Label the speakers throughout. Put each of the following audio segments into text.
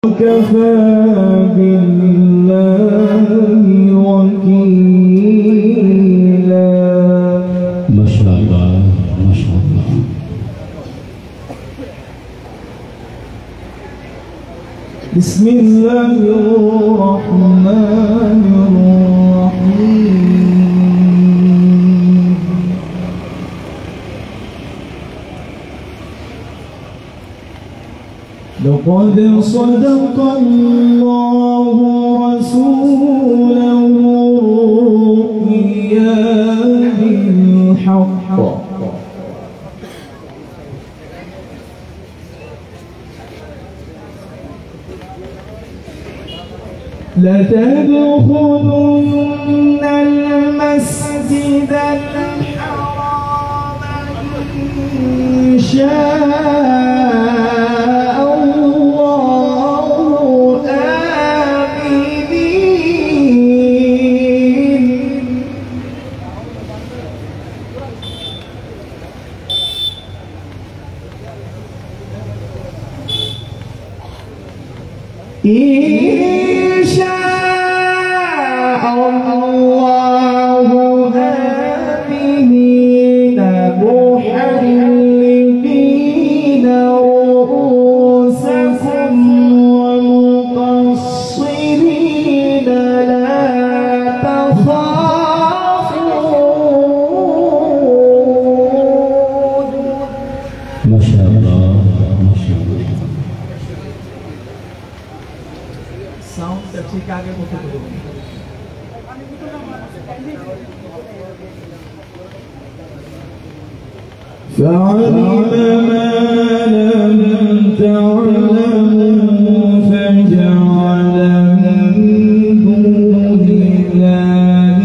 Speaker 1: وكفى بالله وكيلا.
Speaker 2: ما شاء الله ما شاء الله.
Speaker 1: بسم الله الرحمن الرحيم. لقد صدق الله رسوله الرؤيا بالحق لتدخلن المسجد الحرام إن شاء الله آمنين. إن شاء الله آمنين محلقين رؤوسكم ومقصرين لا تخافون.
Speaker 2: ما شاء الله ما شاء الله.
Speaker 1: Sound ठीक आगे बोलते हो. فعلم ما لم تعلموا فجعل من دون الله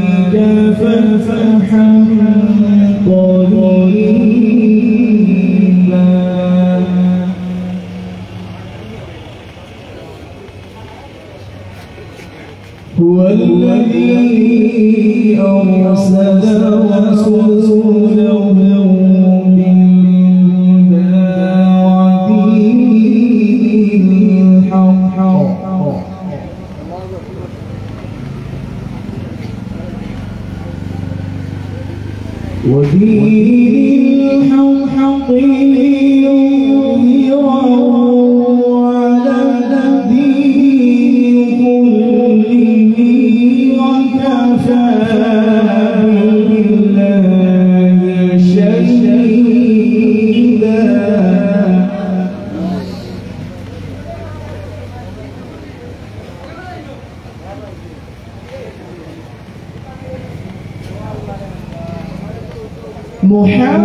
Speaker 1: فتحا قريبا. هو الذي أرسل رسوله بالهدى ودين الحق ليظهره على الدين كله وكفى بالله شهيدا.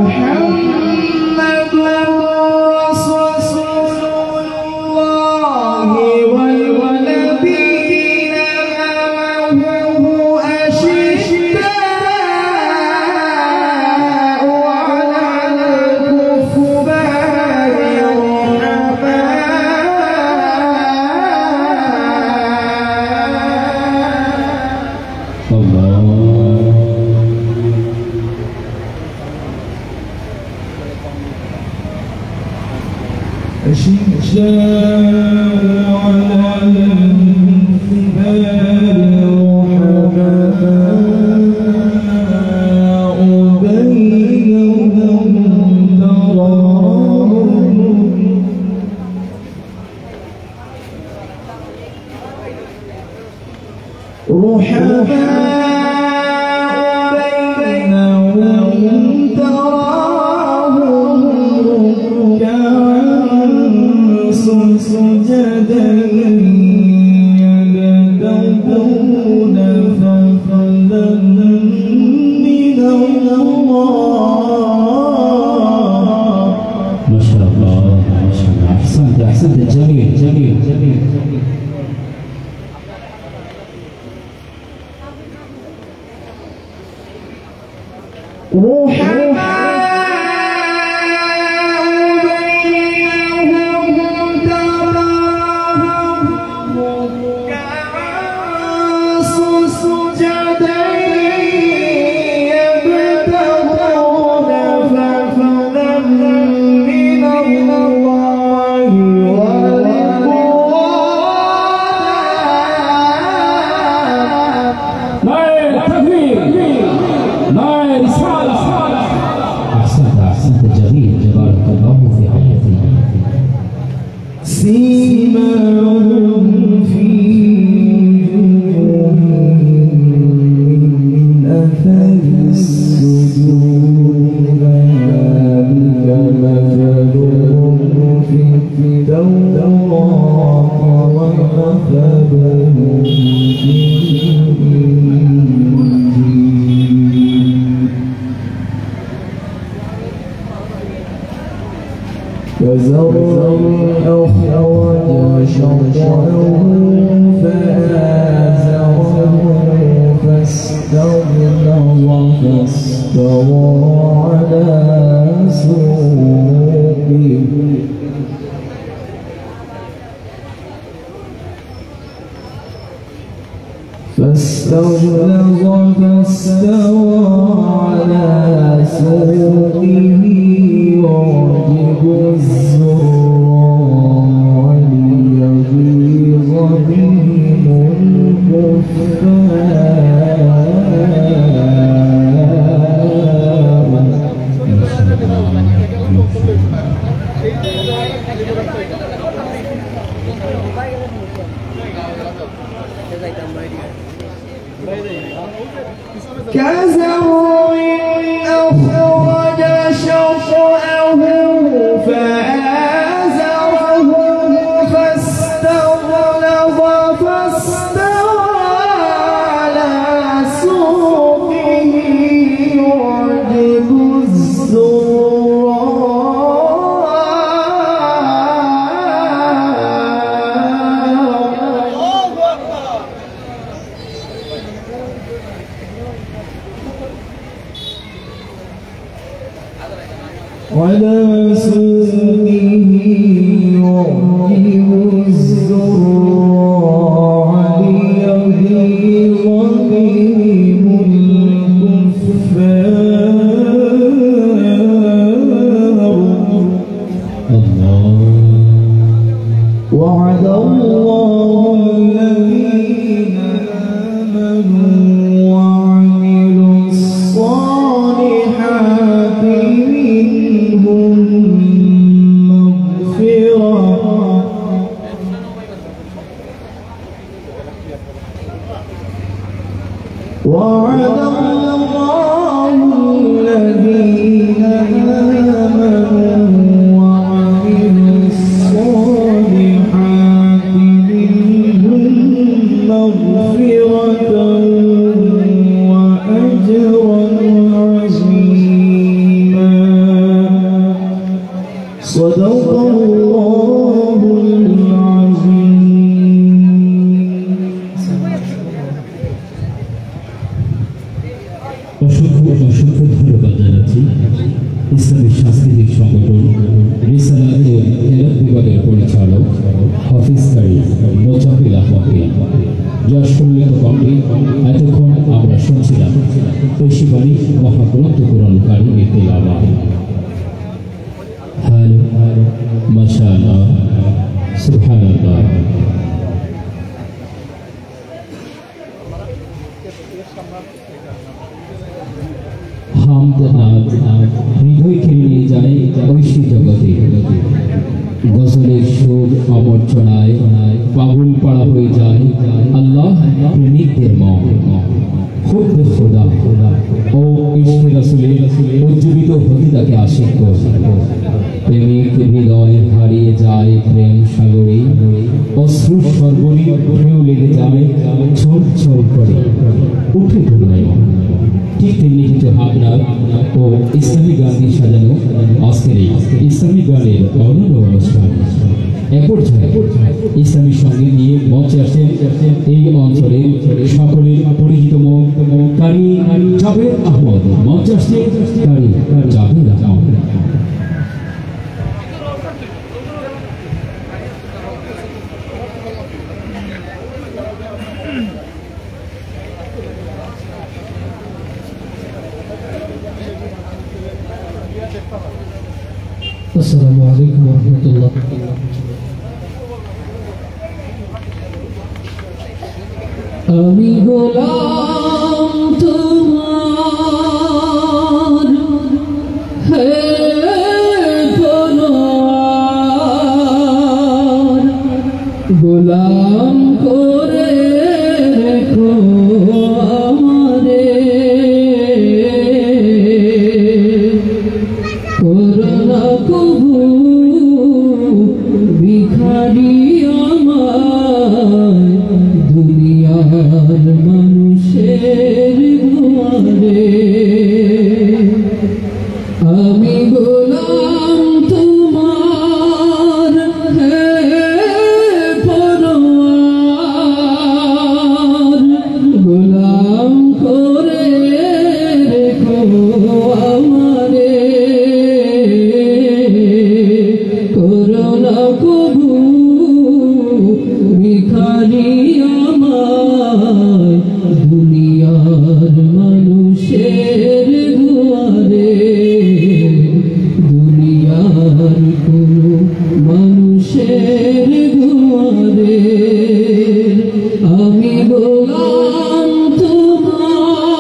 Speaker 1: محمد رسول الله والذين معه أشداء على الكفار رحماء.
Speaker 2: الله.
Speaker 1: أشداء على الكفار رحماء بينهم تراهم سجدا يبتغون فضلا من الله.
Speaker 2: ما شاء الله ما شاء الله. أحسنت أحسنت. جميل جميل جميل.
Speaker 1: رحماء
Speaker 2: السلام عليكم ورحمة الله. আমি গোলাম তোমার হে
Speaker 1: গোলাম করে রেখো আমারে করোনা কবু ভিখারি আমার দুনিয়ার মানুষের দুয়ারে আমি গোলাম তোমার পরওয়ার গোলাম করে রেখো আমারে করোনা কবু ভিখারি আমার দুনিয়ার মানুষের দুয়ারে দুনিয়ার কোনো মানুষের দুয়ারে আমি গোলাম তোমার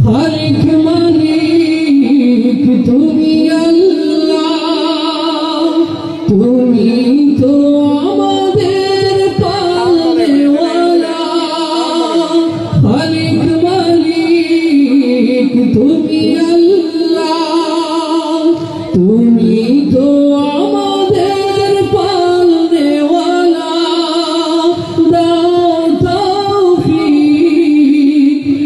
Speaker 1: খালিক মালিক তুমি আল্লাহ তুমি তো আমাদের পালনেওয়ালা খালিক মালিক তুমি আল্লাহ তুমি তো আমাদের পালনেওয়ালা দাও তৌফিক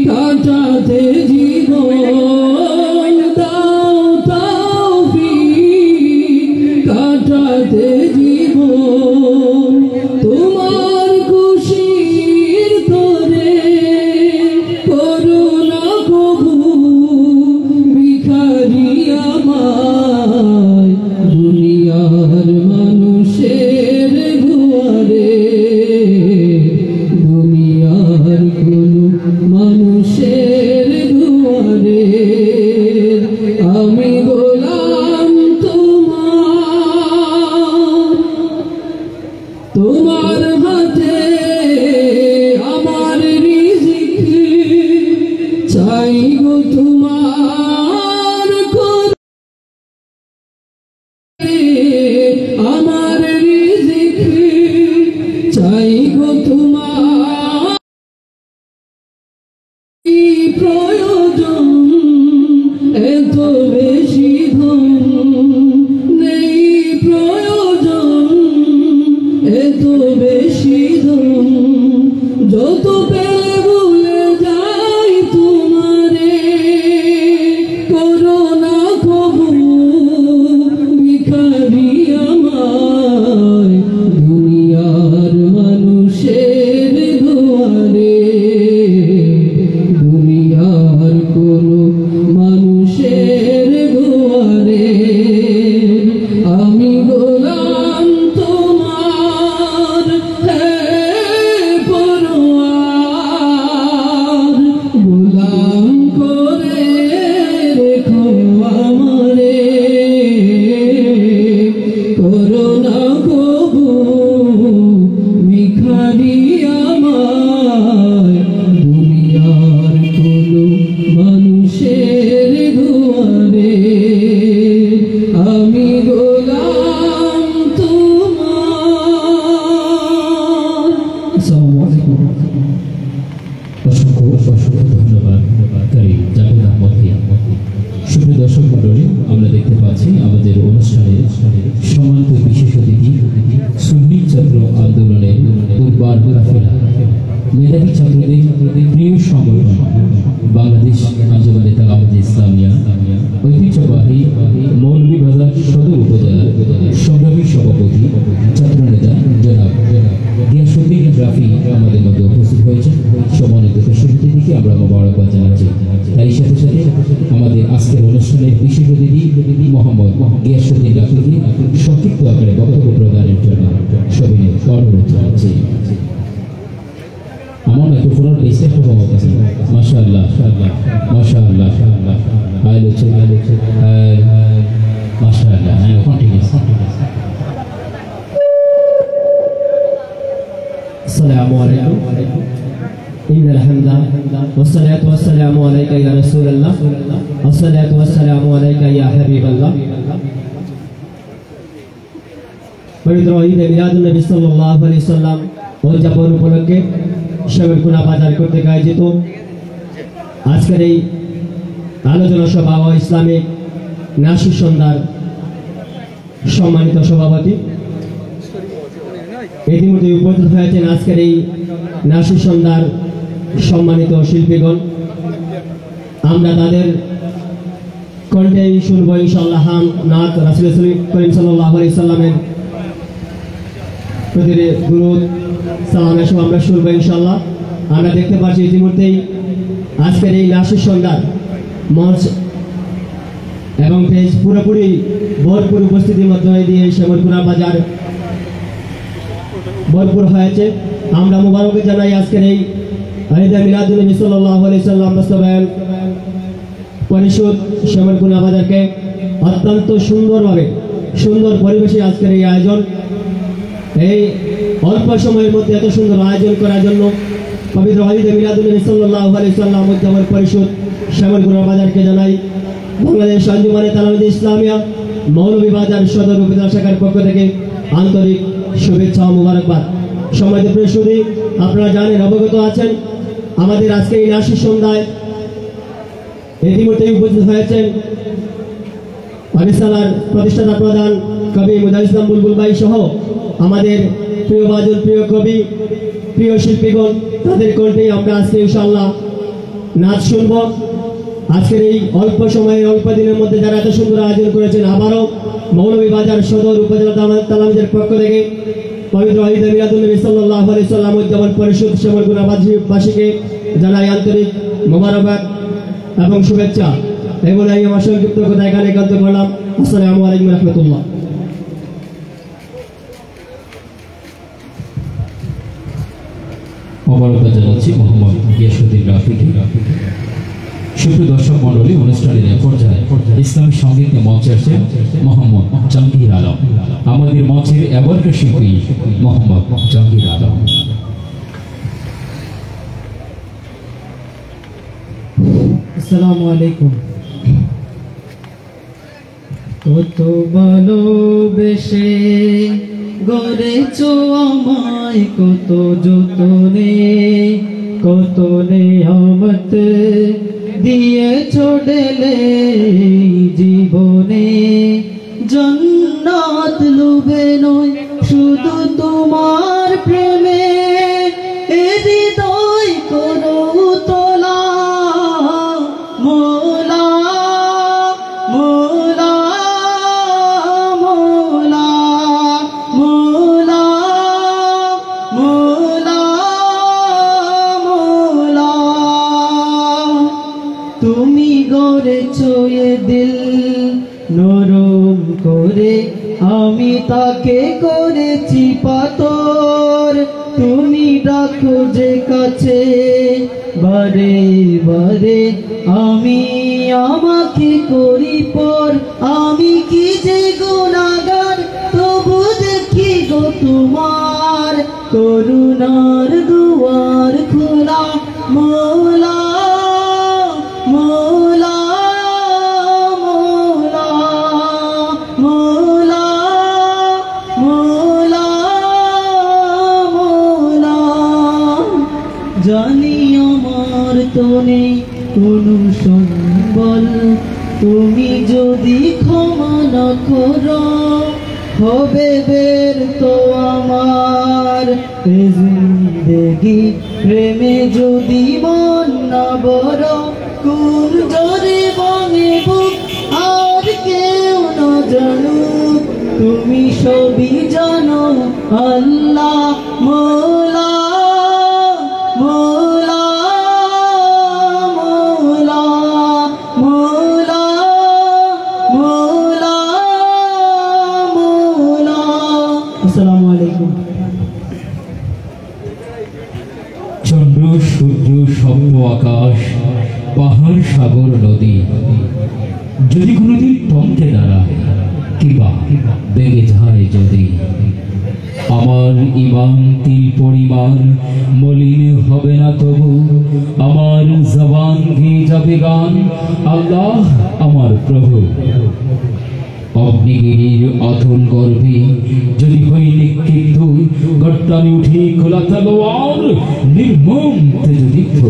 Speaker 1: কাটাতে জীবন দাও তৌফিক কাটাতে জীবন তোমার খুশির তরে করুণা কবু ভিখারি আমায় দুনিয়ার মানুষের দুয়ারে দুনিয়ার কোনো মানুষের দুয়ারে আমি গোলাম তোমার হাতে আমার রিজিক চাই গো তোমার আমার রিজিক চাই গো তোমার প্রয়োজন এত বেশি ধন নেই প্রয়োজন এত বেশি ধন যত পেলে ভুলে যাই তোমারে করোনা কবু ভিখারি আমায় দুনিয়ার মানুষের দুয়ারে দুনিয়ার কোনো মানুষের দুয়ারে আমি গোলাম তোমার পরওয়ার গোলাম করে রেখো আমারে করোনা কবু ভিখারি আমায় দুনিয়ার কোনো মানুষের দুয়ারে আমি গোলাম তোমার। আসসালামু আলাইকুম।
Speaker 2: অসংখ্য অসংখ্য ধন্যবাদ কারি জাভেদ আহমদ। সুপ্রিয় দর্শক মণ্ডলী, আমরা দেখতে পাচ্ছি আমাদের অনুষ্ঠানের সম্মানিত বিশেষ অতিথি সুন্নি ছাত্র আন্দোলনের দুর্বার কাফেলা মেধাবী ছাত্রদের প্রিয় সংগঠন বাংলাদেশ আঞ্জুমানে তাওহীদ ইসলামিয়া ঐতিহ্যবাহী মৌলভীবাজার সদর উপজেলার সংগ্রামী সভাপতি ছাত্রনেতা জনাব গিয়াসউদ্দিন রাফি আমাদের মধ্যে উপস্থিত হয়েছেন। সম্মানিত দর্শকদেরকে আমরা মোবারকবাদ জানাচ্ছি। তারই সাথে সাথে আমাদের আজকের অনুষ্ঠানের বিশেষ অতিথি মোহাম্মদ গিয়াসউদ্দিন রাফিকে সংক্ষিপ্ত আকারে বক্তব্য প্রদানের জন্য সবিনয় অনুরোধ জানাচ্ছি। আমার মাইক্রোফোনের বেসে প্রভাব আছে। মাশাআল্লাহ মাশাআল্লাহ মাশাআল্লাহ। হ্যাঁ, এখন ঠিক আছে।
Speaker 3: السلام عليكم إن الحمد والصلاة والسلام عليك يا رسول الله والصلاة والسلام عليك يا حبيب الله পবিত্র ঈদ মিলাদুন নবী সাল্লাল্লাহু আলাইহি সাল্লাম উদযাপন উপলক্ষে শেরকুনা বাজার কর্তৃক আয়োজিত আজকের এই আলোচনা সভা ও ইসলামিক নাসির সন্ধ্যার সম্মানিত সভাপতি ইতিমধ্যে উপস্থিত হয়েছেন আজকের এই নাসির সন্ধ্যার সম্মানিত শিল্পীগণ। আমরা তাদের কণ্ঠে শুনবো ইনশাআল্লাহ নাত রাসূল করিম সাল্লাল্লাহু আলাইহি সাল্লামের প্রতি দুরূদ সালাম এসব আমরা শুনবো ইনশাআল্লাহ। আমরা দেখতে পাচ্ছি ইতিমধ্যেই আজকের এই নাসির সন্ধ্যার মঞ্চ এবং পেজ পুরোপুরি ভরপুর উপস্থিতির মধ্যে দিয়ে শেরকুনা বাজার ভরপুর হয়েছে। আমরা মুবারক জানাই আজকের এই ঈদ মিলাদুন নবী সাল্লাল্লাহু আলাইহি সাল্লাম বাস্তবায়ন পরিষদ শেরকুনা বাজারকে অত্যন্ত সুন্দরভাবে সুন্দর পরিবেশে আজকের এই আয়োজন, এই অল্প সময়ের মধ্যে এত সুন্দর আয়োজন করার জন্য পবিত্র ঈদ মিলাদুন নবী সাল্লাল্লাহু আলাইহি সাল্লাম উদযাপন পরিষদ শেরকুনা বাজারকে জানাই বাংলাদেশ আঞ্জুমানে তালাওয়াত ইসলামিয়া মৌলভীবাজার সদর উপজেলা শাখার পক্ষ থেকে আন্তরিক শুভেচ্ছা ও মুবারকবাদ। সম্মানিত প্রিয় সুধী, আপনারা জানেন, অবগত আছেন, আমাদের আজকে এই নাসির সন্ধ্যায় ইতিমধ্যেই উপস্থিত হয়েছেন আরিসালার প্রতিষ্ঠাতা প্রধান কবি মুজাহিদ ইসলাম বুলবুল ভাই সহ আমাদের প্রিয় বাদল, প্রিয় কবি, প্রিয় শিল্পীগণ, তাদের কণ্ঠে আমরা আজকে ইনশাআল্লাহ নাচ শুনব। আজকের এই অল্প সময়ে অল্প দিনের মধ্যে যারা এত সুন্দর আয়োজন করেছেন, আবারও মৌলভীবাজার সদর উপজেলা তালামিদের পক্ষ থেকে পবিত্র ঈদ মিলাদুন নবী সাল্লাল্লাহু আলাইহি সাল্লাম উদযাপন পরিষদ শেরকুনা বাসীকে জানাই আন্তরিক মোবারকবাদ এবং শুভেচ্ছা। এই বলে আমি আমার সংক্ষিপ্ত কথা এখানে একান্ত করলাম। আসসালামু আলাইকুম রাহমাতুল্লাহ।
Speaker 2: মোবারকবাদ জানাচ্ছি মোহাম্মদ গিয়াসউদ্দিন রাফিকে। সুপ্রিয় দর্শক মণ্ডলী, অনুষ্ঠানের পর্যায়ে ইসলামী সঙ্গীতে মঞ্চে আসে মোহাম্মদ জাহাঙ্গীর আলম। আমাদের মঞ্চের এবারকার শিল্পী মোহাম্মদ জাহাঙ্গীর আলম।
Speaker 1: আসসালামু আলাইকুম। কত ভালোবেসে গড়েছো আমায়, কত যতনে কত নেয়ামত দিয়েছো ঢেলে জীবনে। জান্নাত লুবে নয় শুধু তোমার প্রেমে, এ হৃদয় করো তোলা মোলা মোলা মোলা মোলা মোলা মোলা। তুমি গড়েছো এ দিল নরম করে, আমি তাকে করেছি পাথর। তুমি রাখো যে কাছে বারে বারে, আমি আমাকে করি পর। আমি কি যে গুনাহগার, তবু দেখি গো তোমার করুণার দুয়ার খোলা মোলা মোলা মোলা মোলা মোলা মোলা। জানি আমার তো নেই কোনো সম্বল, তুমি যদি ক্ষমা না করো হবে বের তো আমার জিন্দেগি। প্রেমে যদি মন না বড়, কোন জোরে ভাঙে বুক আর কেউ না জানুক, তুমি সবই জানো আল্লাহ মোলা মোলা মোলা মোলা মোলা মোলা। আসসালামু আলাইকুম।
Speaker 2: চন্দ্র সূর্য শব্দ আকাশ পাহাড় সাগর নদী যদি কোনোদিন থমকে দাঁড়ায় কিংবা বেগে যায় যদি, আমার ইমান তিল পরিমাণ মলিন হবে না তবু। আমার জবান গেয়ে যাবে গান আল্লাহ আমার প্রভু। অগ্নিগিরির অতুল গর্ভে যদি হই নিক্ষিপ্ত, গর্দানে উঠে খোলা তলোয়ার নির্মম তেজদীপ্ত।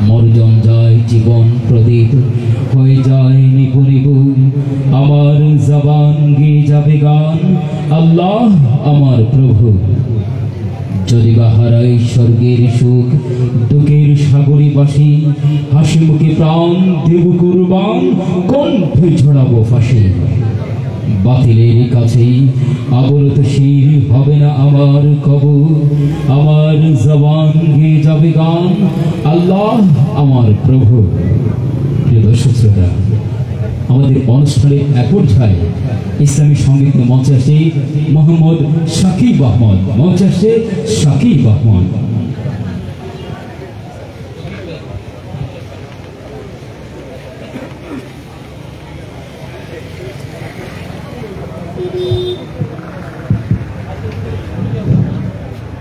Speaker 2: মর্জন যায় জীবন প্রদীপ, হয়ে যায় নিপুণিব আমার জবান, গেয়ে যাবে গান আল্লাহ আমার প্রভু। যদি বা হারাই স্বর্গের সুখ, দুঃখের সাগরে বাসি, হাসি মুখে প্রাণ দেব কুরবান, কণ্ঠে ছড়াবো ফাঁসি। বাতিলের কাছেই অবরত শির হবে না আমার কবর, আমার জবান গেয়ে যাবে গান আল্লাহ আমার প্রভু। প্রিয় দর্শক শ্রোতা, আমাদের অনুষ্ঠানে এক পর্যায়ে ইসলামী সঙ্গীত মঞ্চে আসে মোহাম্মদ শাকিব আহমদ, মঞ্চে আসে শাকিব আহমদ।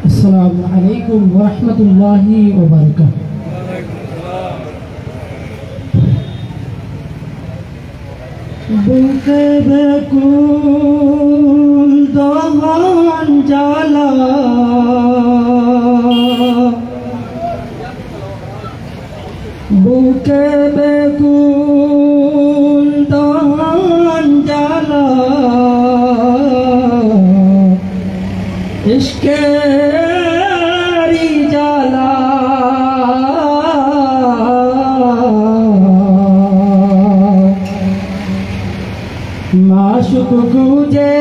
Speaker 4: আসসালামু আলাইকুম ওয়া রাহমাতুল্লাহি ওয়া বারাকাতুহু। বুকে বেকুল দহন জ্বালা, বুকে বেকুল দহন জ্বালা, ইশকেরি জ্বালা, মাশুক খুঁজে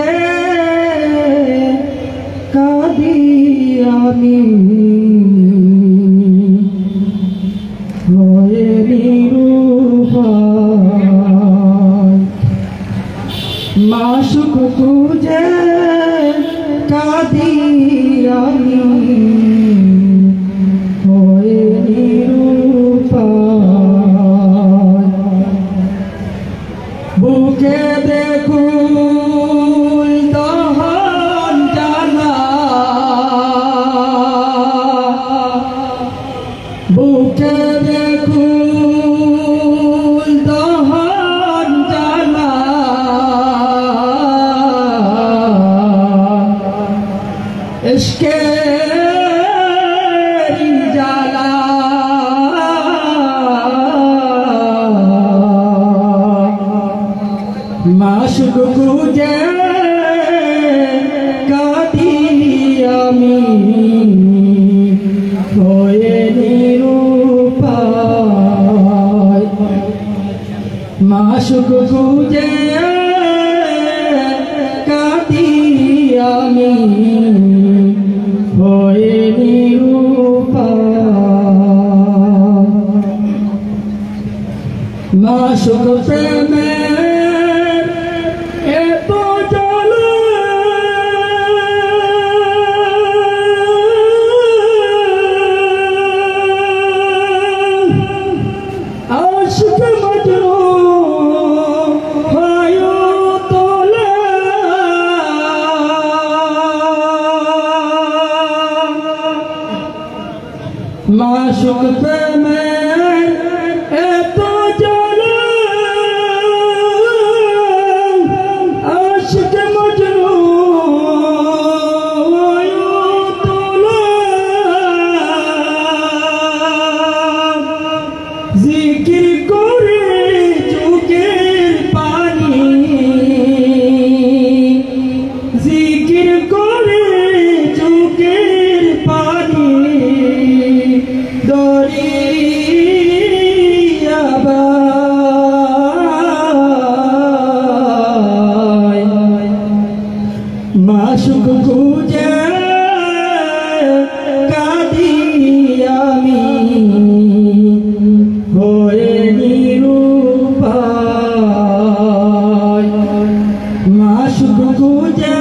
Speaker 4: কাঁদি আমি, হয়ে নিরুপায়। মাশুক খুঁজে কাঁদি আমি, হয়ে নিরুপায়। বুকে বেকুল দহন জ্বালা, বুকে বেকুল দহন জ্বালা, ইশকেরি জ্বালা, মাশুক খুঁজে কাঁদি আমি, হয়ে নিরুপায়। মাশুক খুঁজে কাঁদি আমি, হয়ে নিরুপায়। মাশুক প্রেমে এত জ্বালা, আশিক মজনু হয় তোলা, মাশুক প্রেমে এত জ্বালা, আশিক মজনু হয় তোলা, জিকির করে চোখের পানি, জিকির করে চোখের পানি, দরিয়া বায়। মাশুক খুঁজে কাঁদি আমি, হয়ে নিরুপায়। মাশুক খুঁজে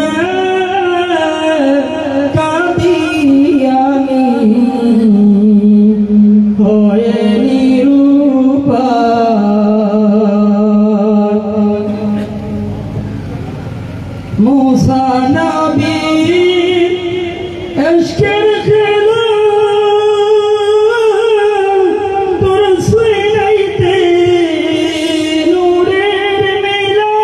Speaker 4: কাঁদি আমি, হয়ে নিরুপায়। মুসা নবীর ইশকের খেলা, তোর সিনাইতে নূরের মেলা,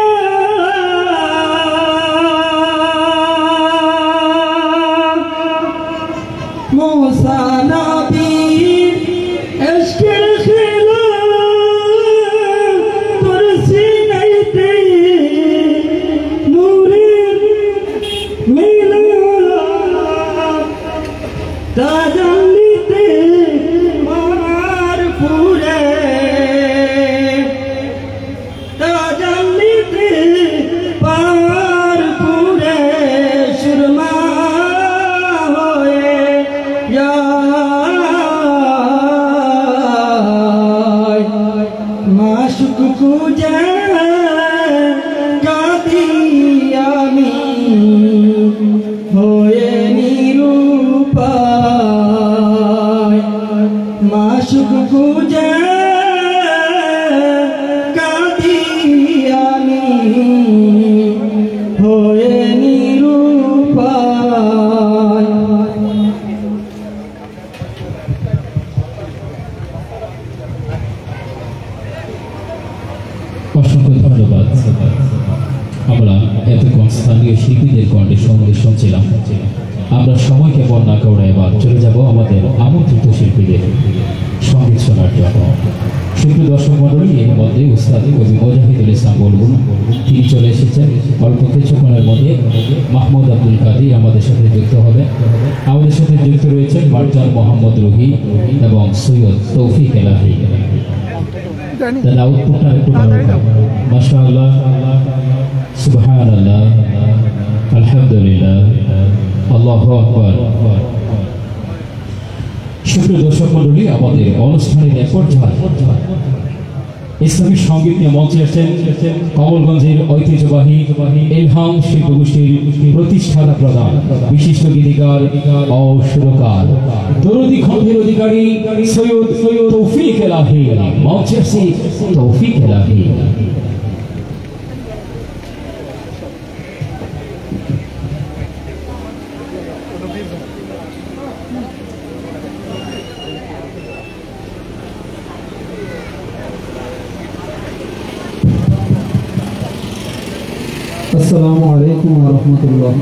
Speaker 1: হয়ে নিরুপায়।
Speaker 2: অসংখ্য ধন্যবাদ। আমরা এতক্ষণ স্থানীয় শিল্পীদের কণ্ঠে সঙ্গে শুনছিলাম। আমরা সময়কে বর্ণনা করে এবার চলে যাব আমাদের আমন্ত্রিত শিল্পীদের সঙ্গীত শোনার জন্য। সুপ্রিয় দর্শক মণ্ডলী, এর মধ্যে উস্তাদ কবি মুজাহিদুল ইসলাম বলগুন তিনি চলে এসেছেন। অল্প কিছুক্ষণের মধ্যে মাহমুদ আব্দুল কাদির আমাদের সাথে যুক্ত হবে। আমাদের সাথে যুক্ত রয়েছেন মার্জান মোহাম্মদ রুহি এবং সৈয়দ তৌফিক এলাহি। তাহলে আউটপুটটা একটু ভালো হবে। মাশাআল্লাহ, সুবহানাল্লাহ, আলহামদুলিল্লাহ, আল্লাহু আকবার। সুপ্রিয় দর্শক মণ্ডলী, আমাদের অনুষ্ঠানের এক পর্যায়ে ইসলামী সঙ্গীত নিয়ে মঞ্চে আসছেন কমলগঞ্জের ঐতিহ্যবাহী ইলহাম শিল্পগোষ্ঠীর প্রতিষ্ঠাতা প্রধান বিশিষ্ট গীতিকার ও সুরকার দরদি খণ্ডের অধিকারী সৈয়দ তৌফিক এলাহি। মঞ্চে আসছে তৌফিক এলাহি।
Speaker 5: السلام عليكم ورحمة الله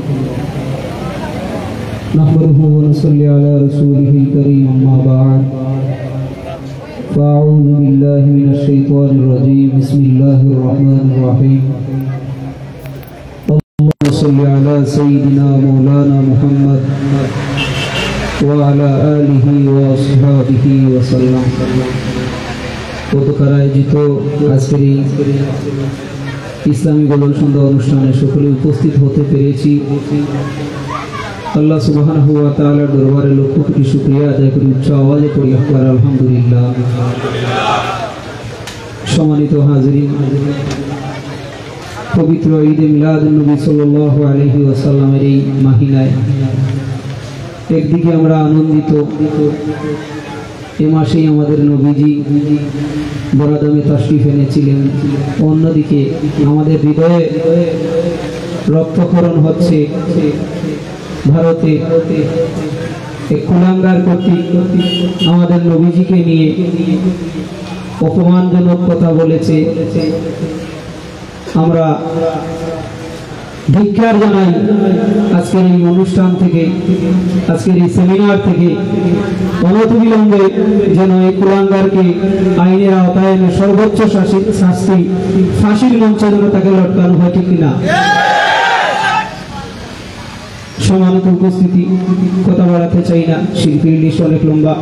Speaker 5: نحمده ونصلي على رسوله الكريم أما بعد فأعوذ بالله من الشيطان الرجيم بسم الله الرحمن الرحيم اللهم صل على سيدنا مولانا محمد وعلى آله وأصحابه وسلم আয়োজিত আজকের ইসলামী গজল সন্ধ্যা অনুষ্ঠানে সকলে উপস্থিত হতে পেরেছি। আল্লাহ সুবহানাহু ওয়া তাআলার দরবারে লক্ষ কোটি শুকরিয়া আদায় করি, উচ্চ আওয়াজে পড়ি আলহামদুলিল্লাহ। সম্মানিত হাজিরিন, পবিত্র ঈদে মিলাদুন নবী সাল্লাল্লাহু আলাইহি ওয়াসাল্লামের এই মাহিনায় একদিকে আমরা আনন্দিত, এ মাসেই আমাদের নবীজি বরাদামে তাশরিফ এনেছিলেন, অন্যদিকে আমাদের হৃদয়ে রক্তক্ষরণ হচ্ছে। ভারতে এক কুলাঙ্গার কর্তৃক আমাদের নবীজিকে নিয়ে অপমানজনক কথা বলেছে। আমরা ধিক্কার জানাই আজকের এই অনুষ্ঠান থেকে, আজকের এই সেমিনার থেকে অনতিবিলম্বে যেন এই কুলাঙ্গারকে আইনের আওতায় এনে সর্বোচ্চ শাস্তি ফাঁসির মঞ্চে যেন তাকে লটকানো হয়, ঠিক কিনা? সম্মানিত উপস্থিতি, কথা বাড়াতে চাই না, শিল্পীর লিস্ট অনেক লম্বা।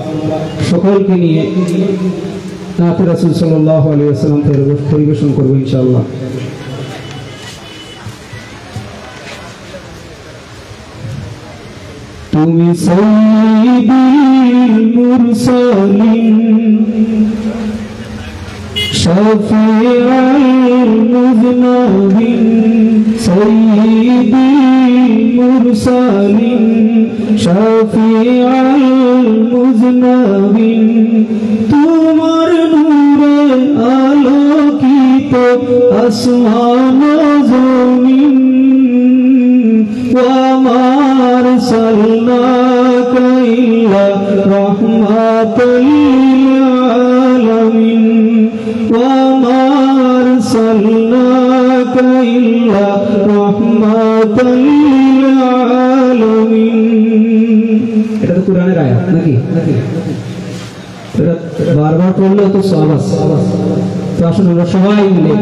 Speaker 5: সকলকে নিয়ে নাতে রাসূল সাল্লাল্লাহু আলাইহি ওয়াসাল্লাম পরিবেশন করবো ইনশাআল্লাহ। তুমি সাইয়্যিদুল মুরসালিন শাফিউল মুযনিবিন, সাইয়্যিদুল মুরসালিন শাফিউল মুযনিবিন, তোমার নূরে আলোকিত আসমান জমিন, وما أرسلناك إلا رحمة للعالمين وما أرسلناك إلا رحمة للعالمين। এটা তো কোরআনের আয়াত নাকি? এটা বারবার পড়লে তো সওয়াব আছে। তো আসুন আমরা সবাই মিলে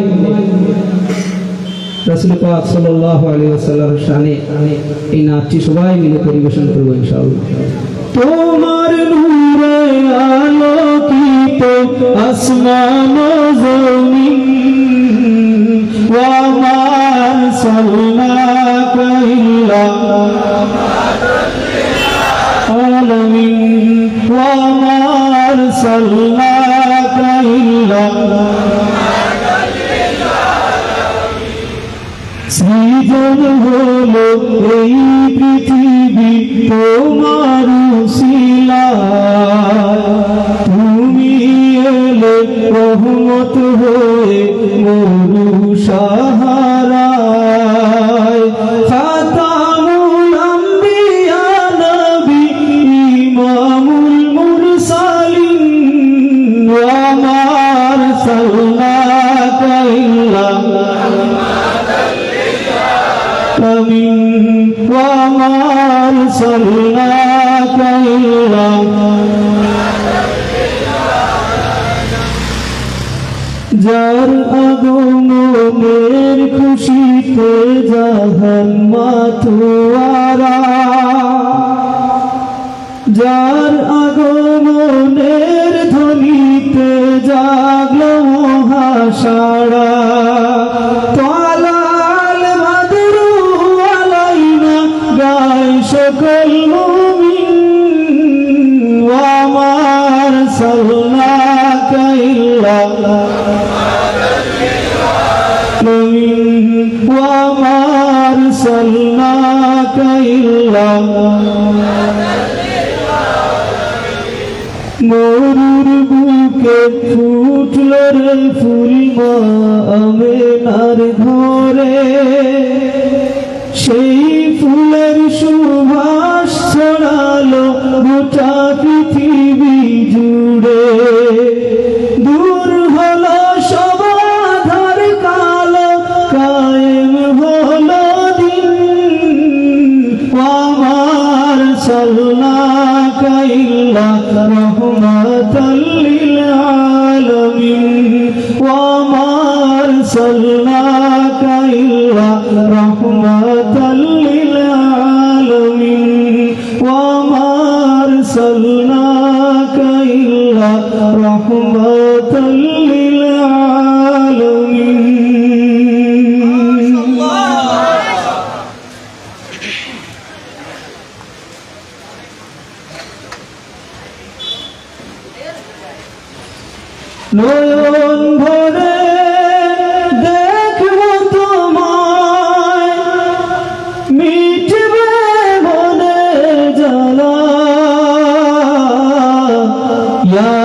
Speaker 5: রাসূল পাক সাল্লাল্লাহু আলাইহি ওয়াসাল্লামের শানে এই নাচটি সবাই মিলে পরিবেশন করব ইনশাআল্লাহ। তোমার নূরে আলোকিত আসমান জমিন, ওয়া মা আরসালনাকা ইল্লা রাহমাতাল লিল আলামিন, ওয়া মা আরসালনাকা ইল্লা সৃজন হলো এই পৃথিবী তোমার উসিলায়, তুমি এলে রহমত হয়ে মরু সাহারায়, العالمين وما أرسلناك إلا যার আগমনের খুশিতে জাহান মাতোয়ারা, যার আগমনের ধ্বনিতে জাগলো মহাসারা, তালাল মাদরু আলাইনা গায় সকল মুমিন ওয়া মা আরসালনাকা ইল্লা وما أرسلناك إلا মরুর বুকে ফুটল রে ফুল মা আমেনার ঘরে, সেই ফুলের সুবাস ছড়ালো গোটা পৃথিবী জুড়ে। দূর হলো সব আধার কালো, কায়েম হলো দিন ওয়া মা আরসালনাকা ইল্লা রাহমাতাল লিল আলামিন ওয়া মা আরসালনাকা ইল্লা রাহমাতাল লিল আলামিন ওয়া মা আরসালনাকা ইল্লা রাহমাতাল লিল আলামিন। নয়ন ভরে দেখবো তোমায়, মিটবে মনের জ্বালা ইয়া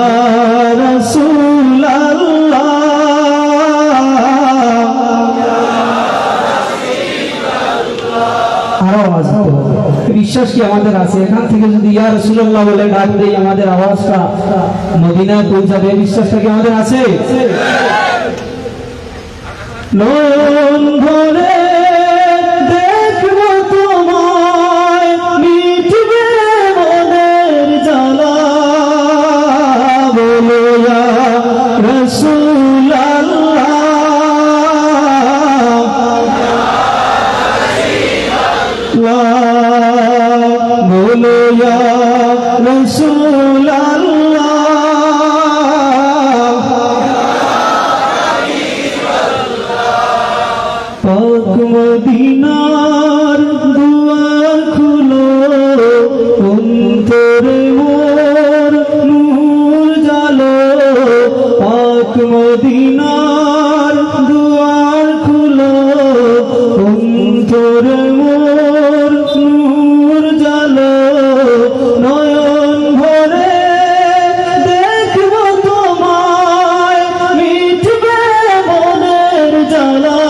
Speaker 5: রাসূলাল্লাহ। বিশ্বাস কি আমাদের আছে? এখান থেকে যদি ইয়া রাসূলুল্লাহ বলে ডাক দেই আমাদের আওয়াজটা মদিনায় পৌঁছাবে, বিশ্বাসটা কি আমাদের আছে? নয়ন ভরে দেখবো তোমায়, মিটবে মনের জ্বালা বলো ইয়া রাসূলুল্লাহ। বলো ইয়া রাসূলুল্লাহ। পাক মদিনার দুয়ার খুলো, অন্তরে মোর নূর জালো। পাক মদিনার দুয়ার খুলো, অন্তরে মোর নূর জালো। নয়ন ভরে দেখবো তোমায়, মিটবে মনের জ্বালা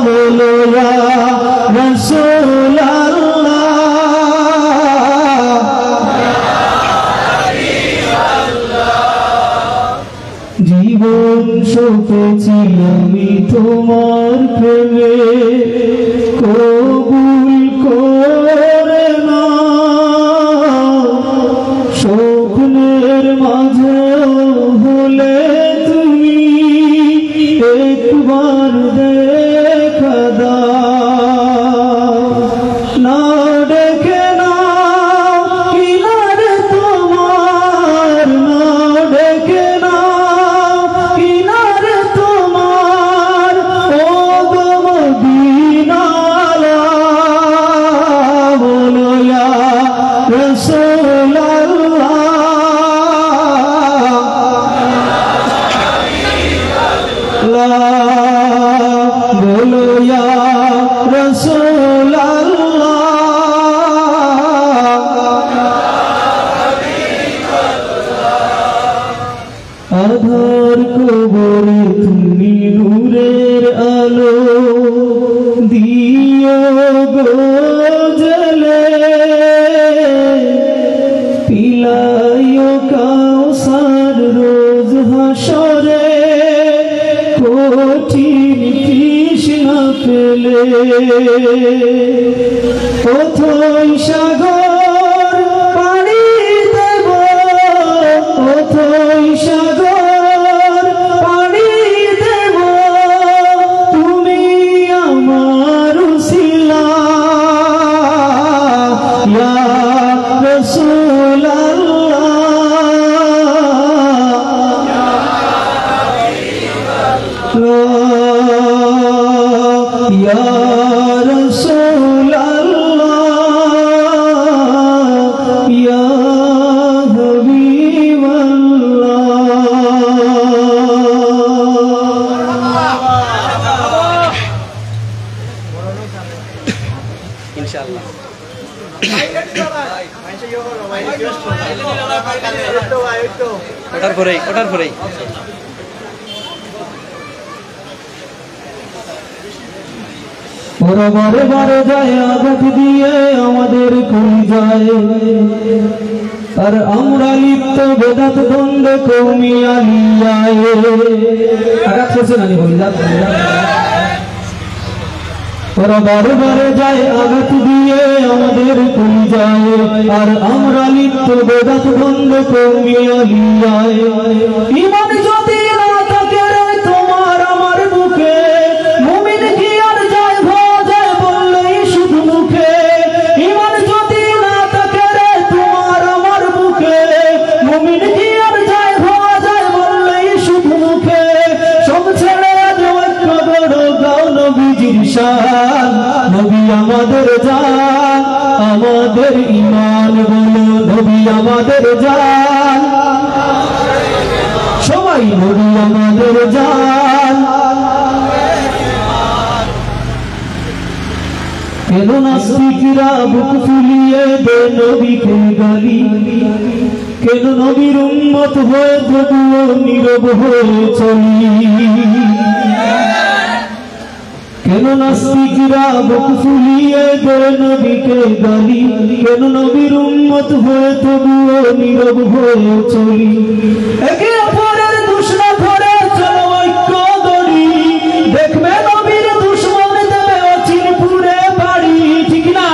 Speaker 5: বলো ইয়া রাসূলুল্লাহ। জীবন সপেছি আমি তোমার প্রেমে, কবুল করে না স্বপ্নের মাঝে হলে তুমি একবার দেখা দাও। না ডেকে না কিনারে তোমার, না ডেকে না কিনারে তোমার, ও গো মদিনাওয়ালা বলো ইয়া রাসূলুল্লাহ। বলো ইয়া রাসূলুল্লাহ। আধার কবরে তুমি নূরের আলো দিও গো জ্বলে, পিলাইও কাউসার রোজ হাসরে কঠিন তৃষ্ণা পেলে। অথই সাগর পাড়ি দেব, অথই সাগর পাড়ি দেব, তুমি আমার উসিলা ইয়া রাসূলুল্লাহ, ইয়া রাসূলুল্লাহ, ইয়া হাবিবাল্লাহ।
Speaker 6: ইনশাআল্লাহ ওটার পরেই
Speaker 5: ওরা বারে বারে যায় আঘাত দিয়ে আমাদের কই যায়, আর আমরা লিপ্ত বেদাত দ্বন্দ্বে কৌমি আলিয়ায়। আঘাত করছে না ওরা বারে বারে যায় আঘাত দিয়ে আমাদের কই যায়, আর আমরা লিপ্ত বেদাত দ্বন্দ্বে কৌমি আলিয়ায়। ঈমান যদি না থাকে রে তোমার আমার বুকে, মুমিন কি আর যায় ভজায় বললেই শুধু মুখে। ঈমান যদি না থাকে রে তোমার আমার বুকে, মুমিন কি আর যায় ভজায় বললেই শুধু মুখে। সব ছেড়ে ঐক্য গড়ো গাও নবীজির শান, নবী আমাদের জান, আমাদের ঈমান বলো নবী আমাদের জান, সবাই নবী আমাদের জান। কেন নাস্তিকরা বুক ফুলিয়ে দে নবীকে গালি, কেন নবীর উম্মত হয়ে তবুও নীরব হয়ে চলি। কেন নাস্তিকরা বুক ফুলিয়ে দে নবীকে গালি, কেন নবীর উম্মত হয়ে তবুও নীরব হয়ে চলি। একে অপরের দুশমন ধরে চলো ঐক্য গড়ি, দেখবে নবীর দুশমন দেবে অচিনপুরে বাড়ি, ঠিক না?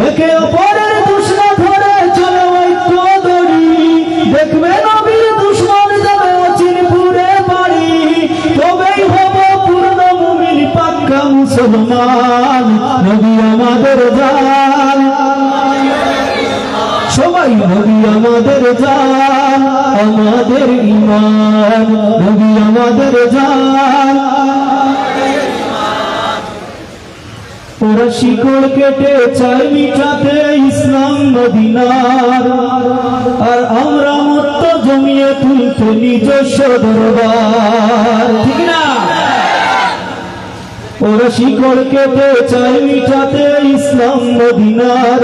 Speaker 5: একে অপরের দুশমন ধরে চলো ঐক্য গড়ি, দেখবে নবীর দুশমন দেবে অচিনপুরে বাড়ি। তবেই হব পূর্ণ মুমিন পাক্কা মুসলমান, নবী আমাদের জান, সবাই নবী আমাদের জান, আমাদের ঈমান, নবী আমাদের জান। ওরা শিকড় কেটে চায় মিটাতে ইসলাম মদিনার, আর আমরা মত্ত জমিয়ে তুলতে নিজস্ব দরবার, ঠিক না? ওরা শিকড় কেটে চায় মিটাতে ইসলাম মদিনার,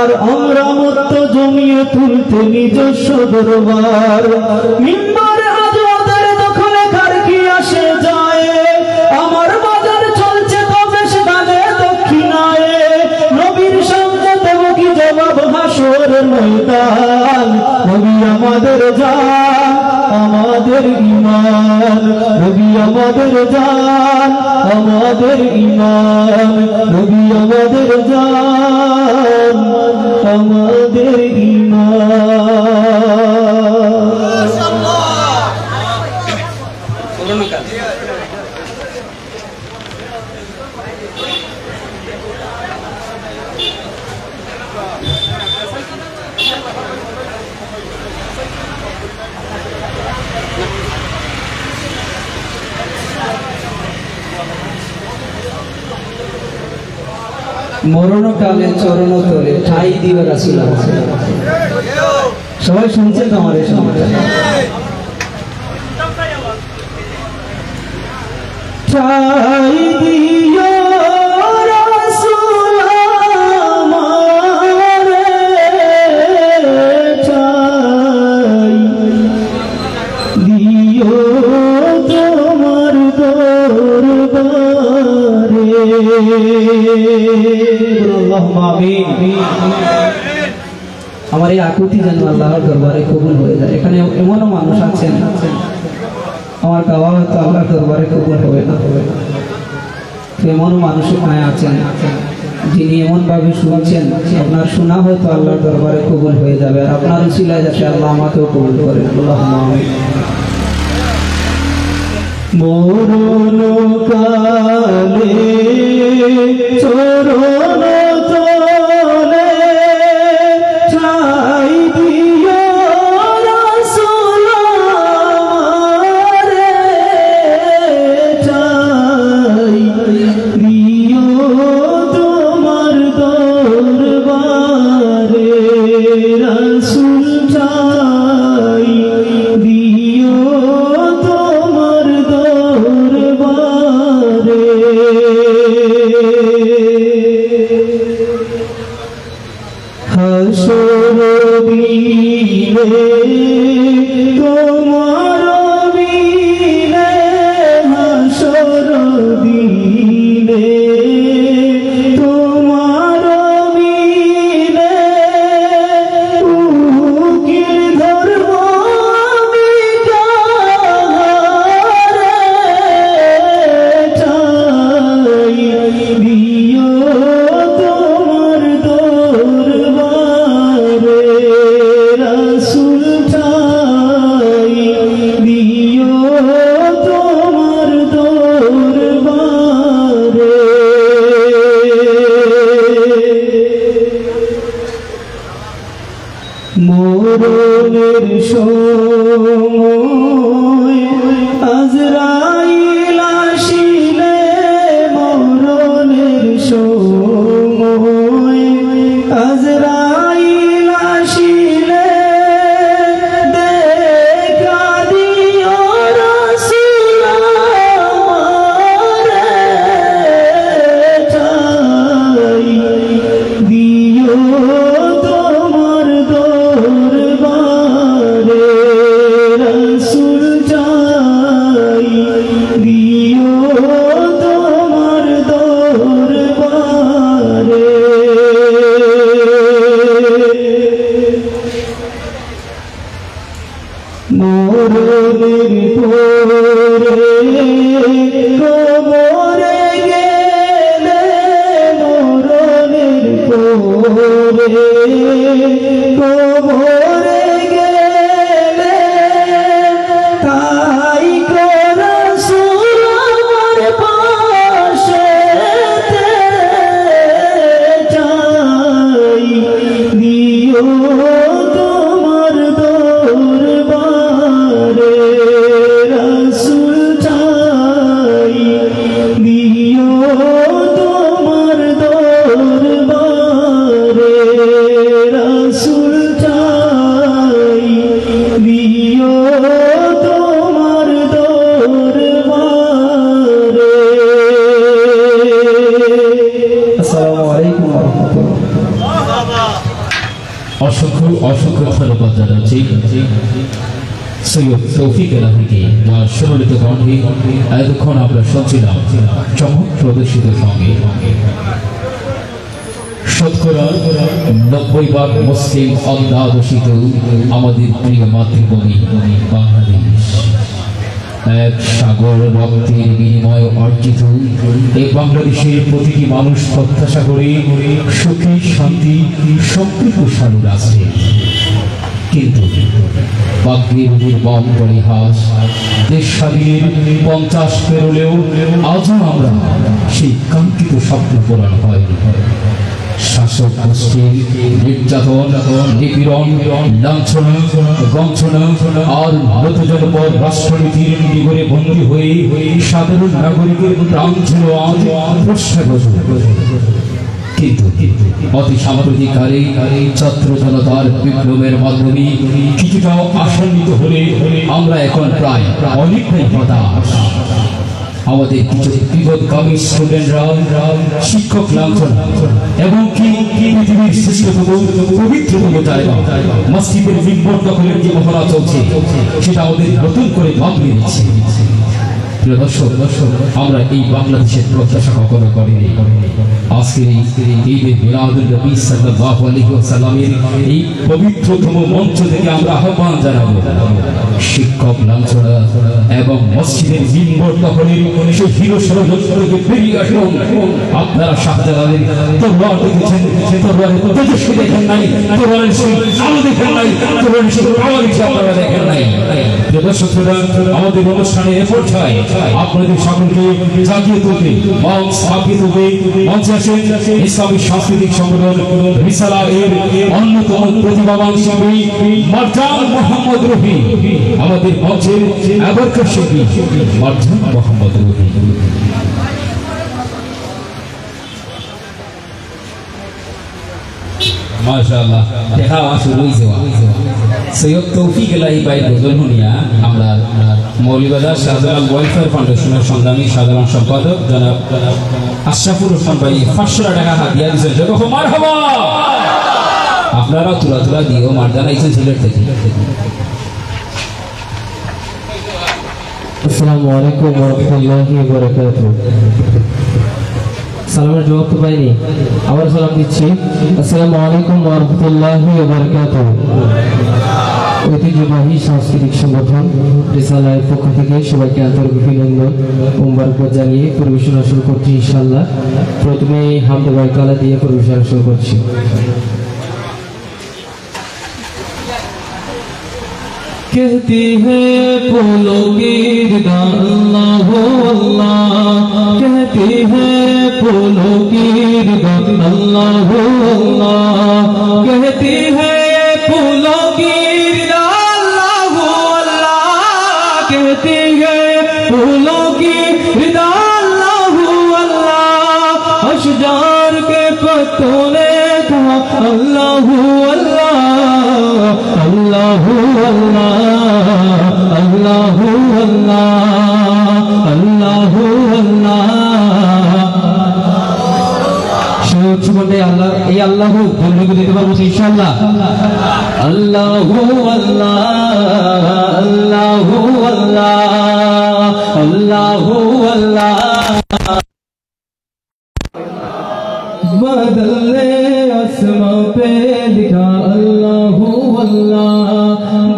Speaker 5: আর আমরা মত্ত জমিয়ে তুলতে নিজস্ব দরবার। মিম্বার আজ ওদের দখলে কার কি আসে যায়, আমার বাজার চলছে তো বেশ দাগে দক্ষিণায়। নবীর সামনে দেব কি জবাব হাসরের ময়দান, নবী আমাদের জান, আমাদের ঈমান, নবী আমাদের জান, আমাদের ঈমান, নবী আমাদের জান, আমাদের ঈমান। মরণকালে চরণ তলে ঠাই দিবে রাসূল। সবাই শুনছেন তো আমার এই সময়টা? ঠাই দিও রাসূল আমারে, ঠাই দিও তোমার দরবারে। আমার এই আকুতি যেন আল্লাহর দরবারে কবুল হয়ে যায়। এখানে এমনও মানুষ আছেন আমার গাওয়া হয়তো আল্লাহর দরবারে কবুল হবে না, এমন মানুষ এখানে আছেন যিনি এমনভাবে শুনছেন আপনার শোনা হয়তো আল্লাহর দরবারে কবুল হয়ে যাবে, আর আপনার উসিলায় যাতে আল্লাহ আমাকেও কবুল করেন। আল্লাহুম্মা আমিন।
Speaker 3: মরণ কালে চরণ তলে ঠাই দিও রাসূল আমারে, ঠাই দিও তোমার দরবারে রাসূল, ঠাই দিও তোমার দরবারে। হাসর দিনে তোমার বিনে, হাসর দিনে তোমার বিনে উকিল ধর্ম মরণের সময় আজরাইল আসিলে, মরণের সময় আজরাইল আসিলে দেখা দিও রাসূল আমারে, ঠাই দিও তোমার দরবারে রাসূল, ঠাই দিও তোমার দরবারে। মরণের পরে কবরে গেলে, মরণের পরে কবরে গেলে তাই রাসূল আমার পাশেতে, ঠাই দিও তোমার দরবারে রাসূল, ঠাই দিও তোমার দরবারে রাসূল, ঠাই দিও তোমার দরবারে।
Speaker 5: আসসালামু আলাইকুম ওয়া রাহমাতুল্লাহ।
Speaker 2: অসংখ্য অসংখ্য ধন্যবাদ জানাচ্ছি সৈয়দ তৌফিক এলাহিকে, যার সুললিত কণ্ঠে এতক্ষণ আমরা শুনছিলাম চমক প্রদর্শিত সঙ্গে। শতকরা 90% মুসলিম অধ্যাদশিত আমাদের প্রিয় মাতৃভূমি বাংলাদেশ, এক সাগর রক্তের বিনিময়ে অর্জিত এই বাংলাদেশের প্রতিটি মানুষ প্রত্যাশা করে সুখী শান্তি সমৃদ্ধশালী রাষ্ট্রে, কিন্তু ভাগ্যের নির্মম পরিহাস, দেশ স্বাধীনের 50 পেরোলেও আজও আমরা সেই কাঙ্ক্ষিত স্বপ্ন পূরণ হয়নি। শাসক গোষ্ঠীর নির্যাতন, নিপীড়ন, লাঞ্ছনা, গঞ্ছনা আর নতজনপদ রাষ্ট্রনীতির নিগড়ে বন্দী হয়ে সাধারণ নাগরিকের প্রাণ ছিল আজ প্রশ্নবোধ। কিন্তু অতি সাম্প্রতিককালে ছাত্র জনতার বিপ্লবের মাধ্যমে কিছুটা আশান্বিত হলে আমরা এখন প্রায় অনেকটাই হতাশ। আমাদের কিছু বিপদগামী স্টুডেন্টরা শিক্ষক লাঞ্ছনা এবং কি পৃথিবীর শ্রেষ্ঠতম পবিত্রতম জায়গা মসজিদের মিম্বর দখলের যে মহড়া চলছে সেটা আমাদের নতুন করে ভাবিয়ে দিচ্ছে। প্রিয় দর্শক, আমরা এই বাংলাদেশের প্রত্যাশা কখনো করিনি। আজকের এই ঈদে মিলাদুন নবী সাল্লাল্লাহু আলাইহি ওয়াসাল্লামের এই পবিত্রতম মঞ্চ থেকে আমরা আহ্বান জানাবো, শিক্ষক লাঞ্ছনা এবং মসজিদের মিম্বর দখলের সেই হিরো ষড়যন্ত্রকে বেরিয়ে আসুন। আপনারা শাহজালালের তরবার দেখেছেন, তরবারের তেজস্বী দেখেন নাই, তরবারের সেই আলো দেখেন নাই, তরবারের সেই পাওয়ার আপনারা দেখেন নাই। প্রিয় দর্শক, আমাদের অনুষ্ঠানে এ পর্যায়ে আপনাদের সকলকে জাগিয়ে তুলতে মঞ্চ স্থাপিত হয়ে মঞ্চে আসেন ইসলামী সাংস্কৃতিক সংগঠন রিসালা এর অন্যতম প্রতিভাবান শিল্পী মারজান মোহাম্মদ রফি, আমাদের মঞ্চের এবারকার শিল্পী মারজান মোহাম্মদ রফি। মাশাআল্লাহ, দেখা শুরু হইছে। সৈয়দ তৌফিক এলাহি ভাই বদলহুনিয়া আমরা মৌলভীবাজার শাহজালাল ওয়েলফেয়ার ফাউন্ডেশনের সংগ্রামী সাধারণ সম্পাদক জনাব আশরাফুর রহমান ভাই 500 টাকা হাদিয়া দিয়েছেন। যখন মারহাবা, আপনারা তুলা তুলা দিও। মারজান আইছেন সিলেট থেকে।
Speaker 3: আসসালামু আলাইকুম ওয়া রাহমাতুল্লাহি ওয়া বারাকাতুহু। সালামের জবাব তো পাইনি, আবার সালাম দিচ্ছি। আসসালামু আলাইকুম ওয়া রাহমাতুল্লাহি ওয়া বারাকাতুহু। ঐতিহ্যবাহী সাংস্কৃতিক সংগঠন রিসালার পক্ষ থেকে সবাইকে আন্তরিক অভিনন্দন ও মোবারকবাদ জানিয়ে পরিবেশনা শুরু করছি ইনশাআল্লাহ। প্রথমে হামদে বারকালা দিয়ে পরিবেশনা শুরু করছি। कहती है फूलों की अल्लाह अल्लाह, कहती है फूलों की अल्लाह अल्लाह, कहती है फूलों की अल्लाह अल्लाह, कहती है फूलों की अल्लाह अल्लाह। अशजार के पत्तों ने कहा अल्लाह अल्लाह अल्लाह अल्लाह अल्लाह अल्लाह अल्लाह। শুনতে আল্লাহ এই আল্লাহ বন্ধুকে দিতে পারবো ইনশাআল্লাহ। আল্লাহ আল্লাহ আল্লাহ আল্লাহ আল্লাহ আল্লাহ। बदले आसमां पे लिखा अल्लाह अल्लाह,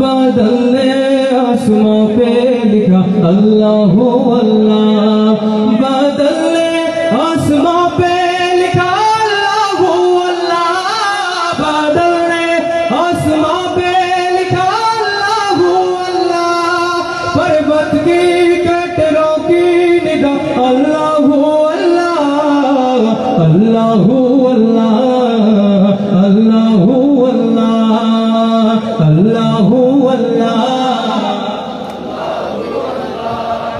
Speaker 3: बदले आसमां पे लिखा अल्लाह अल्लाह, बदले आसमां पे लिखा अल्लाह अल्लाह, बदले आसमां पे लिखा अल्लाह अल्लाह। पर्वत की कटरों की निगाह अल्लाह अल्लाह अल्लाह अल्लाह अल्लाह अल्लाह।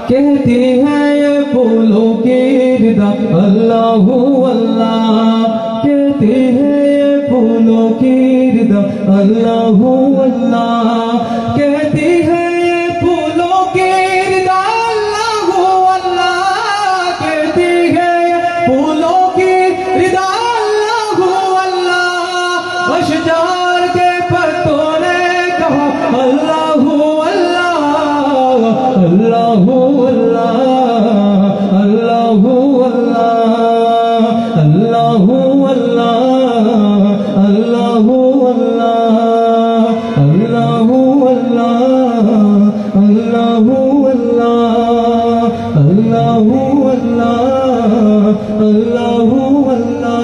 Speaker 3: कहती है ये फूलों की रिदा अल्लाह अल्लाह, कहती है ये फूलों की रिदा अल्लाह अल्लाह, कहती है ये फूलों की रिदा अल्लाह अल्लाह, कहती है फूलों की रिदा अल्लाह अल्लाह। अशजार के पत्तों ने कहा अल्लाह अल्लाह अल्लाह अल्लाह अल्लाह अल्लाह अल्लाह अल्लाह अल्लाह अल्लाह अल्लाह अल्लाह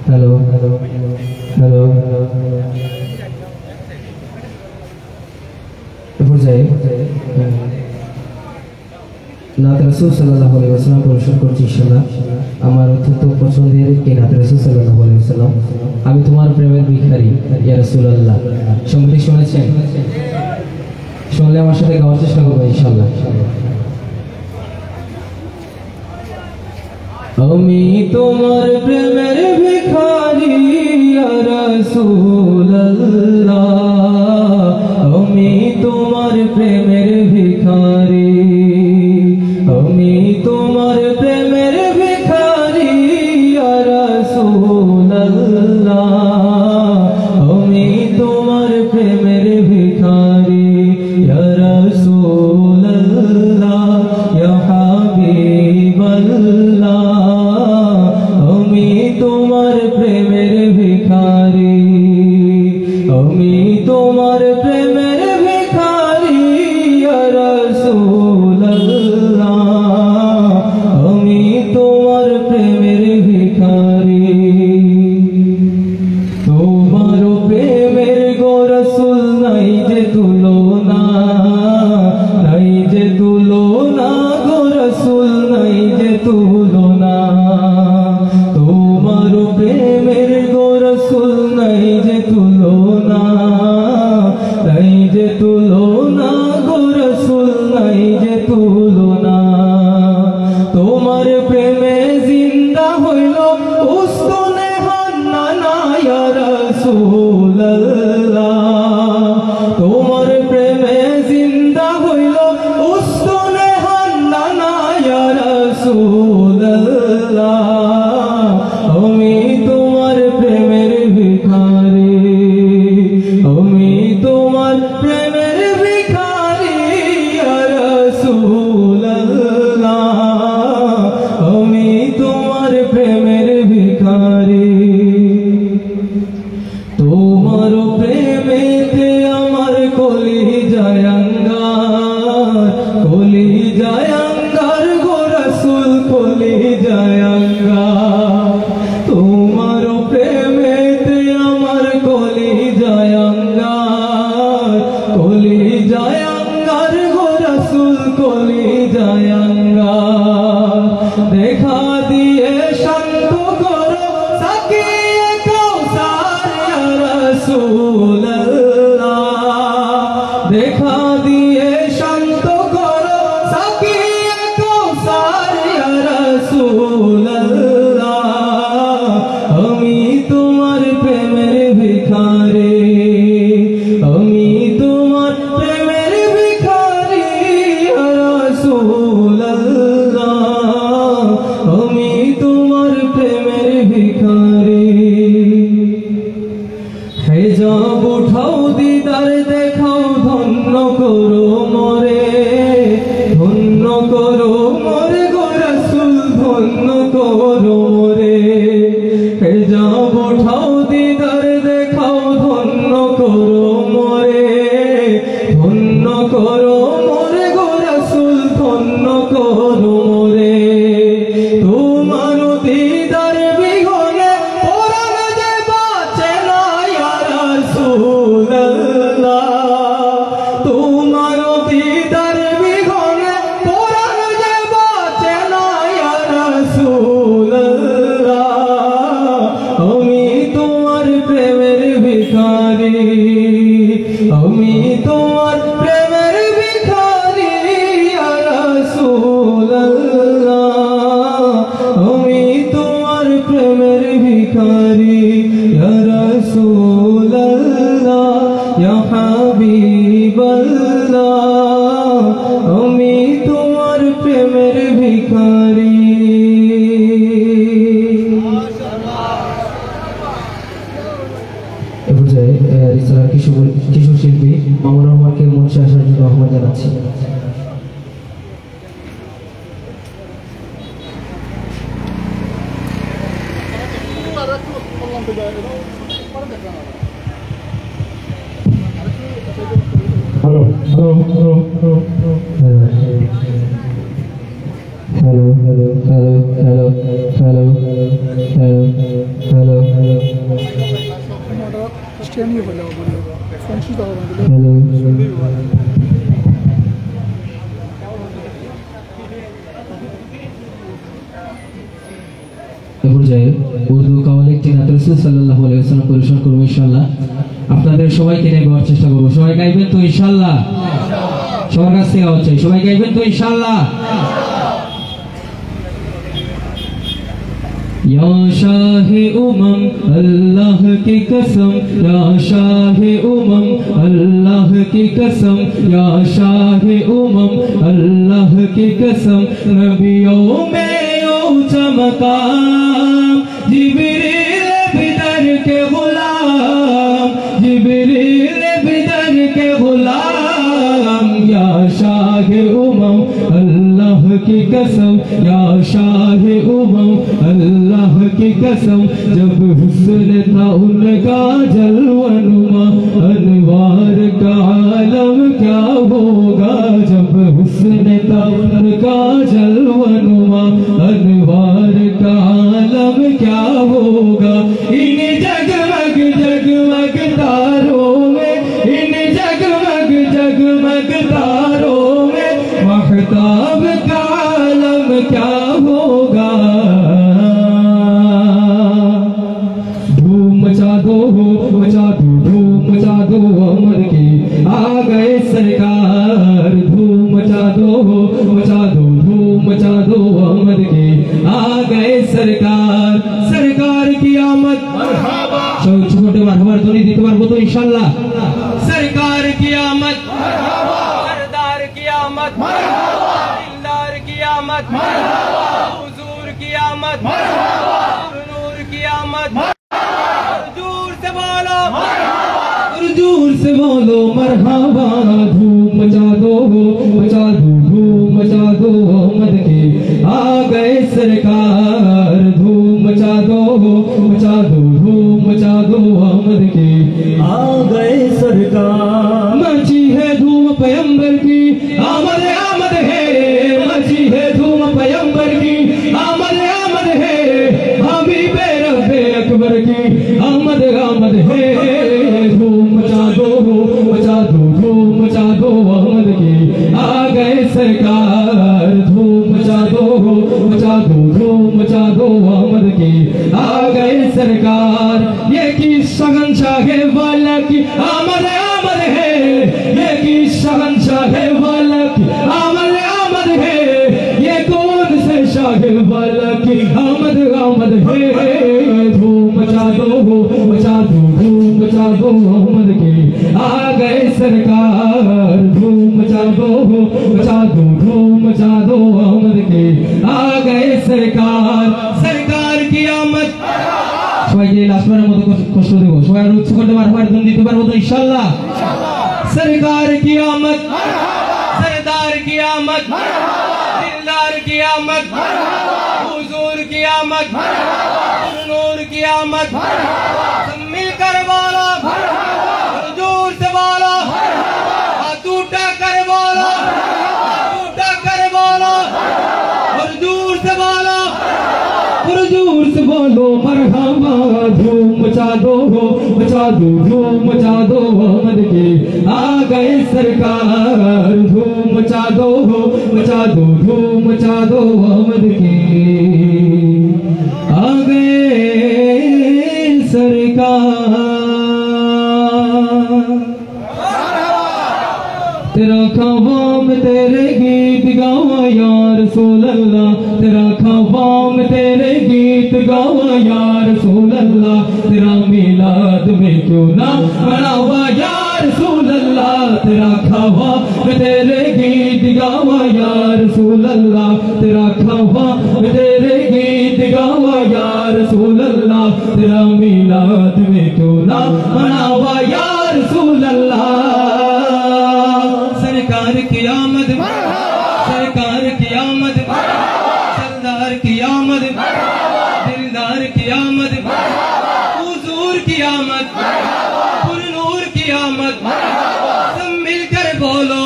Speaker 3: हेलो हेलो हेलो बुझाए नात रसूल सल्लल्लाहु अलैहि वसल्लम পরিবেশন করছি ইনশাআল্লাহ। আমার অত্যন্ত পছন্দের এই নাত রसूल सल्लल्लाहु अलैहि वसल्लम, আমি তোমার প্রেমের ভিখারি ইয়া রাসূলুল্লাহ। সংগীত শুনেছেন? শুনলে আমার সাথে গাওয়ার চেষ্টা করবো ইনশাআল্লাহ। আমি তোমার প্রেমের ভিখারি ইয়া রাসূলুল্লাহ, আমি তোমার প্রেমের ভিখারি, আমি তোমার প্রেমের ভিখারি ইয়া রাসূলুল্লাহ।
Speaker 5: আমি তোমার প্রেমের ভিখারি ইয়া রাসূলুল্লাহ আমি তোমার প্রেমের ভিখারি তোমার প্রেমের গো রাসূল নাই যে তুলনা নাই যে তুলনা গো রাসূল নাই যে তুলনা তোমার প্রেমের গো রাসূল নাই যে তুলনা নাই যে তুলনা গো রাসূল নাই যে তুলনা তোমার প্রেমে জিন্দা হইল উস্তনে হান্নানা ইয়া রাসূলুল্লাহ তোমার প্রেমে জিন্দা হইল উস্তনে হান্নানা ইয়া রাসূলুল্লাহ আমি তোমার প্রেমের ভিখারি আমি তোমার প্রেমের ভিখারি ইয়া রাসূলুল্লাহ আমি তোমার প্রেমের ভিখারি তোমার প্রেমেতে আমার কলি জায়াঙ্গার গো রাসূল কলি জায়াঙ্গার তোমার প্রেমেতে আমার কলি জায়াঙ্গার গো রাসূল কলি জায়াঙ্গার দেখা দিয়ে শান্ত করো সাকিয়ে কাউসার ইয়া রাসূলুল্লাহ দেখা দিয়ে শান্ত করো সাকিয়ে কাউসার ইয়া রাসূলুল্লাহ আমি তোমার প্রেমের ভিখারি আমি তোমার প্রেমের ভিখারি ইয়া রাসূলুল্লাহ আমি তোমার প্রেমের ভিখারি হেজাব উঠাও দিদার দেখাও ধন্য করো মোরে গো রাসূল ধন্য করো মোরে হেজাব উঠাও দিদার দেখাও ধন্য করো মোরে গো রাসূল ধন্য করো মোরে তোমার দিদার বিহনে পরাণ যে বাঁচে না ইয়া রাসূলুল্লাহ তোমার দিদার বিহনে পরাণ যে বাঁচে না ইয়া রাসূলুল্লাহ আমি তোমার প্রেমের ভিখারি আমি তোমার প্রেমের ভিখারি ইয়া রাসূলুল্লাহ আমি তোমার প্রেমের ভিখারি ইয়া রাসূলুল্লাহ ইয়া হাবিবাল্লাহ আমি তোমার প্রেমের ভিখারি এ পর্যায়ে রিসালার কিশোর শিল্পী মামুনুর রহমানকে মঞ্চে আসার জন্য আহ্বান জানাচ্ছি
Speaker 4: hello hello hello
Speaker 5: hello hello hello hello hello hello hello hello Urdu qawwali একটি নাত রাসূল সাল্লাল্লাহু আলাইহি ওয়াসাল্লাম পরিবেশন করব ইনশাআল্লাহ। আপনাদের সবাইকে নিয়ে গাওয়ার চেষ্টা করব। সবাই গাইবেন তো ইনশাআল্লাহ? সবার কাছ থেকে গাওয়া চাই। সবাই গাইবেন তো ইনশাআল্লাহ? या शाहे उमम अल्लाह की कसम, या शाहे उमम अल्लाह की कसम, या शाहे उमम अल्लाह की कसम। नबियों में ओ चमकाम, जिब्रील बिदर के गुलाम, जिब्रील बिदर के गुलाम। या शाहे उमम अल्लाह
Speaker 6: की कसम या शाह उमम अल्लाह की कसम जब हुस्न था उनका जलवनुमा अनवार का आलम क्या होगा जब हुस्न था उनका जलवनुमा अनवार का आलम क्या होगा इन जगमग जगमग तारों में इन जगमग जगमग तारों में महताब का आलम क्या होगा धूम मचा दो धूम मचा दो अमर के आ गए सरकार धूम मचा दो धूम मचा दो अमर के आ गए सरकार सरकार की आमद छोटे बार ध्वनि दीते पारबो तो इंशाल्लाह सरकार की आमद सरदार की आमद दिलदार की आमद हुजूर की आमद नूर की आमद दूर से बोलो मरहबा धूम मचा दो धूम मचा दो अहमद के आ गए सरकार धूम मचा दो धूम मचा दो अहमद के आ गए सरकार मची है धूम पैगंबर की आमद आमद है मची है धूम पैगंबर की आमद आमद है हबीबे रब्बे अकबर की आमद आमद है धूम मचा दो अहमद के आ गए सरकार धूम मचा दो अहमद के आ गए सरकार ये की शहंशाह वाला की आमद आमद है ये की शहंशाह वाला की आमद आमद है ये कौन से शाह वाला की आमद आमद है धूम मचा दो अहमद के आ गए सरकार धूम मचा दो अहमद के आ गए सरकार सरकार की आमद সবাই যে লাস্টবারের মতো কষ্ট দেব সবাই আর উচ্চ করতে মারবার দম দিতে পারবো তো ইনশাআল্লাহ सरकार की आमद सरदार की आमद दिलदार की आमद हुजूर की आमद नूर की आमद सब मिलकर बोलो जोर से बोलो हाथ उठाकर बोलो और दूर से बोलो मरहबा धूम मचा दो धूम मचा दो अहमद के आ गए सरकार धूम मचा दो धूम मचा दो अहमद के आ गए सरकार तेरा ख्वाब तेरे गीत गावा या रसूल अल्लाह तेरा ख्वाब तेरे गीत गावा या रसूल अल्लाह तेरा मिलाद में क्यों ना मनावा या रसूल अल्लाह तेरा ख्वाब तेरे गीत गावा या रसूल अल्लाह तेरा ख्वाब तेरे गीत गावा या रसूल अल्लाह तेरा मिलाद में क्यों ना मनावा या रसूल अल्लाह सरकार की आमद सरदार की आमद दिलदार की आमद हुजूर की आमद नूर की आमद सब मिलकर बोलो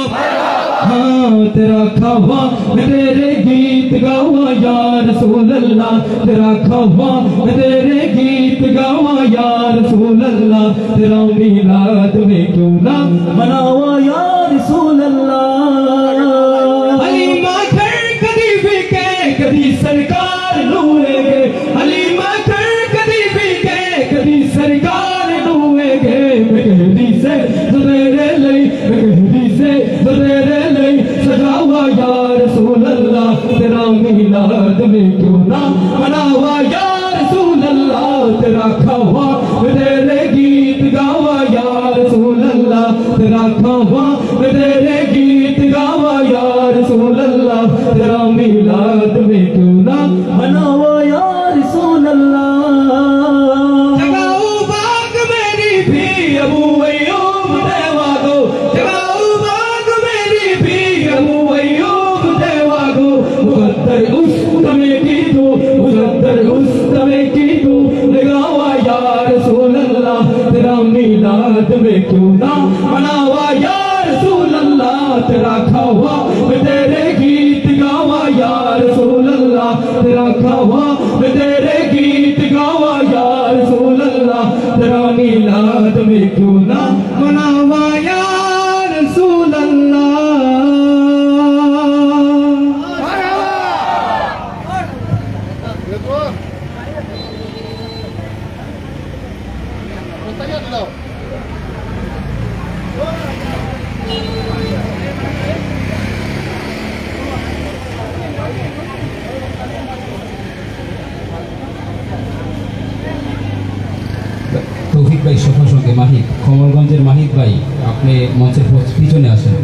Speaker 6: हाँ तेरा ख्वाब तेरे गीत गावा या रसूल अल्लाह तेरा ख्वाब तेरे गीत गावा या रसूल अल्लाह तेरा मिलाद में क्यों ना मनावा या रसूल अल्लाह हलीमा कर कदी भी के कदी सरकार नूएगे हलीमा कर कदी भी के कदी सरकार नूएगे कहदी से तेरे लई कहदी से तेरे लई सजावा या रसूल अल्लाह तेरा मिलाद में क्यों ना मनावा या रसूल अल्लाह तेरा ख्वाब तेरे गीत गावा या रसूल अल्लाह तेरा ख्वाब तेरे गीत गावा या रसूल अल्लाह तेरा मिलाद में क्यों ना मनावा या रसूल अल्लाह जगाओ बाग मेरी भी अबू अय्यूब देवा दो जगाओ बाग मेरी भी अबू अय्यूब देवा दो ना मनावा या रसूल अल्लाह तेरा खावा मैं तेरे गीत गावा या रसूल अल्लाह तेरा खावा मैं तेरे गीत गावा या रसूल अल्लाह तेरा मिलाद में क्यों ना मनावा या रसूल अल्लाह।
Speaker 2: তৌফিক ভাই সফর সঙ্গে মাহিদ, কমলগঞ্জের মাহিদ ভাই, আপনি মঞ্চের পিছনে আসেন।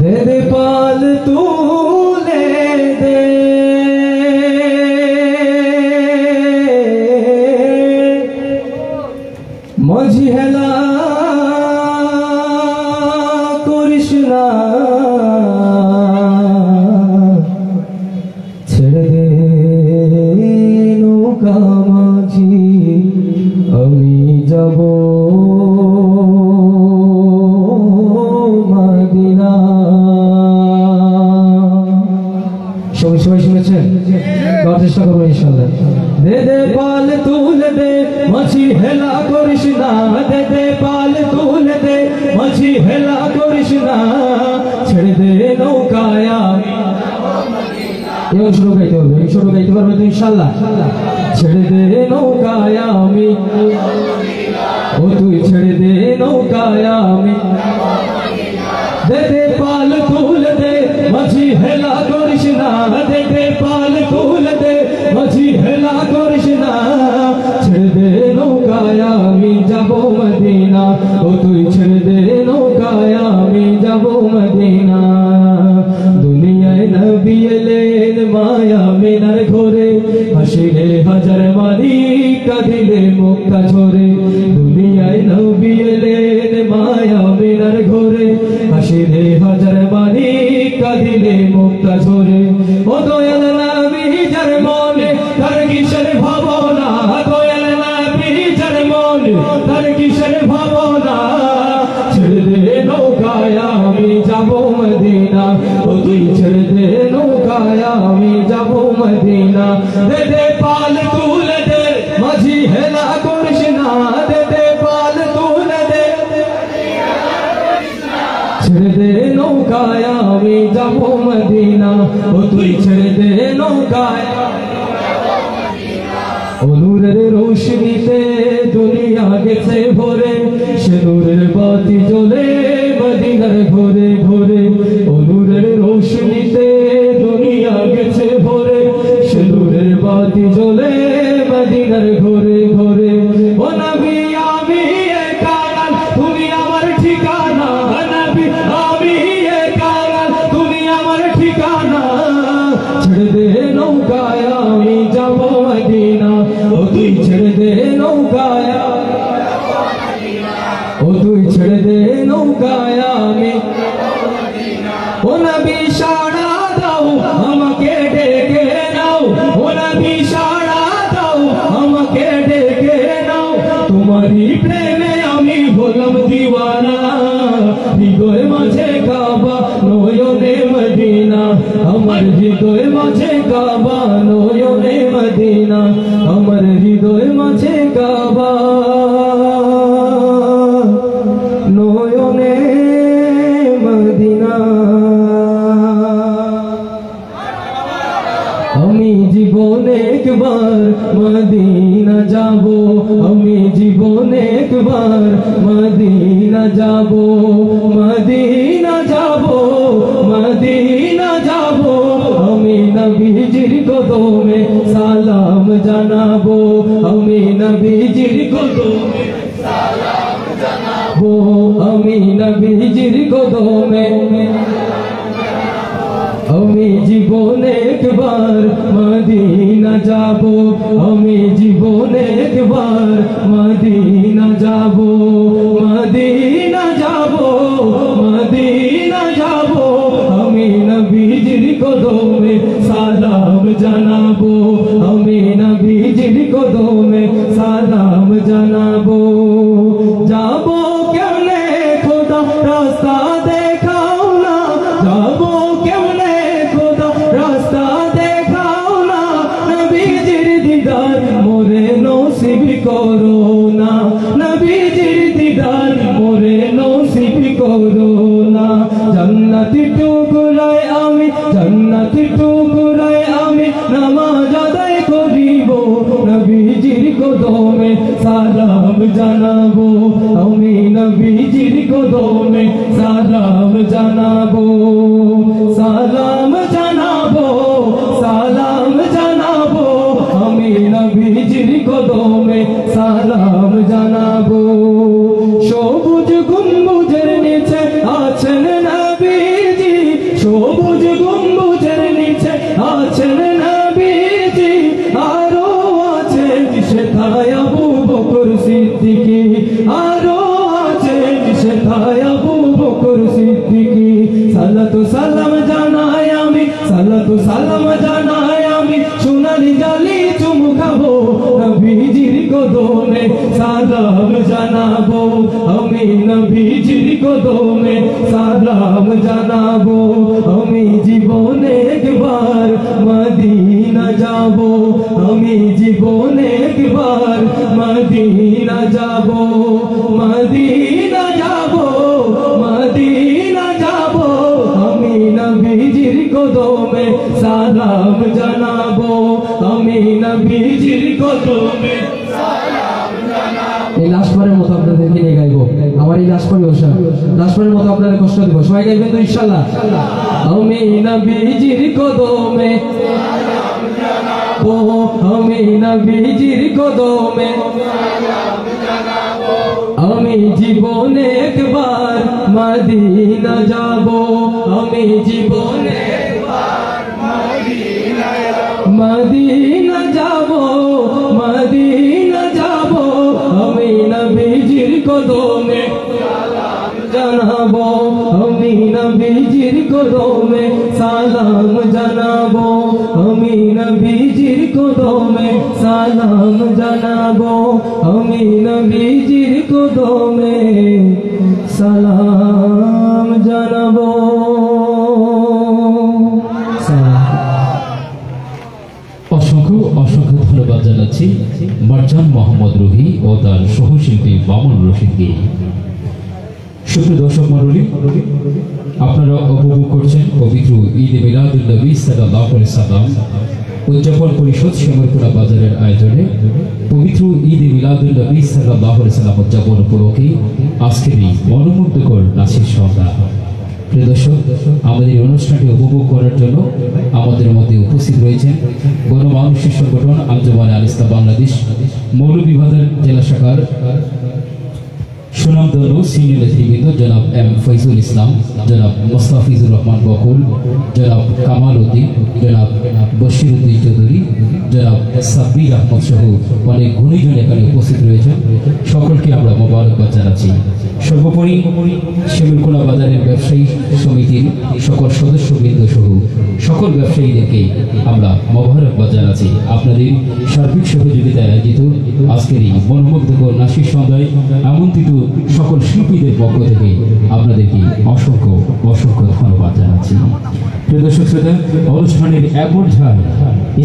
Speaker 6: दे दे पाल तूले दे मझी हेला कृष्णा छेड़े दे नौका माझी अमी जाबो मदीना। সবাই শুনেছেন? গাওয়ার চেষ্টা করবো ইনশাআল্লাহ। দে দে পাল তুলে দে মাঝি হেলা করিস না, দে দে পাল তুলে দে মাঝি হেলা করিস না, ছেড়ে দে নৌকায়া। এই শুরু গাইতে হবে, এই শুরু গাইতে পারবে তো ইনশাআল্লাহ। ছেড়ে দে নৌকায়া আমি, ও তুই ছেড়ে দে নৌকায়া আমি। দে দে পাল তুলে দে মাঝি হেলা করিস না, দে দে পাল তুলে দে মাঝি হেলা করিস না, ছেড়ে দে নৌকায় আমি যাবো মদিনা, ও তুই ছেড়ে দে নৌকায় আমি যাবো মদিনা। দুনিয়ায় নবী এলেন মায়া মিনার ঘরে, হাসিলে হাজার মানি কাঁদিলে মুক্তা ঝরে। দুনিয়ায় নবী এলেন মায়া মিনার ঘরে, হাসিলে হাজার মানি কাঁদিলে মুক্তা ঝরে। ও দয়াল নবী যার মনে তার কিসের ভাবনা, দয়াল নবী যার মনে তার কিসের ভাবনা, ছেড়ে দে নৌকায় আমি যাবো মদিনা, ও তুই ছেড়ে দে নৌকায় আমি যাবো মদিনা। দে দে পাল তুলে দে মাঝি হেলা করিস না, দে দে পাল তুলে দে ছেড়ে দে নৌকায় আমি যাবো মদিনা, ও তুই ছেড়ে দে নৌকায়। ও নূরের রোশনীতে দুনিয়া গেছে ভরে, সে নূরের বাতি জ্বলে মদিনার ঘরে ঘরে। ও নূরের রোশনীতে দুনিয়া গেছে ভরে, সে নূরের বাতি জ্বলে মদিনার ঘরে ঘরে। ও নবী আমি একা, তুমি আমার ঠিকানা, নবী আমি একা, তুমি আমার ঠিকানা। ছেড়ে দে নৌকায় আমি যাবো মদিনা, ও তুই ছেড়ে দে নৌকায়, ও তুই ছেড়ে দে নৌকায় আমি। ও নবী সাড়া দাও আমাকে ডেকে নাও, ও নবী সাড়া দাও আমাকে ডেকে নাও। তোমারই প্রেমে আমি হলাম দিওয়ানা, হৃদয় মাঝে কাবা নয়নে মদিনা, আমার হৃদয় মাঝে কাবা নয়নে মদিনা, আমার হৃদয় মাঝে কাবা নয়নে মদিনা। আমি জীবনে একবার মদিনা যাব, আমি জীবনে একবার মদিনা যাব, মদিনা যাব, মদিনা যাব। আমি নবীজির কদমে সালাম জানাবো, আমি নবীজির কদমে সালাম জানাবো, আমি নবীজির কদমে, আমি জীবনে একবার মদিনা যাব, আমি জীবনে একবার মদিনা যাব, মদিনা যাব, মদিনা যাব, আমি নবীজির কদমে সালাম জানাবো, আমি নবীজির কদমে সালাম জানাবো। যাব কেমনে খোদা রাস্তা দেখাও না, যাব কেমনে খোদা রাস্তা দেখাও না, নবীজির দিদার মোরে নসিব করো না, নবীজির দিদার মোরে নসিব করো না। জান্নাতি টুকরায় আমি, জান্নাতি টুকরায় আমি নামাজ আদায় করিব, নবীজির কদমে সালাম জানাবো, আমি নবীজির কদমে সালাম জানাবো, সালাম জানাবো, সালাম জানাবো, আমি নবীজির কদমে সালাম জানাবো। সবুজ গম্বুজের নিচে আছেন নবীজি, সবুজ গম্বুজের নিচে আছেন নবীজি, আরো আছেন সেথায় আবু বকর সিদ্দিকী, আরো আছেন সেথায় আবু বকর সিদ্দিকী। সালাতু সালাম জানাই আমি, সালাতু সালাম জানাই আমি, সোনালি জালি চুমু খাবো, নবীজির কদমে সালাম জানাবো, আমি নবীজির কদমে সালাম জানাবো, আমি জীবনে একবার মদিনা যাব, আমি জীবনে একবার মদিনা যাব, মদিনা যাব, মদিনা যাব, আমি নবীজির কদমে সালাম জানাবো, আমি নবীজির কদমে সালাম জানাবো।
Speaker 5: এই লাস্টবারের মতো আপনাদেরকে নিয়ে গাইবো, আমার এই লাস্টবারের বসা, লাস্টবারের মতো আপনাদের কষ্ট দিব, সবাই গাইবেন তো ইনশাআল্লাহ।
Speaker 6: আমি নবীজির কদমে সালাম জানাবো, আমি নবীজির কদমে সালাম জানাবো, আমি জীবনে একবার মদিনা যাব, আমি জীবনে একবার মদিনা যাব, মদিনা যাব, আমি নবীজির কদমে সালাম জানাবো, আমি নবীজির কদমে সালাম জানাবো, আমি নবীজির কদমে সালাম জানাবো, আমি নবীজির কদমে সালাম জানাবো।
Speaker 2: অসংখ্য অসংখ্য ধন্যবাদ জানাচ্ছি মারজান মোহাম্মদ রুহি ও তার সহশিল্পী মামুন রশিদকে। সুপ্রিয় দর্শক মণ্ডলী, আপনারা উপভোগ করছেন পবিত্র ঈদ মিলাদুন নবী সাল্লাল্লাহু আলাইহি সাল্লাম উদযাপন পরিষদ শ্যামরপুরা বাজারের আয়োজনে পবিত্র ঈদ মিলাদুন নবী সাল্লাল্লাহু আলাইহি সাল্লাম উদযাপন উপলক্ষে আজকের এই মনোমুগ্ধকর নাচের সন্ধ্যা। প্রিয় দর্শক, আমাদের এই অনুষ্ঠানটি উপভোগ করার জন্য আমাদের মধ্যে উপস্থিত রয়েছেন গণমানুষিক সংগঠন আঞ্জুমানে আল ইসলাম বাংলাদেশ মৌলভীবাজার জেলা শাখার সুনামধন্য সিনিয়র নেতৃবৃন্দ জনাব এম ফৈজুল ইসলাম, জনাব মোস্তাফিজুর রহমান বকুল, জনাব কামাল উদ্দিন, জনাব বশির উদ্দিন চৌধুরী, জনাব সাব্বির আহমদ সহ অনেক গুণীজন এখানে উপস্থিত রয়েছেন। সকলকে আমরা মোবারকবাদ জানাচ্ছি। সর্বোপরি শিমুলখোলা বাজারের ব্যবসায়ী সমিতির সকল সদস্যবৃন্দ সহ সকল ব্যবসায়ীদেরকে আমরা মোবারকবাদ জানাচ্ছি। আপনাদের সার্বিক সহযোগিতায় আয়োজিত আজকের এই মনোমুগ্ধকর নাচের সন্ধ্যায় আমন্ত্রিত সকল শিল্পীদের পক্ষ থেকে আপনাদেরকে অসংখ্য অসংখ্য ধন্যবাদ জানাচ্ছি। প্রিয় দর্শক শ্রোতা, অনুষ্ঠানের এক পর্যায়ে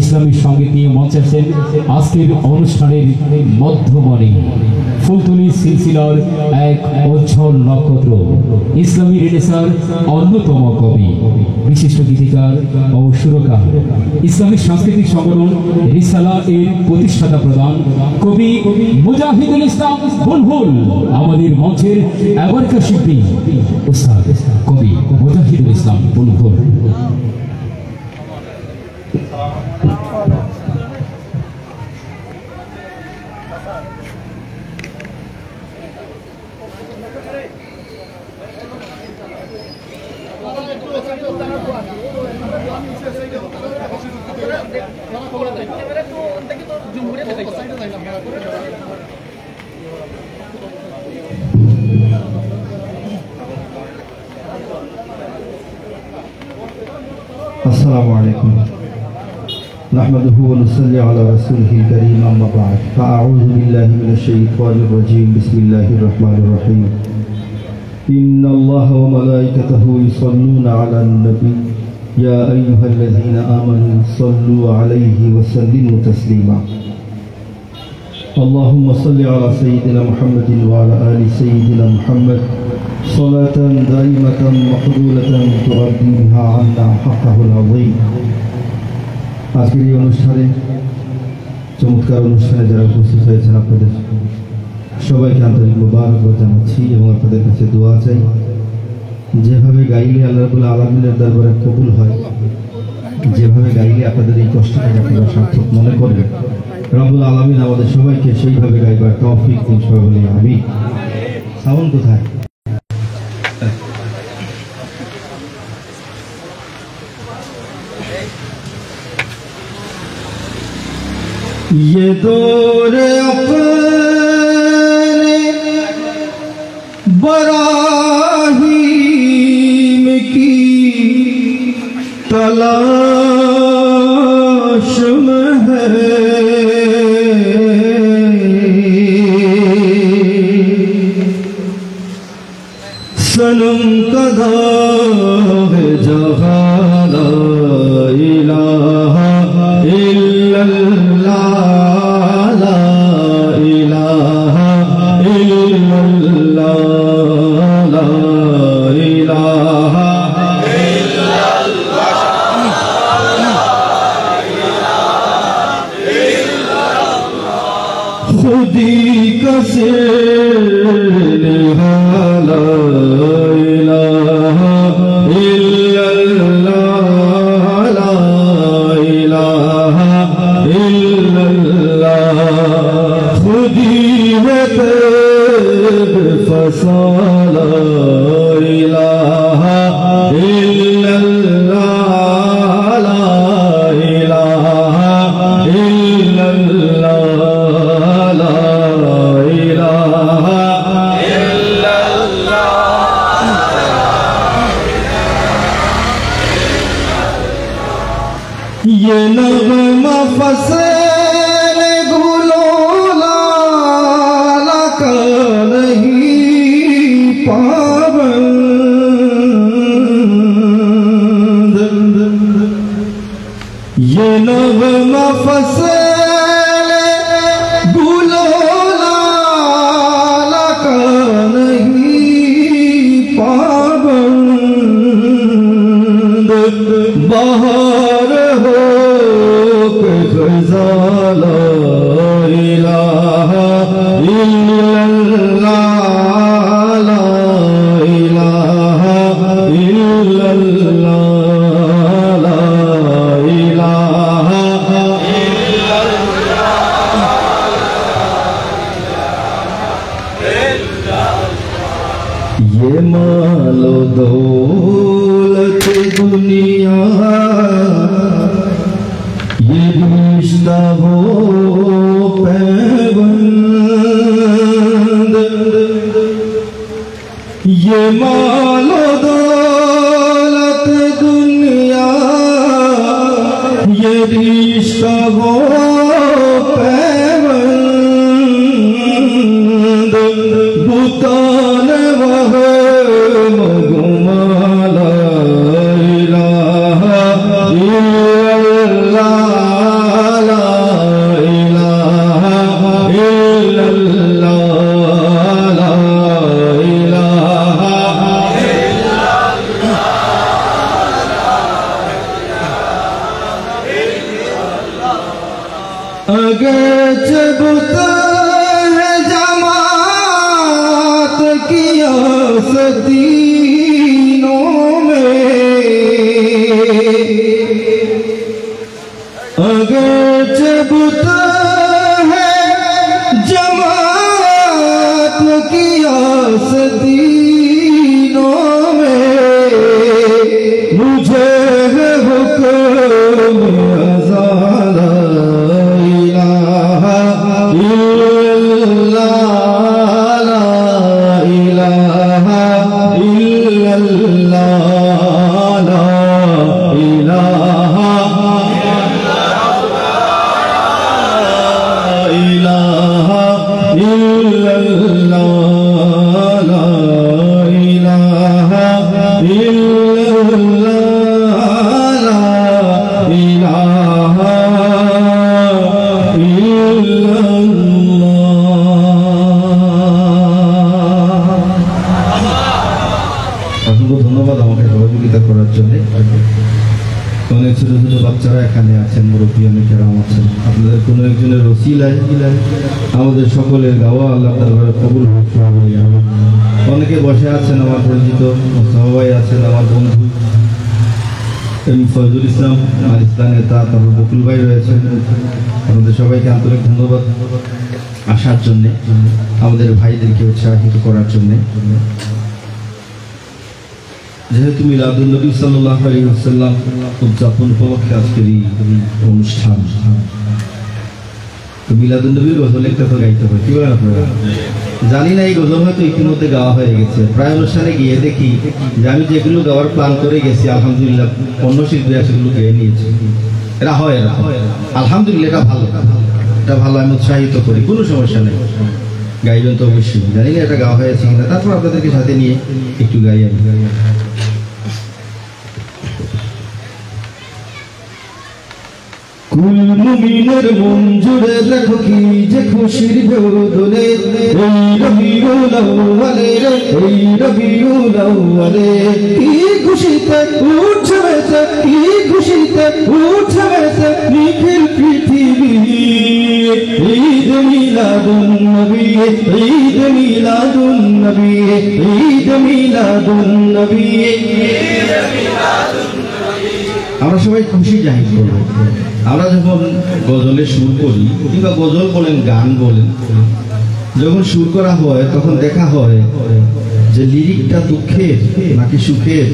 Speaker 2: ইসলামী সঙ্গীত নিয়ে মঞ্চে আসেন আজকের অনুষ্ঠানের মধ্যমণি, ফুলতলি সিলসিলার এক উজ্জ্বল নক্ষত্র, ইসলামী রেনেসাঁর অন্যতম কবি, বিশিষ্ট গীতিকার ও সুরকার, ইসলামিক সাংস্কৃতিক সংগঠন রিসালা এর প্রতিষ্ঠাতা প্রধান কবি মুজাহিদুল ইসলাম বুলবুল আমাদের মঞ্চের এবারকার শিল্পী উস্তাদ কবি মুজাহিদুল ইসলাম বুলবুল।
Speaker 7: Gracias. अस्सलामु अलैकुम नहमदुहु व नुसल्ली अला रसूलिहिल करीम अम्मा बाद फअऊज़ु बिल्लाहि मिनश शैतानिर रजीम बिस्मिल्लाहिर रहमानिर रहीम इन्नल्लाहा व मलाइकतहु युसल्लूना अलन नबी या अय्युहल्लज़ीना आमनू सल्लू अलैहि व सल्लिमू तस्लीमा अल्लाहुम्मा सल्लि अला सय्यिदिना मुहम्मदिन व अला आलि सय्यिदिना मुहम्मद सलातन दाइमतन मक़बूलतन तुअद्दी बिहा अन्ना हक़्क़हुल अज़ीम। আজকের এই অনুষ্ঠানে চমৎকার অনুষ্ঠানে যারা উপস্থিত হয়েছেন আপনাদের সবাইকে আন্তরিক মোবারকবাদ জানাচ্ছি এবং আপনাদের কাছে দোয়া চাই যেভাবে গাইলে আল্লাহ রাব্বুল আলামিনের দরবারে কবুল হয়, যেভাবে গাইলে আপনাদের এই কষ্টটাকে আপনারা সার্থক মনে করবেন, রাব্বুল আলামিন আমাদের সবাইকে সেইভাবে গাইবার তৌফিক দিন। সবাই বলি আমিন। সাউন্ড কোথায়?
Speaker 6: ये दौर अपने बराहीम की तलाश में है, सनम कदा है जहाँ ला इलाहा इल्लल्लाह ला इलाहा इल्लल्लाह ला इलाहा इल्लल्लाह खुदी का सिर हाला इलाहा इल्लल्लाह ला इलाहा इल्लल्लाह खुदी है फसाला इलाहा इल्लल्लाह ला इलाहा इल्लल्लाह ला इलाहा इल्लल्लाह। ये नग़मा फसल गुलोला का नहीं पाबंद, ये नग़मा फसल गुलोला का नहीं पाबंद, बाहर हो ला इलाहा इल्लल्लाह ला इलाहा इल्लल्लाह ला इलाहा इल्लल्लाह। ये मालो दौलत दुनिया ये रिश्ता हो पैबंद, ये मालो दौलत दुनिया ये रिश्ता हो पैबंद, भूतान वह मगुमाला इलाहा इल्लल्लाह ला इलाहा इल्लल्लाह ला इलाहा इल्लल्लाह। अगरचे बुता है जमात की आस्तीनों में, अगरचे बुता है जमात की आस्तीनों में, मुझे है हुक्म अज़ाला इलाहा इल्लल्लाह
Speaker 7: ইল্লাল্লাহ লা ইলাহা ইল্লাল্লাহ লা ইলাহা অসংখ্য ধন্যবাদ আমাকে সহযোগিতা করার জন্য। অনেক ছোট ছোট বাচ্চারা এখানে আছেন, মুরব্বী অনেকেরা আছেন, আপনাদের কোনো একজনের ওসিলায় আমাদের সকলের গাওয়া আল্লাহ দরবারে কবুল হোক। অনেকে বসে আছেন, আমার পরিচিত সবাই আছেন, আমার বন্ধু ফজলুল ইসলাম আর ইসলাম নেতা, তারপর বকুল ভাই রয়েছেন। আপনাদের সবাইকে আন্তরিক ধন্যবাদ আসার জন্যে, আমাদের ভাইদেরকে উৎসাহিত করার জন্যে। যেহেতু মিলাদুন নবী সাল্লাল্লাহু আলাইহি ওয়াসাল্লাম উদযাপন উপলক্ষে আজকের এই অনুষ্ঠান, তো মিলাদুন নবীর গজল একটা তো গাইতে হয়, কি বলেন আপনারা? জানি না এই গজল হয়তো ইতিমধ্যে গাওয়া হয়ে গেছে। প্রায় অনুষ্ঠানে গিয়ে দেখি যে আমি যেগুলো গাওয়ার প্ল্যান করে গেছি, আলহামদুলিল্লাহ অন্য শিল্পীরা সেগুলো গেয়ে নিয়েছে। এরা হয় আলহামদুলিল্লাহ, এটা ভালো, এটা ভালো, আমি উৎসাহিত করি, কোনো সমস্যা নেই। গাইবেন তো অবশ্যই, জানি না এটা গাওয়া হয়েছে কিনা, তারপর আপনাদেরকে সাথে নিয়ে একটু গাই আমি। কুল মুমিনের মন জুড়ে দেখো কি যে খুশির ঢেউ দোলে, এই রবিউল আউয়ালে, এই রবিউল আউয়ালে কি খুশিতে উঠছে মেতে, কি খুশিতে উঠছে মেতে নিখিল পৃথিবী। ঈদ মিলাদুন নবী, ঈদ মিলাদুন নবী, ঈদ মিলাদুন নবী। আমরা সবাই খুশি জাহির করব। আমরা যখন গজলে সুর করি, কিংবা গজল বলেন, গান বলেন, যখন সুর করা হয় তখন দেখা হয় যে লিরিকটা দুঃখের নাকি সুখের,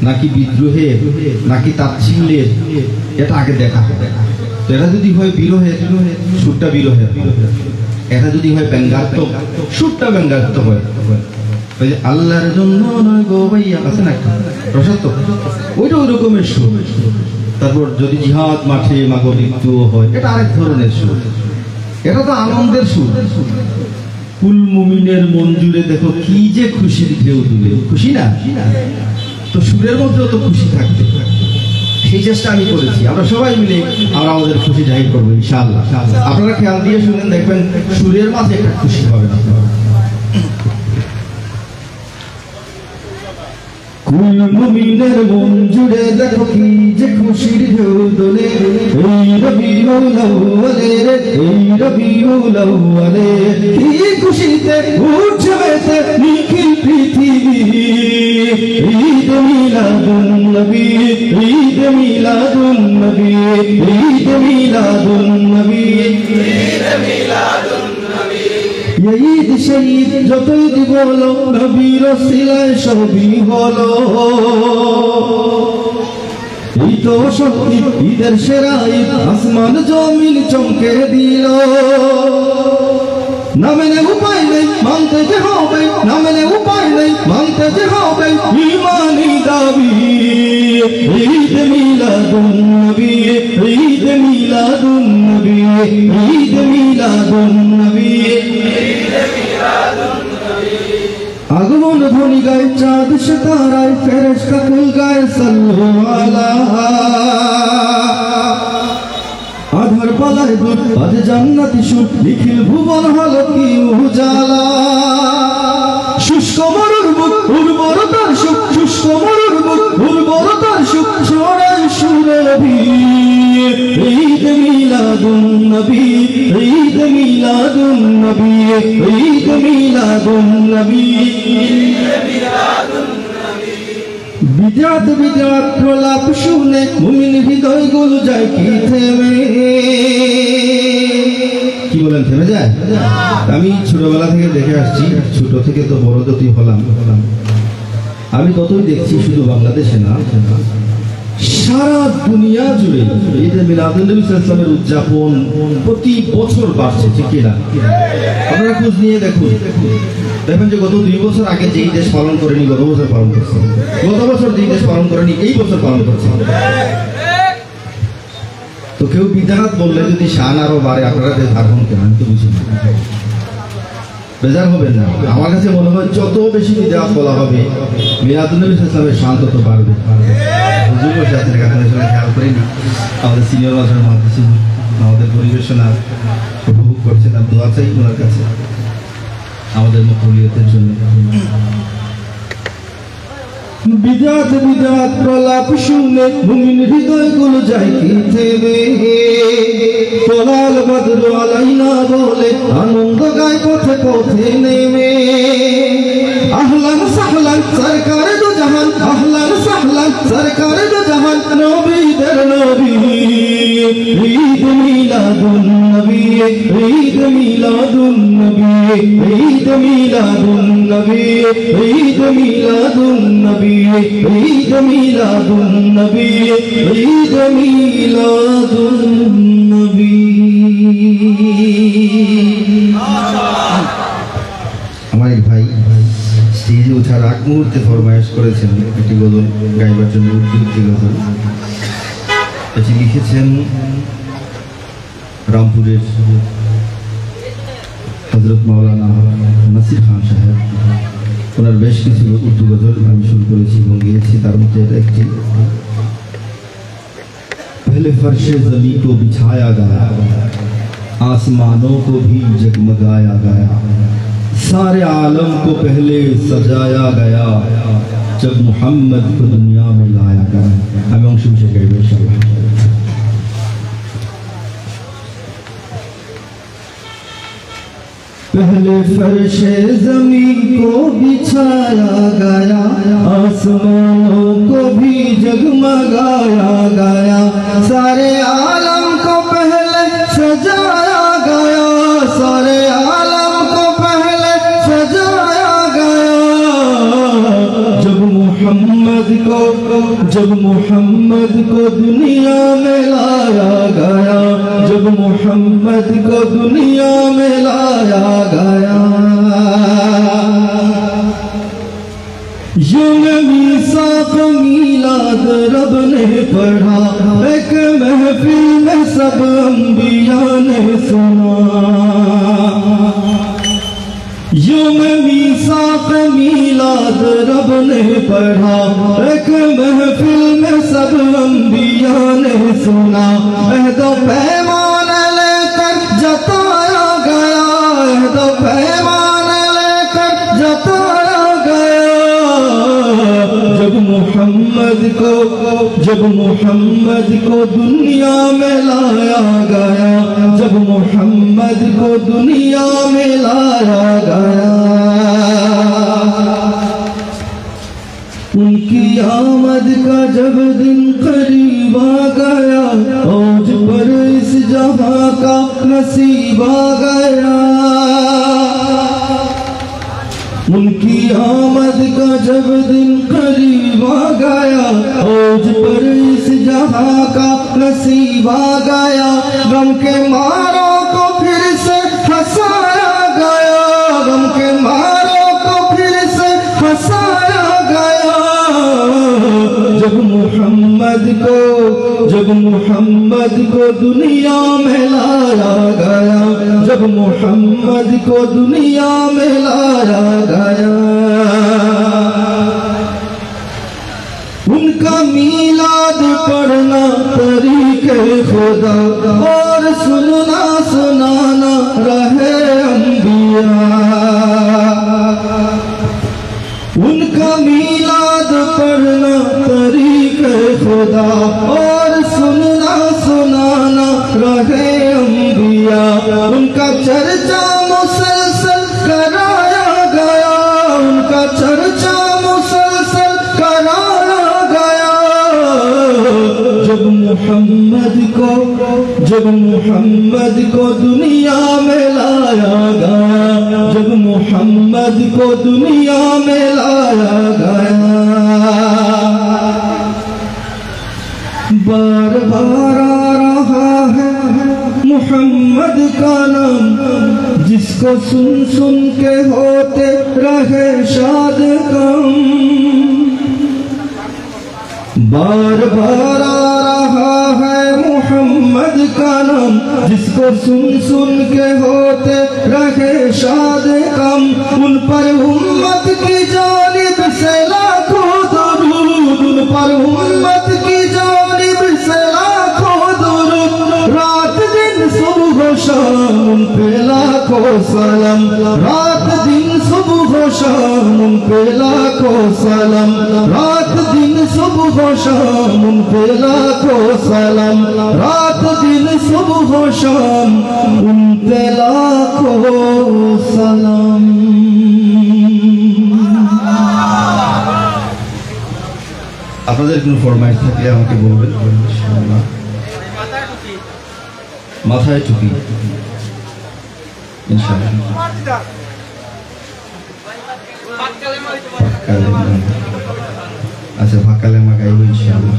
Speaker 7: নাকি বিদ্রোহের নাকি তাচ্ছিল্যের, এটা আগে দেখা হয়। তো এটা যদি হয় বিরহের, সুরটা বিরহের, এটা যদি হয় ব্যঙ্গাত্মক, সুরটা ব্যঙ্গাত্মক হয়। ওই যে আল্লাহর জন্য নয় গো ভাইয়া আছে না একটা রসাত্মক, ওইটা ওই রকমের সুর। তারপর যদি জিহাদ মাঠে মাগো মৃত্যুও হয়, এটা আরেক ধরনের সুর, এটা তো আনন্দের সুর। কুল মুমিনের মন জুড়ে দেখো কি যে খুশির ঢেউ তুলে, খুশি না? তো সুরের মধ্যেও তো খুশি থাকবে, সেই চেষ্টা আমি করেছি। আমরা সবাই মিলে আমরা আমাদের খুশি জাহির করবো ইনশাআল্লাহ। আপনারা খেয়াল দিয়ে শুনেন, দেখবেন সুরের মাঝে একটা খুশি হবে না। কুল মুমিনের মন জুড়ে দেখো কি যে খুশির ঢেউ দোলে, এই রবিউল আউয়ালে, এই রবিউল আউয়ালে কি খুশিতে উঠছে মেতে নিখিল পৃথিবী। ঈদ মিলাদুন নবী, ঈদ মিলাদুন নবী, ঈদ মিলাদুন নবী, ঈদ মিলাদুন নবী। ঈদ শহীদ যতই বলো, নবীর ওসিলায় সবই হলো। এই তো সত্যি ঈদের সেরা ঈদ, আসমান জমিন চমকে দিল। না মেনে উপায় নেই, মানতে যে হবে, না মেনে উপায় নেই, মানতে যে হবে ঈমানি দাবি। ঈদ মিলাদুন নবী, ঈদ মিলাদুন নবী, ঈদ মিলাদুন নবী, ঈদ মিলাদুন নবী। আগমন ধ্বনি গায় চাঁদ সিতারায়, ফেরেশতা কুল গায় সাল্লু আলা। আধার পালায় দুধ বাজে জান্নাতি সুর, নিখিল ভুবন হলো কি উজালা। শুষ্ক মরুর বুক উর্বরতার সুখ, শুষ্ক মরুর বুক উর্বরতার সুখ ছড়ায় সুরভি। ঈদ মিলাদুন নবী, ঈদ মিলাদুন নবী, ঈদ মিলাদুন নবী, ঈদ মিলাদুন নবী। বিদআত বিদআত প্রলাপ শুনে মুমিন হৃদয় গুলো যায় কি থেমে? কি বলেন, থেমে যায়? আমি ছোটবেলা থেকে দেখে আসছি, ছোট থেকে তো বড় যতই হলাম, আমি ততই দেখছি শুধু বাংলাদেশে না, সারা দুনিয়া জুড়ে ঈদে মিলাদুন নবী সাল্লাল্লাহু আলাইহি ওয়াসাল্লামের উদযাপন প্রতি বছর বাড়ছে, ঠিক না? আপনারা খোঁজ নিয়ে দেখুন, দেখবেন যে গত 2 বছর আগে যেই দেশ পালন করেনি গত বছর পালন করছে, গত বছর যেই দেশ পালন করেনি এই বছর পালন করছে। তো কেউ বিদাত বললে যদি শান আরো বাড়ে, আপনারা ধারণ কেন, আমি তো বুঝি না। বেজার হবেন না। আমার কাছে মনে হয় যত বেশি বিদআত বলা হবে মিলাদুন নবী সাল্লাল্লাহু আলাইহি ওয়াসাল্লামের শান তত বাড়বে। হুজুর বসে আছেন এখানে, আসলে খেয়াল করি না। আমাদের সিনিয়র মাস্টার মহাদিস আমাদের পরিবেশনা উপভোগ করছেন, আর দোয়া চাই ওনার কাছে আমাদের মকবুলিয়তের জন্য। বিদাত বিদাত প্রলাপ শুনে মুমিন হৃদয়গুলো যায় কি থেমে, তোলাল বদর আলাইনা বলে আনন্দ গায় পথে পথে নেমে। আহলান সাহলান সরকার দো জাহান, আহলান সাহলান সরকার দো জাহান, নবীদের নবী। ঈদ মিলাদুন নবী, ঈদ মিলাদুন নবী, ঈদ মিলাদুন নবী, ঈদ মিলাদুন নবী, ঈদ মিলাদুন নবী, ঈদ মিলাদুন নবী। আমার এক ভাই স্টেজে ওঠার আগ মুহূর্তে ফরমায়েশ করেছেন একটি গজল গাইবার জন্য, উদ্যোগী গজল। এটি লিখেছেন রামপুরের হযরত মাওলানা নাসির খান সাহেব। ওনার বেশ কিছু উর্দু গজল আমি শুরু করেছি এবং গিয়েছি, তার মধ্যে একটি पहले फर्शे ज़मीं को बिछाया गया, आसमानों को भी जगमगाया गया, सारे आलम को पहले सजाया गया, जब मोहम्मद को दुनिया में लाया गया। हमें अंश से कहे इंशाअल्लाह। पहले फर्शे ज़मीं को बिछाया गया, आसमानों को भी जगमगाया गया, सारे आलम को पहले सजाया गया, सारे आलम को पहले सजाया गया, जब मोहम्मद को दुनिया में लाया गया, जब मोहम्मद को दुनिया में लाया गया। यूं मीसाक मीलाद रब ने पढ़ा, एक महफिल में सब अंबिया ने सुना। यूं मीसाक मीलाद रब ने पढ़ा, एक महफिल में सब अंबिया ने सुना। अहदो पैमान लेकर जताया गया, अहदो पैमान लेकर जताया गया, जब मोहम्मद को दुनिया में लाया गया, जब मोहम्मद को दुनिया में लाया गया। उनकी आमद का जब दिन करीब आ गया, औज पर इस जहां का नसीब आ गया। उनकी आमद का जब दिन करीब आ गया, औज पर इस जहां का नसीब आ गया, गम के मारों को फिर से हंसाया गया, गम के मारों को फिर से हंसाया गया, जब मोहम्मद को दुनिया में लाया गया, जब मोहम्मद को दुनिया में लाया गया। उनका मीलाद पढ़ना तरीके खुदा, और सुनना सुनाना रहे अंबिया। उनका मीलाद पढ़ना तरीके खुदा, और सुनना सुनाना रहे अंबिया। उनका चर्चा मुसलसल कराया गया, उनका चर्चा मुसलसल कराया गया, जब मोहम्मद को दुनिया में लाया गया, जब मोहम्मद को दुनिया में लाया गया। बार बार आ रहा है मोहम्मद का नाम, जिसको सुन सुन के होते रहे शाद कम। बार बार आ रहा है मोहम्मद का नाम, जिसको सुन सुन के होते रहे शाद कम। पर उम्मत की जानिब से लाखों दुरूद, उन पर उम्मत की जानिब से लाखों दुरूद, रात दिन सुबह शाम उन पे लाखों सलाम, रात दिन सुबह शाम उन पे लाखों सलाम, रात दिन सुबह शाम उन पे लाखों सलाम, रात दिन सुबह शाम उन पे लाखों सलाम। আপনাদের কোনো ফরমাইশ থাকলে আমাকে বলবেন ইনশাআল্লাহ। মাথায় টুপি ইনশাআল্লাহ। আচ্ছা ফাঁকা লেমা গাইব ইনশাআল্লাহ।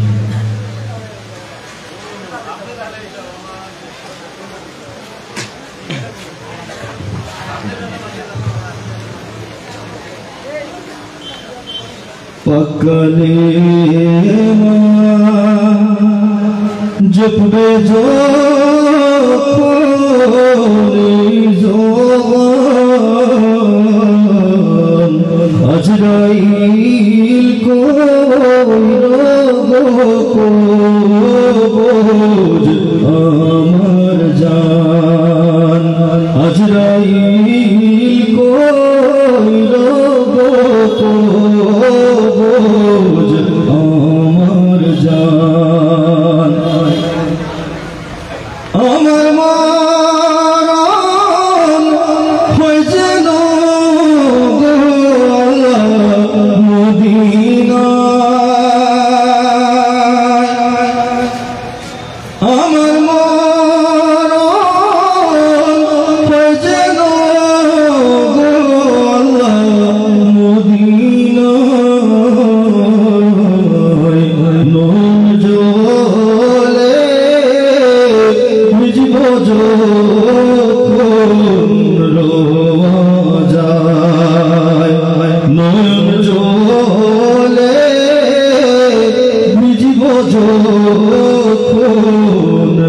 Speaker 7: पकले जपबे जो अजराइल को बोझ अमर जान, अजराइल को बोझ अमर जान, अमर मान हो जेनो मदीना, अमर मान हो जेनो मदीना, नूर जोले बुझबो जो रोवा जाए, नूर जोले बुझबो जो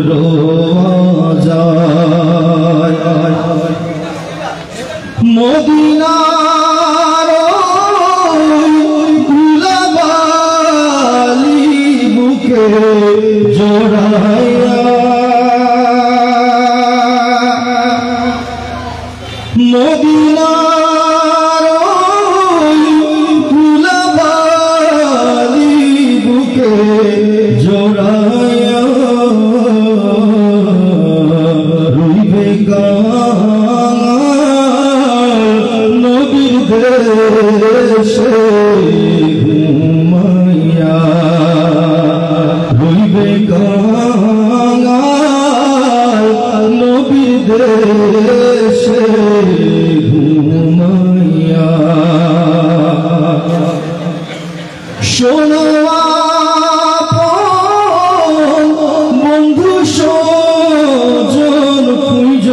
Speaker 7: रोवा जाए, मदीनार गुलाबाली बुके जोड़ाया, मदीनार गुलाबाली बुके जोड़ाया, रुइबे नबीर देशे घुमाया, रुइबे नबीर देशे घुमाया, শোনো আপন বন্ধু স্বজন খুঁজ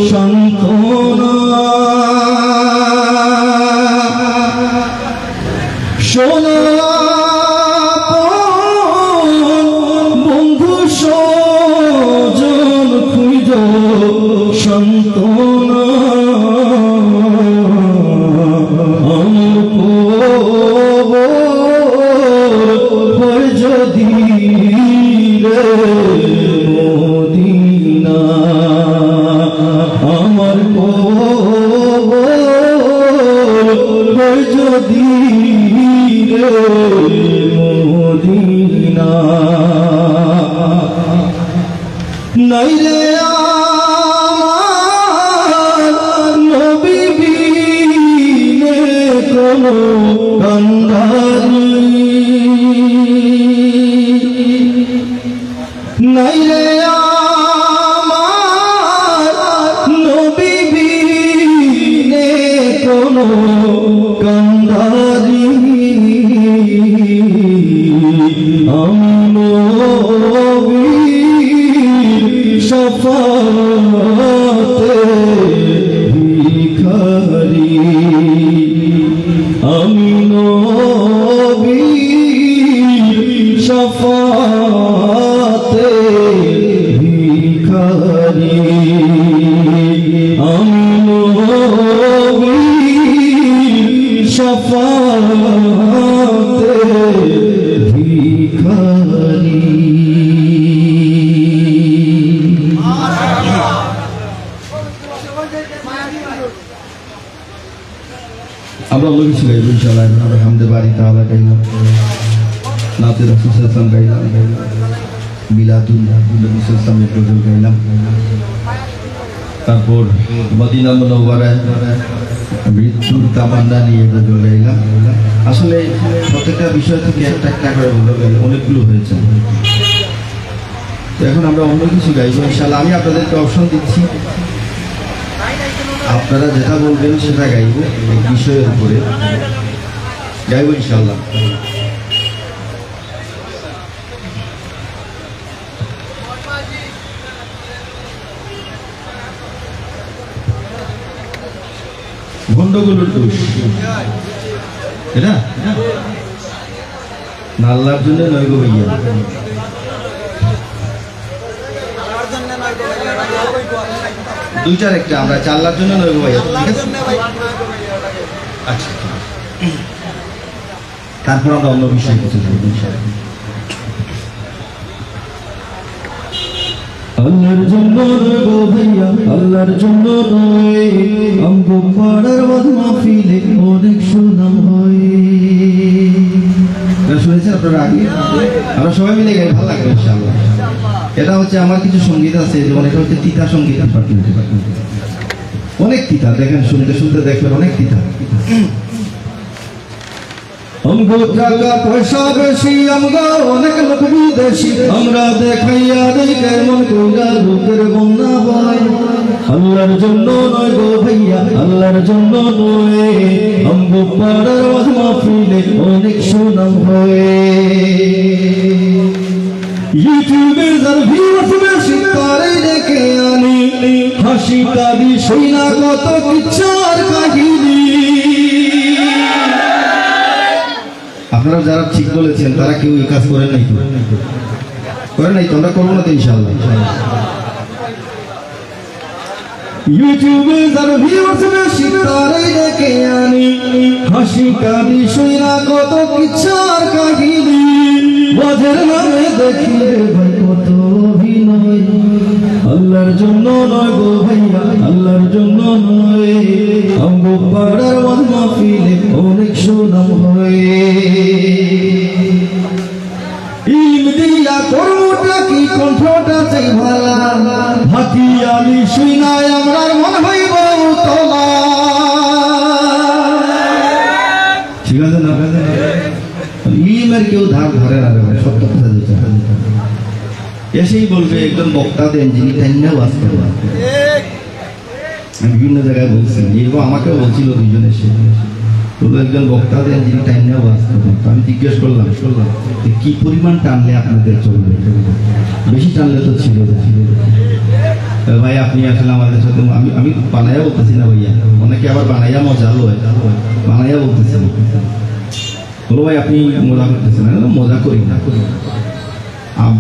Speaker 7: সান্ত্বনা, শোনো আপন বন্ধু স্বজন খুঁজ সান্ত্বনা, যদি রে মদিনা, আমার যদি রে মদিনা, নাইলে আমার নবী বিনে কোনো কান্দারি, নাইলে আমার নবী বিনে কোনো কান্দারি, আমি নবীর শফাতে ভিখারি, আমি নবীর শফাতে ভিখারি, আমি নবীর আমরা অন্য কিছু গাইব ইনশাআল্লাহ। এখন আমরা হামদে বাড়ি তাআলা গাইলাম, নাতে রাসূল সাল্লাল্লাহু আলাইহি ওয়াসাল্লাম গাইলাম, মিলাদুন নবী সাল্লাল্লাহু আলাইহি ওয়াসাল্লাম গাইলাম, তারপর মদিনা মুনাওয়ারায় মৃত্যুর তামান্না নিয়ে গজল গাইলাম। আসলে প্রত্যেকটা বিষয় থেকে একটা একটা করে গজল গাইলাম, অনেকগুলো হয়েছে। তো এখন আমরা অন্য কিছু গাইব ইনশাআল্লাহ। আমি আপনাদেরকে অপশন দিচ্ছি, আপনারা যেটা বলবেন সেটা গাইব, এই বিষয়ের উপরে গাইব ইনশাআল্লাহ। গন্ডগোলের দোষ এটা না, আল্লাহর জন্য নয় গো ভাইয়া, দুইটার একটা। আমরা আল্লাহর জন্য নয় গো ভাইয়া, ঠিক আছে? আচ্ছা, তারপর আমরা অন্য বিষয়ে কিছু বলবো ইনশাআল্লাহ।
Speaker 6: আল্লাহর জন্য গো ভাইয়া, আল্লাহর জন্য নয়, আমগো পাড়ার ওয়াজ মাহফিলে অনেক সুনাম হয়।
Speaker 7: শুনেছেন আপনারা আগে? আমরা সবাই মিলে গাই, ভালো লাগবে ইনশাআল্লাহ। এটা হচ্ছে আমার কিছু সঙ্গীত আছে, যেমন এটা হচ্ছে তিতা সঙ্গীত, অনেক তিতা, দেখেন শুনতে শুনতে দেখবেন অনেক তিতা।
Speaker 6: আমগো টাকা পয়সা বেশি, আমগো অনেক লোক বিদেশি, আমরা দেখাইয়া দেই কেমন কইরা লোকের বন্যা হয়। আল্লাহর জন্য নয় গো ভাইয়া, আল্লাহর জন্য নয়, আমগো পাড়ার ওয়াজ মাহফিলে অনেক সুনাম হয়। ইউটিউবে যার ভিউয়ার্স বেশি তারাই ডেকে আনি, হাসি কাঁদি শুইনা কত কিচ্ছার কাহিনী।
Speaker 7: আপনারা যারা ঠিক বলেছেন তারা কেউ এই কাজ করেন নাই, তো করেন নাই তো, আমরা করবো না তো ইনশাআল্লাহ।
Speaker 6: ইউটিউবে যার ভিউয়ার্স বেশি তারাই ডেকে আনি, হাসি কাঁদি শুইনা কত কিচ্ছার কাহিনী। ওয়াজের নামে দেখি রে ভাই কত অভিনয়, আল্লাহর জন্য নয় গো ভাইয়া, আল্লাহর জন্য নয়, আমগো পাড়ার ওয়াজ মাহফিলে অনেক সুনাম হয়। ইলম দিয়া কর্মটা কি কণ্ঠটা চাই ভালা, হাতি আলি শুইনায় আমরার মন হইব তোলা।
Speaker 7: ঠিক আছে না? ইলমের কেউ ধার ধরে না রে ভাই, সত্য কথা যেটা এসেই বলবে একজন বক্তা দেন যিনি টাইনা ওয়াজ করবেন। আমি বিভিন্ন জায়গায় বলছি, এরকম আমাকেও বলছিল দুইজন এসে, বললো একজন বক্তা দেন যিনি টাইনা ওয়াজ করবেন। তো আমি জিজ্ঞেস করলাম কি পরিমাণ টানলে আপনাদের চলবে? বেশি টানলে তো ছিল ভাই, আপনি আসলে আমাদের সাথে, আমি বানাইয়া বলতেছি না ভাইয়া, অনেকে আবার বানাইয়া মজা লয়, বানাইয়া বলতেছি না। বলো ভাই আপনি মজা করতেছেন না? মজা করি না।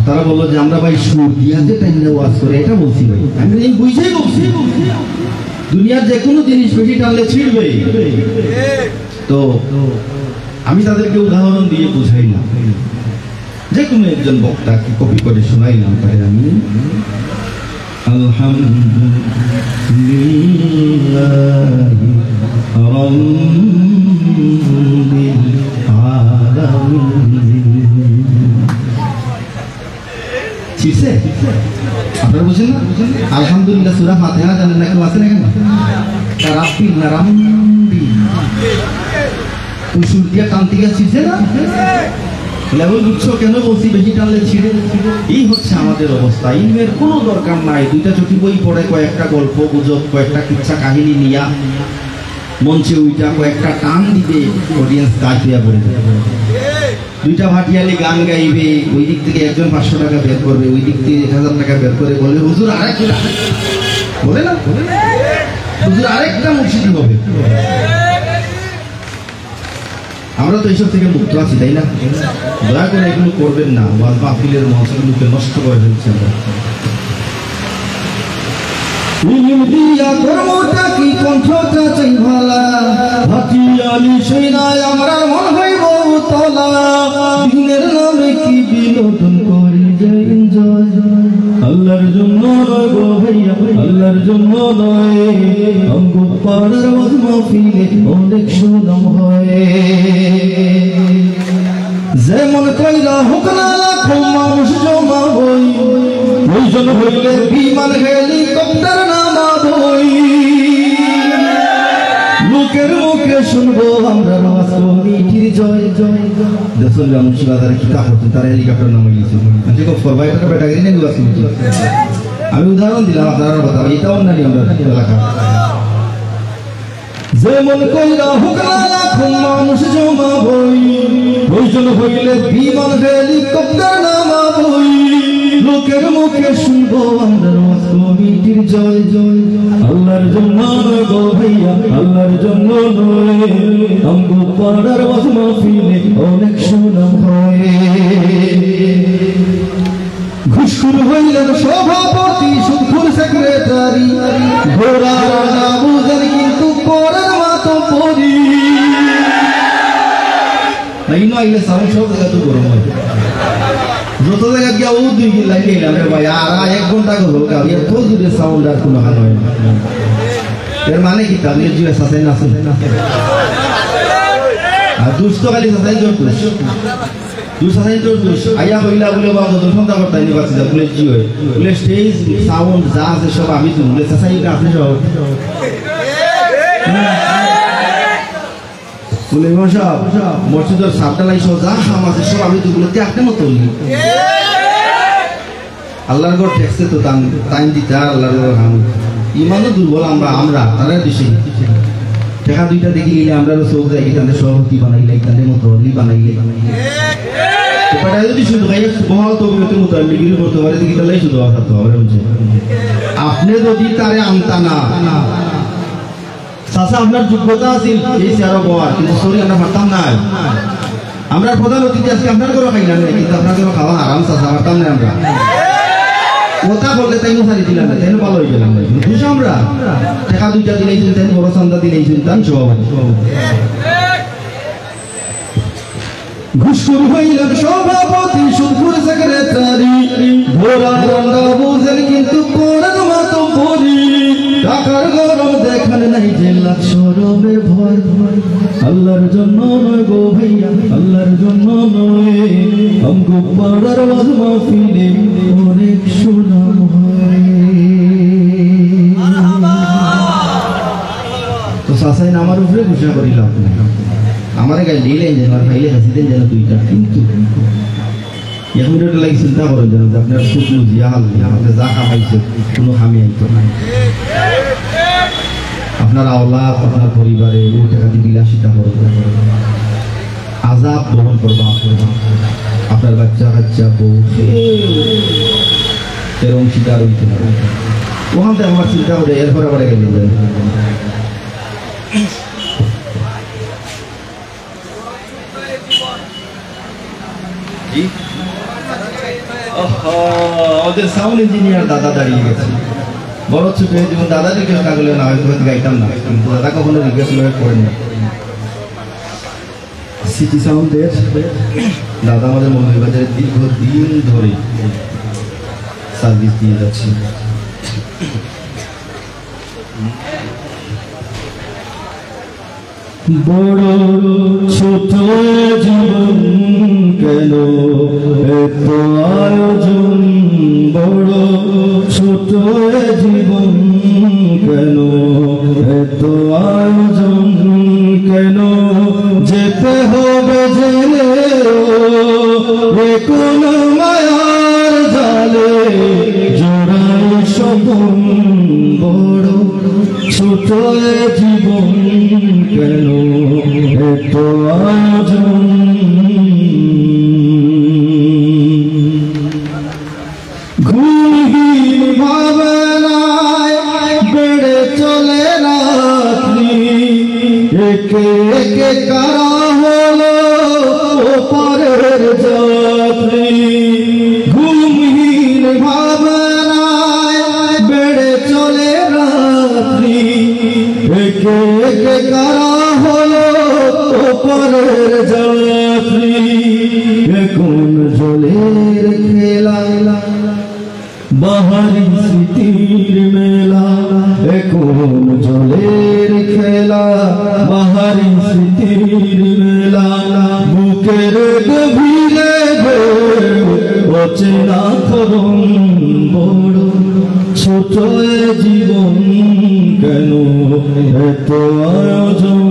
Speaker 7: তারা বললো যে আমরা ভাই সুর দিয়া যে টাইমে ওয়াজ করে এটা বলছি ভাই, আমি বুঝেই বলছি দুনিয়ার যে কোনো জিনিস বেশি টানলে ছিড়বে। তো আমি তাদেরকে উদাহরণ দিয়ে বুঝাইলাম, যে কোনো একজন বক্তাকে কপি করে শোনাইলাম, তাই আমি আলহামদুলিল্লাহি রাব্বিল আলামিন। শিখছে? আপনারা বুঝেন না? আলহামদুলিল্লাহ সূরা ফাতিহা জানেন না? কেউ আছে না? কেন রাব্বিল না রাব্বিল, তুই সুর দিয়া টানতে গিয়ে শিখছে না? লেভেল বুঝছো কেন বলছি বেশি টানলে ছিঁড়ে? এই হচ্ছে আমাদের অবস্থা। ইলমের কোনো দরকার নাই, দুইটা চটি বই পড়ে কয়েকটা গল্প গুজব কয়েকটা কিচ্ছা কাহিনী নিয়া মঞ্চে ওইটা কয়েকটা টান দিবে, অডিয়েন্স কাজ দিয়া পড়ে যাবে। দুইটা ভাটিয়ালি গান গাইবে, ওই দিক থেকে একজন 500 টাকা বের করবে, ওই দিক থেকে 1000 টাকা বের করে বলবে হুজুর আরেকটা, বলে না হুজুর আরেকটা মুর্শিদি হবে। আমরা তো এইসব থেকে মুক্ত আছি, তাই না? দয়া করে এগুলো করবেন না, ওয়াজ মাহফিলের মঞ্চগুলোকে নষ্ট করে ফেলছে আমরা।
Speaker 6: ইলম দিয়া কর্মটা কি কণ্ঠটা চাই ভালা, হাতিয়ালি শুইনায় আমরার মন হইব তোলা। দিনের নামে কি বিনোদন করি যে এনজয়, আল্লাহর
Speaker 7: আল্লাহর জন্য নয় গো ভাইয়া আল্লাহর জন্য নয় আমগো পাড়ার ওয়াজ মাহফিলে অনেক সুনাম হয় যেমন কইরা হোক না লাখো মানুষ জমা হই প্রয়োজন হইলে বিমান হেলিকপ্টার নামাবই লোকের মুখে শুনবো আমরা ওয়াজ কমিটির জয় জয় দেশের মুন্সিবাজারে কি তা করতেন তারা হেলিকপ্টার নামে গিয়েছে আমি খুব ফরবাই একটা ব্যাটাগরি নাকি ওয়াজ কমিটি আমি উদাহরণ দিলাম আপনারা কথা এটা অন্যান্য আমরা এলাকা যেমন কইরা হোক না লাখো মানুষ জমা হই প্রয়োজন হইলে বিমান হেলিকপ্টার নামাবই লোকের মুখে শুনবো আমরা ওয়াজ কমিটির জয় জয় আল্লাহর জন্য গো ভাইয়া আল্লাহর জন্য নয় আমগো পাড়ার ওয়াজ মাহফিলে অনেক সুনাম হয় ঘুষখোর হইলেন সভাপতি সুদখোর সেক্রেটারি ঘোড়ার না বুঝেন কিন্তু করেন মাতো পরি এই নইলে সাউন্ড সব জায়গা তো গরম হয় যত জায়গা গিয়া ও দুই গিল লাগে না ভাই আর 1 ঘন্টা গো গাড়ি এত জোরে সাউন্ড আর কোনো হাল হয় না এর মানে কি তাদের জিও সাথে না আছে আর দুষ্ট খালি সাথে জোর দুই সাথে জোর আয়া হইলা বলে বাবা তো ফোন করতে নি বাসি দা বলে জিও বলে স্টেজ সাউন্ড যা আছে সব আমি তো বলে সাসাই আপনি সব বলে মশা মসজিদের সাতটালাই সোজা আমাদের সব আমি তো বলে একটা মতো আল্লাহর ঘর ঠেকছে তো টাইম দিতে আল্লাহর ঘর হাম ইমানও দুর্বল আমরা তারা দেশে টেকা দুইটা দেখি গেলে আমরা চোখ যাই তাদের সভাপতি বানাইলে তাদের মতো অলি বানাইলে এবারে যদি শুধু বহাল তবিয়তের মতো ডিগ্রি করতে পারে দেখি তাহলে শুধু আসাতে হবে আপনি যদি তারে আনতা না চাচা আপনার যোগ্যতা আছিল এই চেয়ারও বহার কিন্তু সরি আমরা পারতাম না আমরা প্রধান অতিথি আজকে আপনার ঘরে খাইলাম না কিন্তু আপনার ঘরে খাওয়া আরাম চাচা পারতাম না আমরা কথা বললে তাই সারি দিলাম না তাই ভালো হয়ে গেলাম বুঝ আমরা টাকা দুইটা দিলেইছেন তাই বড় চান্দা দিলেইছেন তাই সব ঘুষখোর হইলেন সভাপতি সুদখোর সেক্রেটারি ঘোড়ার রান্না বুঝেন কিন্তু করেন মাতো পরি টাকার গরম দেখান নাই যে লাখ শরমের ভয় আল্লাহর জন্য নয় গো ভাইয়া আল্লাহর জন্য নয় আমগো পাড়ার ওয়াজ মাহফিলে অনেক সুনাম হয় তো সাসাইন আমার উপরে ঘোষণা করিল আমার গায়ে নিলেন যেন আর ফাইলে হাসিতেন যেন দুইটা কিন্তু 1 মিনিট লাগে চিন্তা করেন যেন আপনার শুকনো জিয়া হাল আমাকে যা খামাইছে কোনো খামি আইতো না আপনার আওলাদ আপনার পরিবারে টাকা দিয়ে বিলাসিতা করবেন আযাব বহন করবা আপনার বাচ্চা কাচ্চা বউ এর অংশীদার হইতে পারে ওখান থেকে আমার চিন্তা করে এরপর আবার গেলে যাবে আমাদের সাউন্ড ইঞ্জিনিয়ার দাদা দাঁড়িয়ে গেছে বড় ছোট যেমন দাদা রিকোয়েস্ট না করলে না হয়তো গাইতাম না কিন্তু দাদা কখনো রিকোয়েস্ট করেন না সিটি সাউন্ডের দাদা আমাদের মৌলভীবাজারে দীর্ঘদিন ধরে সার্ভিস দিয়ে যাচ্ছে বড় ছোট জীবন কেন এত আয়োজন বড় ছোট জীবন কেন এত আয়োজন কেন যেতে হবে জেনে কোন মায়ার জালে জোড়াই স্বপন বড় ছোট জীবন কেন এত আয়োজন ঘুমহীন ভাবনায় বেড়ে চলে রাত্রি একে একে কারা হলো পরের যাত্রী ঘুমহীন ভাবনায় বেড়ে চলে রাত্রি একে একে কারা হলো পরের যাত্রী এখন জলের খেলা বাহারি স্মৃতির মেলা এখন জলের খেলা বাহারি স্মৃতির মেলা বুকের গভীরে অচেনা খরম বড় ছোট জীবন কেন এত আয়োজন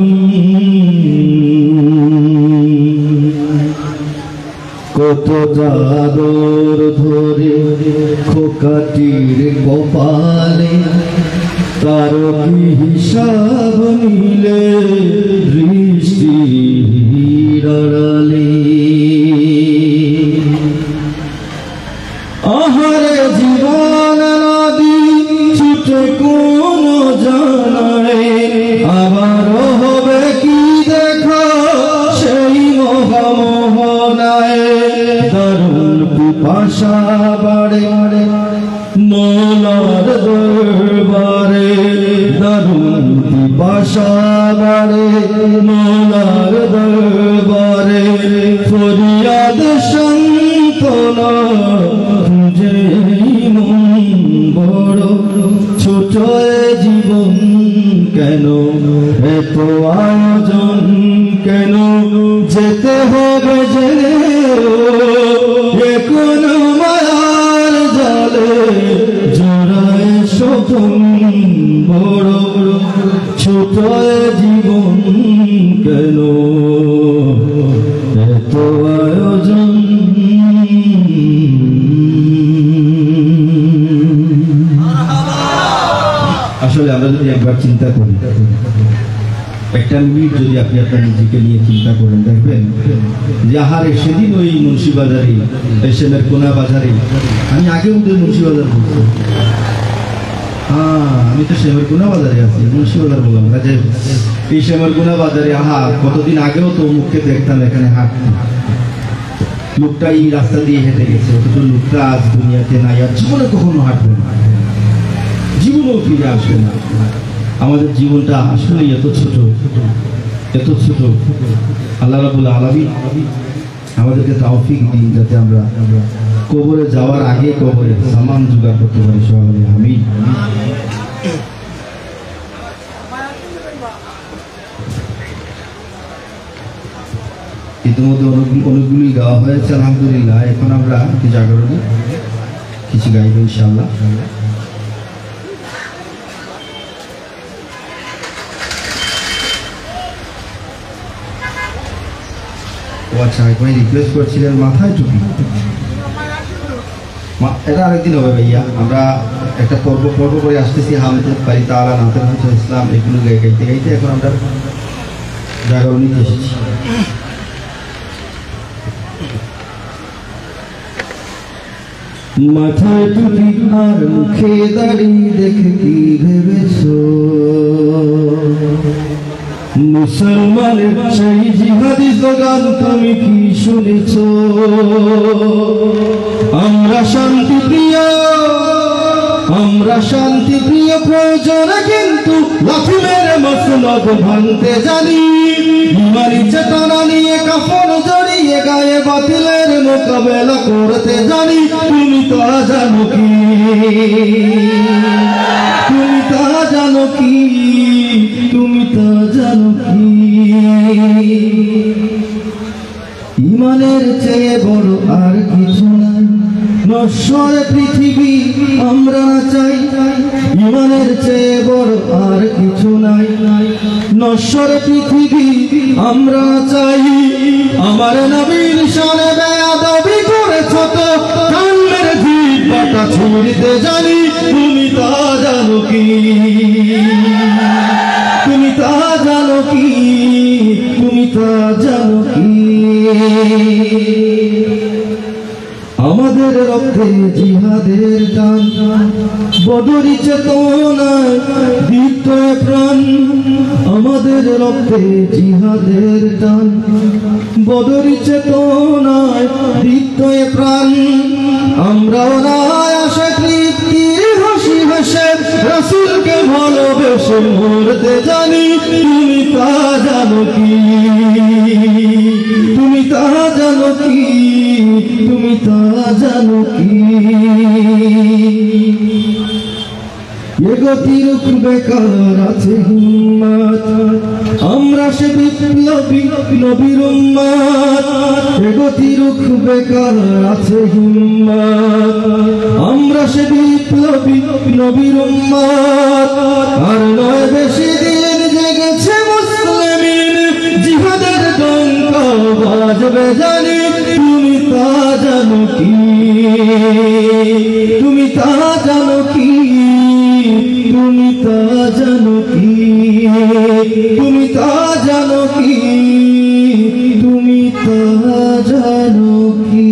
Speaker 7: কত চাদর ধরে খোকাটির কপালে তার কি হিসাব নিলে বৃষ্টির আড়ালে আহারে জীবন নদী ছুটে কোন জানায় আবার হবে কি দেখা সেই মহামোহনায় দারুণ পিপাসা বাড়ে মোলার দরবারে দারুণ পিপাসা বাড়ে মোলার দরবারে ফরিয়াদ সান্ত্বনা খুঁজে মন বড় ছোট জীবন কেন এত আয়োজন কেন যেতে হবে জেনে কোন মায়ার জালে জড়ায় স্বপন বড় ছোট জীবন কেন এত আয়োজন আসলে আমরা যদি একবার চিন্তা করি একটা মিনিট যদি আপনি আপনার নিজেকে নিয়ে চিন্তা করেন দেখবেন যে আহারে সেদিন ওই মুন্সিবাজারে এসএমের কোনা বাজারে আমি আগে ওদের মুন্সিবাজার বলছি আমি তো শ্যামের কোনা বাজারে আছি মুন্সিবাজার বললাম কাজে এই শ্যামের কোনা বাজারে কতদিন আগেও তো মুখকে দেখতাম এখানে হাঁটতে লোকটা এই রাস্তা দিয়ে হেঁটে গেছে অথচ লোকটা আজ দুনিয়াতে নাই আর জীবনে কখনো হাঁটবে না জীবনেও ফিরে আসবে না আমাদের জীবনটা আসলে এত ছোট আল্লাহ রাব্বুল আলামিন আমাদেরকে তৌফিক দিন যাতে আমরা কবরে যাওয়ার আগে কবরে সামান জোগাড় করতে পারি সবাই আমিন ইতিমধ্যে অনেকগুলি গাওয়া হয়েছে আলহামদুলিল্লাহ এখন আমরা কি জাগরণে কিছু গাইব ইনশাআল্লাহ আচ্ছা একবার রিকোয়েস্ট করছিলেন মাথায় টুপি এটা আরেকদিন হবে ভাইয়া আমরা একটা পর্ব করে আসতেছি হামদুল বাড়ি তাআলা নাতের ইসলাম এগুলো গাইতে গাইতে এখন আমরা জাগরণীতে এসেছি মাথায় টুপি আর মুখে দাড়ি দেখে কি ভেবেছো মুসলমানের সেই জিহাদি স্লোগান তুমি কি শুনেছ আমরা শান্তি প্রিয় প্রয়োজনে কিন্তু লাথি মেরে মসনদ ভাঙতে জানি ইমানি চেতনা নিয়ে কাফন জড়িয়ে গায়ে বাতিলের মোকাবেলা করতে জানি তুমি তা জানো কি তুমি তা জানো কি ইমানের চেয়ে বড় আর কিছু নাই নশ্বর পৃথিবী আমরা চাই ইমানের চেয়ে বড় আর কিছু নাই নশ্বর পৃথিবী আমরা চাই আমার নবীর শানে বেয়াদবি করেছ তো কান্নের জিহ্বাটা ছুঁড়তে জানি তুমি তা জানো কি তুমি তা জানো কি আমাদের রক্তে জিহাদের টান বদরি চেতনায় দীপ্ত প্রাণ আমাদের রক্তে জিহাদের টান বদরি চেতনায় দীপ্ত প্রাণ আমরাও না আসে তৃপ্তির হাসি হেসে রাসূলকে ভালোবেসে মরতে জানি তুমি তা জানো কি তুমি তা জানো কি গতি রুখবে কার আছে হিম্মত আমরা সে বিপ্লবী নবীর উম্মত গতি রুখবে কার আছে হিম্মত আমরা সে বিপ্লবী নবীর উম্মত আর নয় বেশি দিন জেগেছে মুসলিমিন জিহাদের ডঙ্কা বাজবে জানি তুমি তা জানো কি তুমি তা জানো কি তুমি তা জানো কি তুমি তা জানো কি তুমি তা জানো কি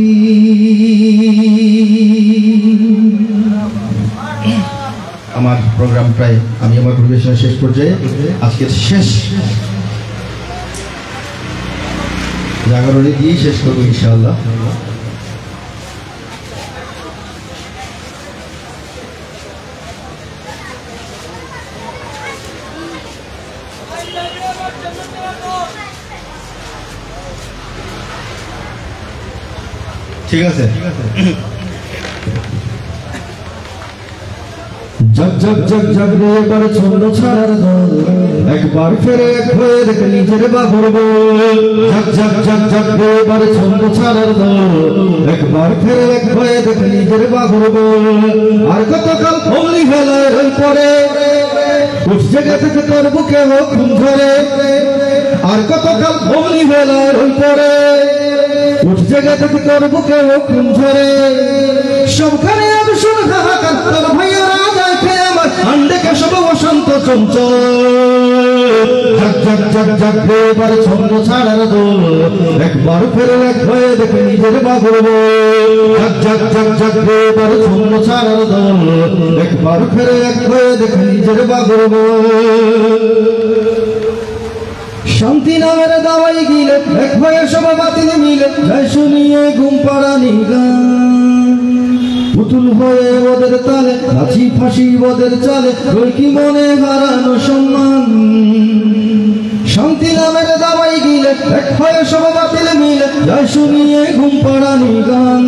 Speaker 7: আমার প্রোগ্রাম প্রায় আমি আমার পরিবেশনা শেষ পর্যায়ে আজকের শেষ জাগরণে দিয়ে শেষ করবো ইনশাআল্লাহ ঠিক আছে जग जग जग जग रे बर छोड़ो छाड़ दो एक बार फिर एक होए देख लीजिए बाबुर जग जग जग जग रे बर छोड़ो छाड़ दो एक बार फिर एक होए देख लीजिए बाबुर আর কত কাল ভুলি হলো রই পড়ে উঠ জায়গা থেকে তোর বুকে ও খুন ধরে আর কত কাল ভুলি হলো রই পড়ে উঠ জায়গা থেকে তোর বুকে ও খুন ধরে সবখানে আমি শুন হাহাকার তোর ভাইয়েরা अंडे के सब वसंत चंचल जग जग जग जग रे बार छंद छाड़ार दोल एक बार फिर एक होए देख निजेर बाबुर जग जग जग जग रे बार छंद छाड़ार दोल एक बार फिर एक होए देख निजेर बाबुर शांति नामेर दावाई गिले एक होए सब बातिल मिले जय शुनिए घुम पाड़ानी गान পুতুল হয়ে ওদের তালে নাচি ফাঁসি ওদের চালে তোর কি মনে হারানো সম্মান শান্তি নামের দাবাই গিলে এক হয়ে সব বাতিল মিলে জয় শুনিয়ে ঘুম পাড়ানি গান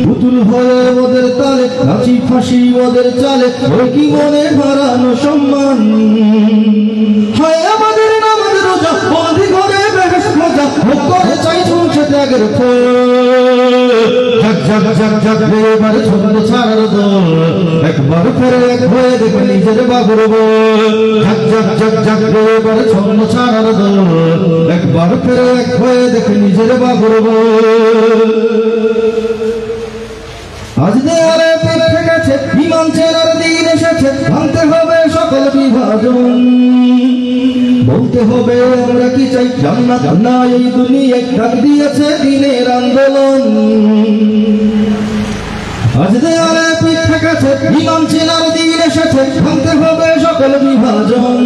Speaker 7: পুতুল হয়ে ওদের তালে নাচি ফাঁসি ওদের চালে তোর কি মনে হারানো সম্মান হয় আমাদের নামের রোজা বন্দি করে বেহেশ মজা ভোগ করে চাই ঝুঁকছে ত্যাগের ফল जग जग जग जग रे बार छंद छाड़ार दोल एक बार फिर एक होए देख निजेर बाबुर जग जग जग जग रे बार छंद छाड़ार दोल एक बार फिर एक होए देख निजेर बाबुर आज देয়ালে পিঠ গেছে বিমান চেনার দিন এসেছে ভাঙতে হবে সকল বিভাজন বলতে হবে আমরা কি চাই জান্নাত না এই দুনিয়ায় ডাক দিয়েছে দিনের আন্দোলন আজ দেয়ালে পিঠ গেছে বিমান চেনার দিন এসেছে ভাঙতে হবে সকল বিভাজন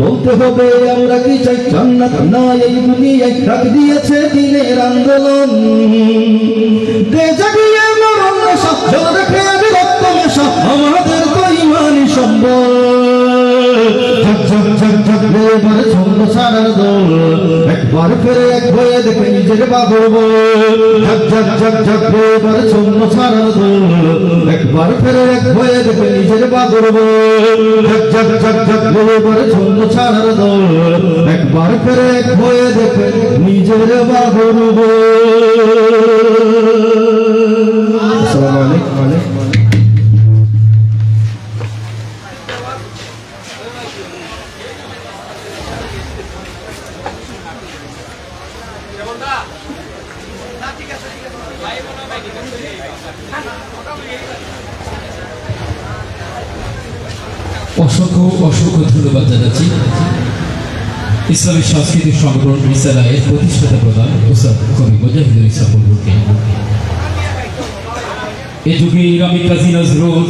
Speaker 7: বলতে হবে আমরা কি চাই জান্নাত না এই দুনিয়ায় ডাক দিয়েছে দিনের আন্দোলন দে জাগিয়ে মরণ নেশা জল দেখে আমি রক্ত মেশা আমাদের তো ইমানি সম্বল जग जग जग जग रे बार छंद छाड़ार दोल एक बार फिर एक होए देख निजेर बाबुर जग जग जग जग रे बार छंद छाड़ार दोल एक बार फिर एक होए देख निजेर बाबुर जग जग जग जग रे बार छंद छाड़ार दोल एक बार फिर एक होए देख निजेर बाबुर अस्सलामु अलैकुम
Speaker 2: অসংখ্য অসংখ্য ধন্যবাদ জানাচ্ছি ইসলামী সাংস্কৃতিক সংগঠন রিসালায়ের প্রতিষ্ঠাতা প্রধান ওস্তাদ কবি মুজাহিদুল ইসলাম বুলবুলকে। এ যুগের আমি কাজী নজরুল,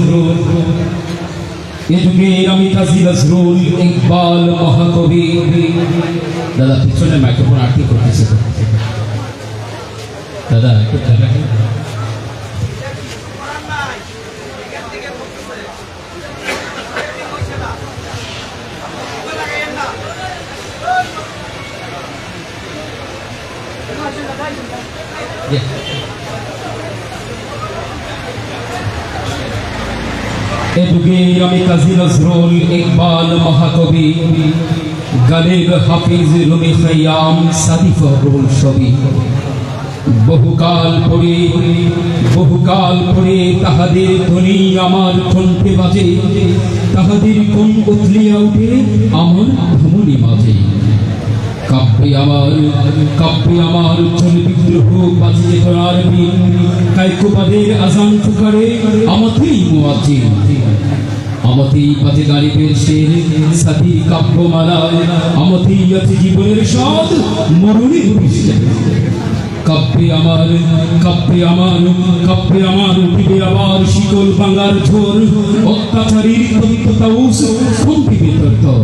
Speaker 2: এ যুগের আমি কাজী নজরুল ইকবাল মহাকবি। দাদা পিছনে মাইক্রোফোন আটকে করতেছে দাদা, একটু খেয়াল রাখেন। এদুগের আমি কাজী নজরুল ইকবাল মহাকবি, গালিব হাফিজ রুমি খৈয়াম সাদি ফখরুল ছবি। বহুকাল পরে তাহাদের ধ্বনি আমার কণ্ঠে বাজে, তাহাদের কোন উতলিয়া উঠে আমার ধমনী মাঝে। কাব্যে আমার চল বিদ্রোহ বাজিয়ে ধরার দিন, কায়কুবাদের আজান ফুকারে আমাতেই মুয়াজ্জিন। আমাতেই বাজে গালিবের শের সাথী কাব্যমালায়, আমাতেই আছে জীবনের স্বাদ মরণের বিশ্বাস। কাব্যে আমার উঠিবে আবার শিকল ভাঙার ঝোর, অত্যাচারীর তত্ত্বতাউস কম্পিবে তরতর।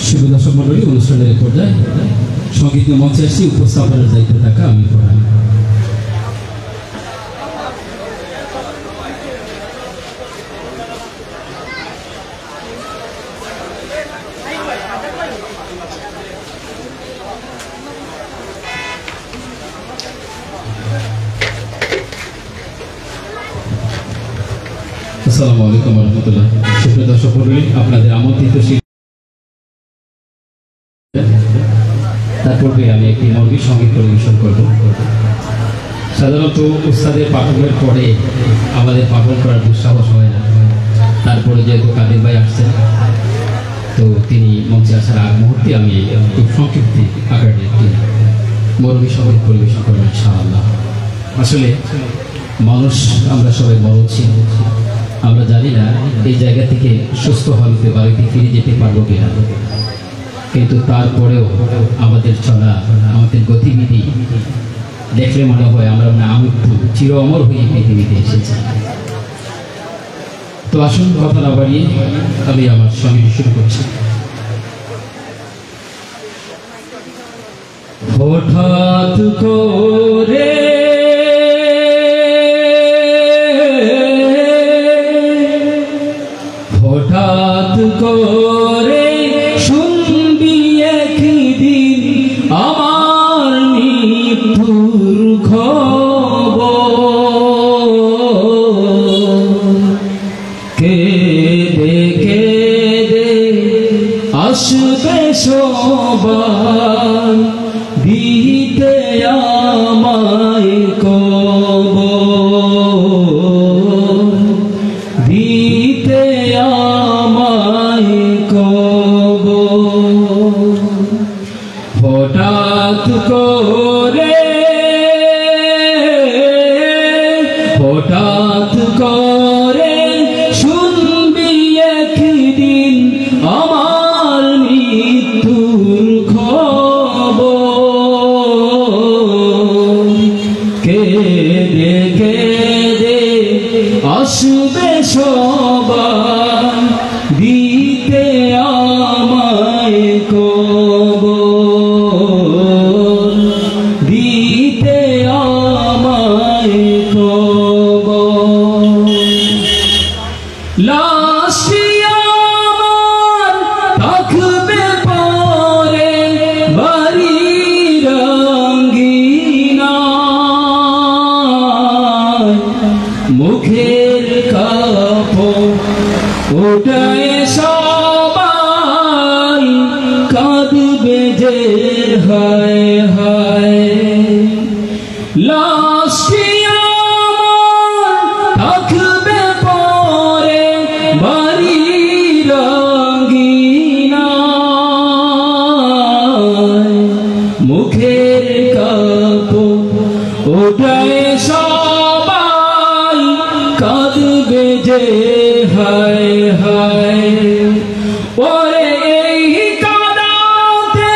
Speaker 2: শুভ দর্শক মণ্ডলী, অনুষ্ঠানের পর্যায়ে সঙ্গীত মঞ্চে আসছি, উপস্থাপনের দায়িত্বে থাকা আমি পড়াই। আসসালামু আলাইকুম ওয়া রাহমাতুল্লাহ। শুভ দর্শক মণ্ডলী, আপনাদের আমন্ত্রিত তারপরে আমি একটি মৌলিক সঙ্গীত পরিবেশন করব। সাধারণত উস্তাদের পাঠকের পরে আমাদের পাঠন করার দুঃসাহস হয় না, তারপরে যেহেতু কাদের ভাই আসছেন, তো তিনি মঞ্চে আসার আগ মুহূর্তে আমি খুব সংক্ষিপ্ত আকারে একটি মৌলিক সঙ্গীত পরিবেশন করব ইনশাআল্লাহ। আসলে মানুষ আমরা সবাই মরছি, আমরা জানি না এই জায়গা থেকে সুস্থ হতে বাড়িতে ফিরে যেতে পারবো কিনা, কিন্তু তারপরেও আমাদের চলা, আমাদের গতিবিধি দেখলে মনে হয় আমরা আমৃত্যু চির অমর হয়ে পৃথিবীতে এসেছি। তো আসুন কথা না বাড়িয়ে আমি আমার সঙ্গীত শুরু করছি। হঠাৎ করে শুনবি একদিন আমার মৃত্যুর খবর, কেঁদে কেঁদে আসবে সবাই দিতে আমায় কবর, দিতে আমায় কবর। হঠাৎ করে শুনবি একদিন আমার মৃত্যুর খবর, কেঁদে কেঁদে আসবে সবাই দিতে আমায় কবর, দিতে আমায় কবর। লাশটি আমার থাকবে পরে বাড়ির আঙ্গিনায়, মুখের কাপড় ওটায় সবাই কাঁদবে যে হায় হায়। লাশটি আমার থাকবে পরে বাড়ির আঙ্গিনায়, মুখের কাপড় ওটায় সবাই কাঁদবে যে হায় হায়। ওরে এই কাঁদাতে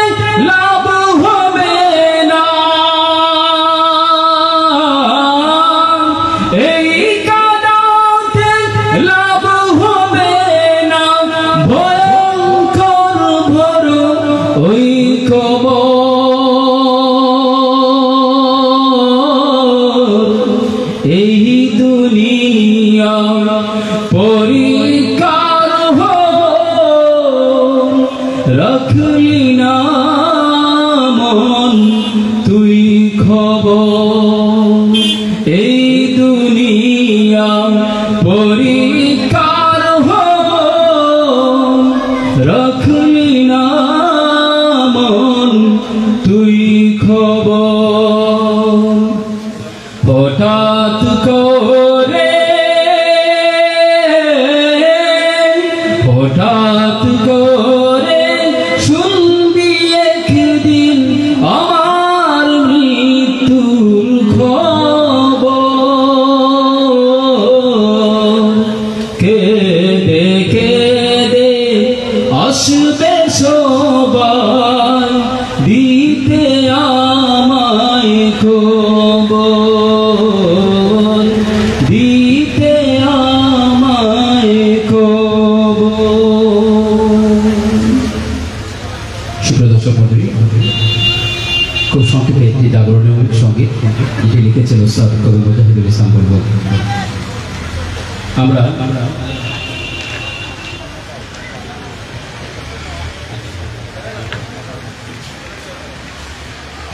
Speaker 2: লাভ হবে না, এই কাঁদাতে লাভ হবে না, ভয়ঙ্কর ভর ওই কবর। এই দুনিয়া পরিকার
Speaker 6: দেখে দে আসবে সবাই দিতে আমায় খবর দিতে আমায় খবর। সুপ্রিয় দর্শক মণ্ডলী, খুব সংক্ষেপে একটি জাগরণীয় সঙ্গীত এটি লিখেছেন উস্তাদ কবি মুজাহিদুল ইসলাম বুলবুল। আমরা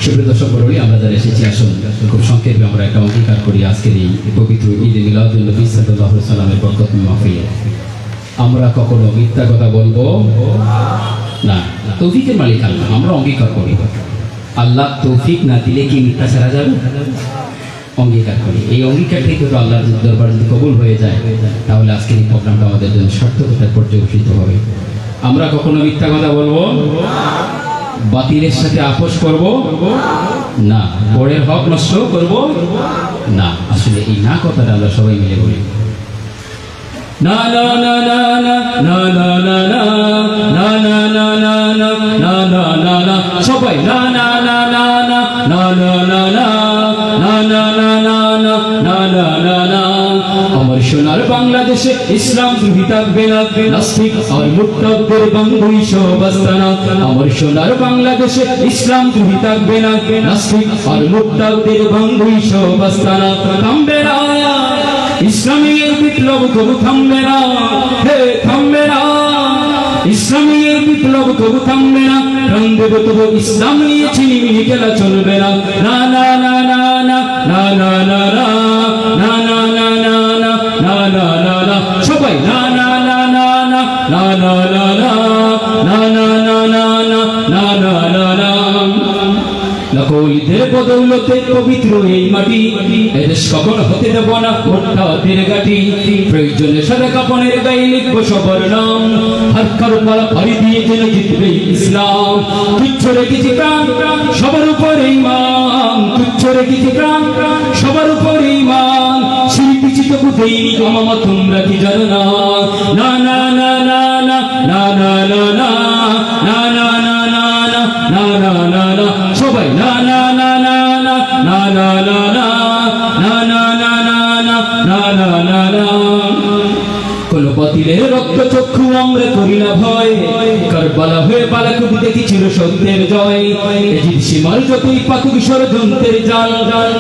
Speaker 6: সুপ্রিয় দর্শক মণ্ডলী, আমরা যারা এসেছি আসুন খুব সংক্ষেপে আমরা একটা অঙ্গীকার করি আজকের এই পবিত্র ঈদ মিলাদুন নবী সাল্লাল্লাহু আলাইহি ওয়াসাল্লামের বরকতময় মাহফিলে আমরা কখনো মিথ্যা কথা বলবো না। তৌফিকের মালিক আল্লাহ, আমরা অঙ্গীকার করি আল্লাহ তৌফিক না দিলে কি মিথ্যা ছাড়া যাবে? অঙ্গীকার করি। এই অঙ্গীকার থেকে তো আল্লাহর দরবার যদি কবুল হয়ে যায় তাহলে আজকের এই প্রোগ্রামটা আমাদের জন্য সার্থকতার পর্যবেসিত হবে। আমরা কখনো মিথ্যা কথা বলবো বাতিলের সাথে আপোষ করব না, পরের হক নষ্ট করব না। আসলে এই না কথাটা আমরা সবাই মিলে বলি না না না না না না না না না না না না না না না না না সবাই না না না না না না না না না না না না না না না না না না। আমার সোনার বাংলাদেশে ইসলাম দ্রোহী থাকবে না, নাস্তিক আর মুরতাদদের বান্ধবী সব আস্তানা। আমার সোনার বাংলাদেশে ইসলাম দ্রোহী থাকবে না, নাস্তিক আর মুরতাদদের বান্ধবী সব আস্তানা। থামবে না ইসলামী বিপ্লব, কবু থামবে না, হে থামবে না ইসলামী বিপ্লব, কবু থামবে না। রং দেব তবু ইসলাম নিয়ে ছিনিমিনি খেলা চলবে না। না না না না না না না না না না না না না না না না না সবাই না না না না না না না না না না না না না না না না না। নকলদের বদৌলতে পবিত্র এই মাটি, এদেশ কখনো হতে দেব না মোট্টাদের গাঠি। প্রয়োজনে সাদা কাপড়ের গায়ে লিখবো সবার নাম, হাত কারবালা ফাড়ি দিয়ে যেন জিতবে ইসলাম। তুচ্ছ রেখেছি প্রাণ সবার উপরে ইমান, তুচ্ছ রেখেছি প্রাণ সবার উপরে ইমান। শিল্পী চিতবু দেইনি আমামা তোমরা কি জানো না? না না না না না না না না না না না না না না না না না সবাই না না না না না না না না না না না না না না না না না। কোন বাতিলের রক্ত চক্ষু আমরা করি না ভয়, কারবালা হয়ে বালাকুটি দেখেছিল সত্যের জয়। এজিদ সীমার যতই পাকুক ষড়যন্ত্রের জাল,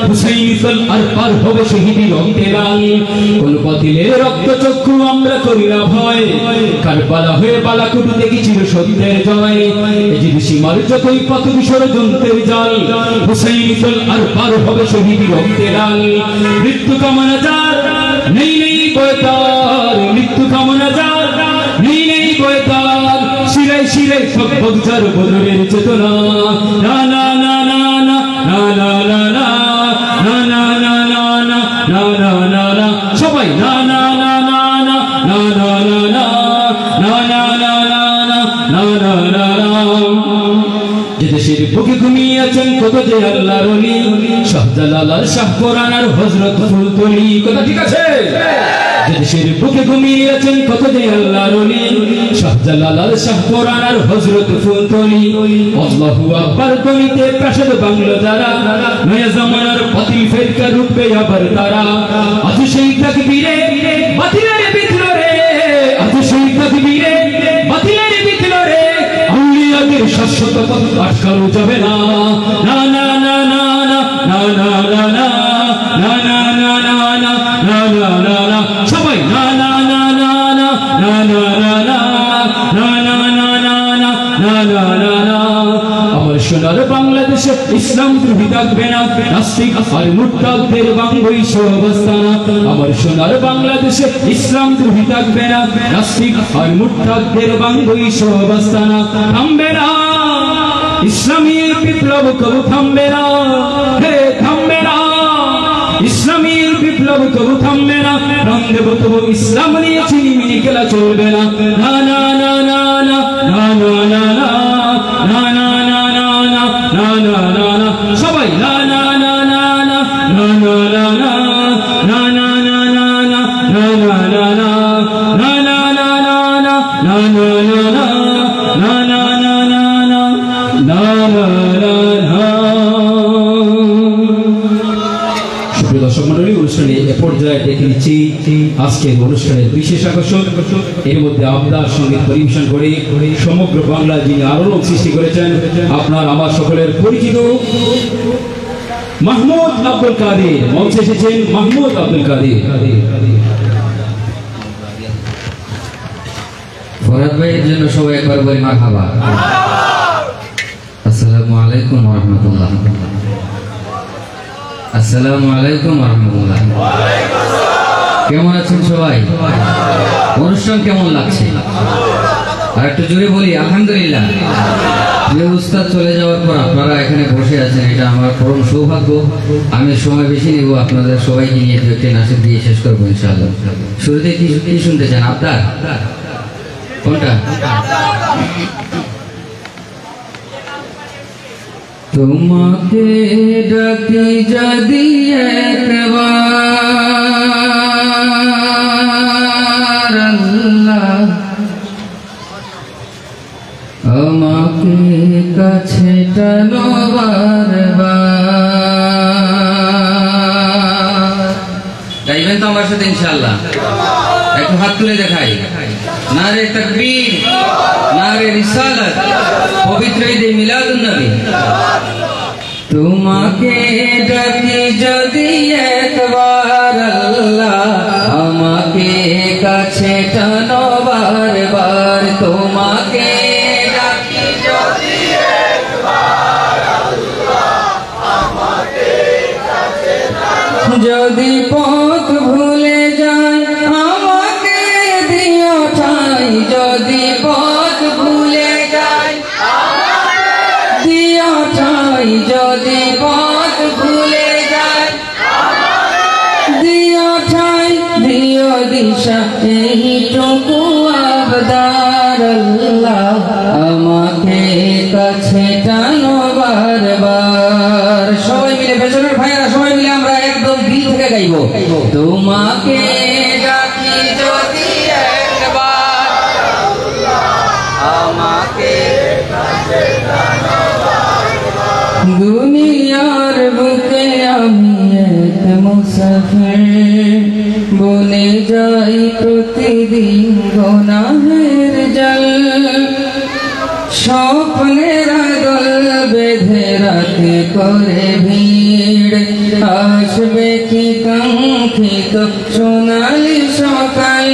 Speaker 6: হুসাইন ফল আর পার হবে শহীদি রক্তে লাল। কোন বাতিলের রক্ত চক্ষু আমরা করি না ভয়, কারবালা হয়ে বালাকুটি দেখেছিল সত্যের জয়। এজিদ সীমার যতই পাকুক ষড়যন্ত্রের জাল, হুসাইন ফল আর পার হবে শহীদি রক্তে লাল। মৃত্যু কামনা যার নেই নেই বয়তার, মৃত্যু কামনা যার নেই নেই বয়তার। শিরাই শিরাই সব বগজার বদরের চেতনা। না না না না না না না না না না না না না না না না না সবাই না না না না না না না না না না না না না না না না। যে দেশের বুকে ঘুমিয়ে আছেন কত যে আল্লাহর ওলি, শাহজালাল আর শাহ কোরআন আর হযরত ফুলতলি। কথা ঠিক আছে? যে দেশের বুকে ঘুমিয়ে আছেন কত যে আল্লাহর ওলি, শাহজালাল আর শাহ কোরআন আর হযরত ফুলতলি। আল্লাহু আকবার ধ্বনিতে প্রাসাদ বাংলা যারা, নয়া জামানার বাতিল ফেরকা রূপে আবার তারা। আজ সেই তাকবীরে বাতিলের বিদ্রোহে, আজ সেই তাকবীরে বাতিলের বিদ্রোহে আউলিয়াদের শাশ্বত পথ আটকানো যাবে না। না না না না না না না না না না না না না না না না না সবাই না না না না না না না না না না না না না না না না না। আমার সোনার বাংলাদেশে ইসলাম দ্রোহী থাকবে না, নাস্তিক আর মুরতাদদের বান্ধবী সব আস্তানা। আমার সোনার বাংলাদেশে ইসলাম দ্রোহী থাকবে না, নাস্তিক আর মুরতাদদের বান্ধবী সব আস্তানা। থামবে না ইসলামী বিপ্লব, কবু থামবে না, হে থামবে না ইসলামী বিপ্লব, কবু থামবে না। রং দেব তবু ইসলাম নিয়ে ছিনিমিনি খেলা চলবে না। না না না না না না না না না না না না না না না না না সবাই না না না না না না না না না না না না না না না না না
Speaker 2: না না না না না না না না না না না না। সুপ্রিয় দর্শক মণ্ডলী, অনুষ্ঠানে এ পর্যায়ে দেখে নিচ্ছি আজকের অনুষ্ঠানের বিশেষ আকর্ষণ। এর মধ্যে আবদার সঙ্গীত পরিবেশন করে সমগ্র বাংলা যিনি আলোড়ন সৃষ্টি করেছেন, আপনার আমার সকলের পরিচিত মাহমুদ আব্দুল কাদের। মঞ্চে এসেছেন মাহমুদ আব্দুল কাদের।
Speaker 8: ফরহাদ ভাইয়ের জন্য সবাই একবার বলি মারহাবা। আসসালামু আলাইকুম ওয়া রাহমাতুল্লাহ। আসসালামু আলাইকুম ওয়া রাহমাতুল্লাহ। কেমন আছেন সবাই? অনুষ্ঠান কেমন লাগছে? আর একটু জোরে বলি আলহামদুলিল্লাহ। যে উস্তাদ চলে যাওয়ার পর আপনারা এখানে বসে আছেন, এটা আমার পরম সৌভাগ্য। আমি সময় বেশি নেব, আপনাদের সবাইকে নিয়ে দু একটি নাচের দিয়ে শেষ করবো ইনশাআল্লাহ। শুরুতে কি শুনতে চান? আবদার কোনটা? তোমাকে ডাকি যদি একবার আল্লাহ, আমাকে কাছে টানো বারবার। গাইবেন তো আমার সাথে ইনশাআল্লাহ? একটু হাত তুলে দেখাই। নারে তাকবীর, নারে রিসালাত, পবিত্র ঈদে মিলাদুন নবী। তোমাকে ডাকি যদি একবার আল্লাহ, আমাকে কাছে টানো বারবার। তোমাকে ডাকি যদি একবার আল্লাহ, আমাকে কাছে টানো। যদি পথ ভুলে যাই আমাকে দিও ঠাই। যদি পথ ভুলে যাই আমাকে দিও ঠাই। যদি পথ ভুলে যাই দিও ঠাই, দিও দিশা, এইটুকু আবদার আল্লাহ, আমাকে কাছে টানো বারবার। সবাই মিলে, পেছনের ভাইয়েরা সবাই মিলে আমরা একদম দিল থেকে গাইব। তোমাকে ডাকি যদি একবার আল্লাহ, আমাকে কাছে টানো বারবার। দুনিয়ার বুকে আমি এক মুসাফির, বনে যাই প্রতিদিন গুনাহের জল। স্বপ্নের দল বেঁধে রাতে করে ভিড়, আসবে কি কাঙ্ক্ষিত সোনালি সকাল।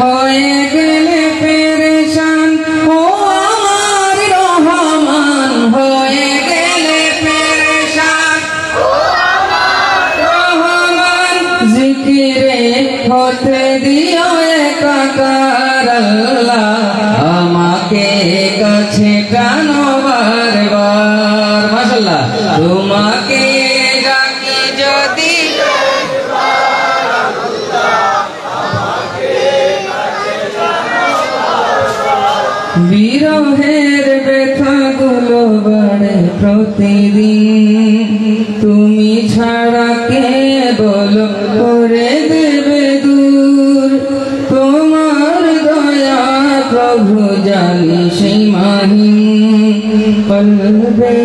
Speaker 8: হয়ে গেলে পেরেশান ও আমার রহমান, হয়ে গেলে পেরেশান ও আমার রহমান। জিকিরে হতে দিও একাকার আল্লাহ, আমাকে কাছে টানো বারবার। মাশাআল্লাহ। তোমাকে ডাকি যদি একবার আল্লাহ, আমাকে কাছে টানো বারবার। বিরহের ব্যথাগুলো বাড়ে প্রতিদিন, তুমি ছাড়া কে বলো করে দেবে দূর। তোমার দয়া প্রভু জানি সীমাহীন, কলবে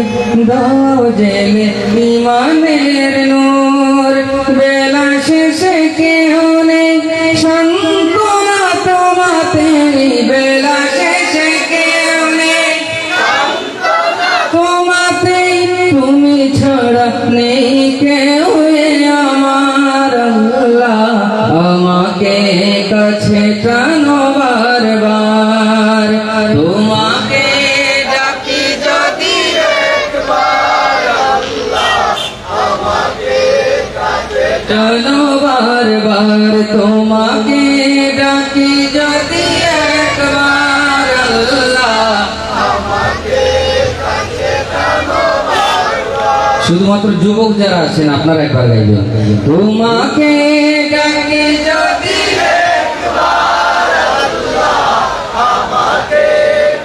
Speaker 8: দাও জেলে ইমানের নূর। বেলা শেষে কেউ নেই সান্ত্বনা তোমাতে, বেলা শেষে কেউ নেই সান্ত্বনা তোমাতে। তুমি ছাড়া নেই কেউ আমার আল্লাহ, আমাকে কাছে টানো বারবার। তোমাকে ডাকি যদি একবার আল্লাহ, আমাকে কাছে টানো বারবার। তোমাকে ডাকি যদি একবার আল্লাহ, আমাকে কাছে টানো বারবার। শুধুমাত্র যুবক যারা আছেন আপনারা একবার গাইবেন। তোমাকে ডাকি যদি একবার আল্লাহ, আমাকে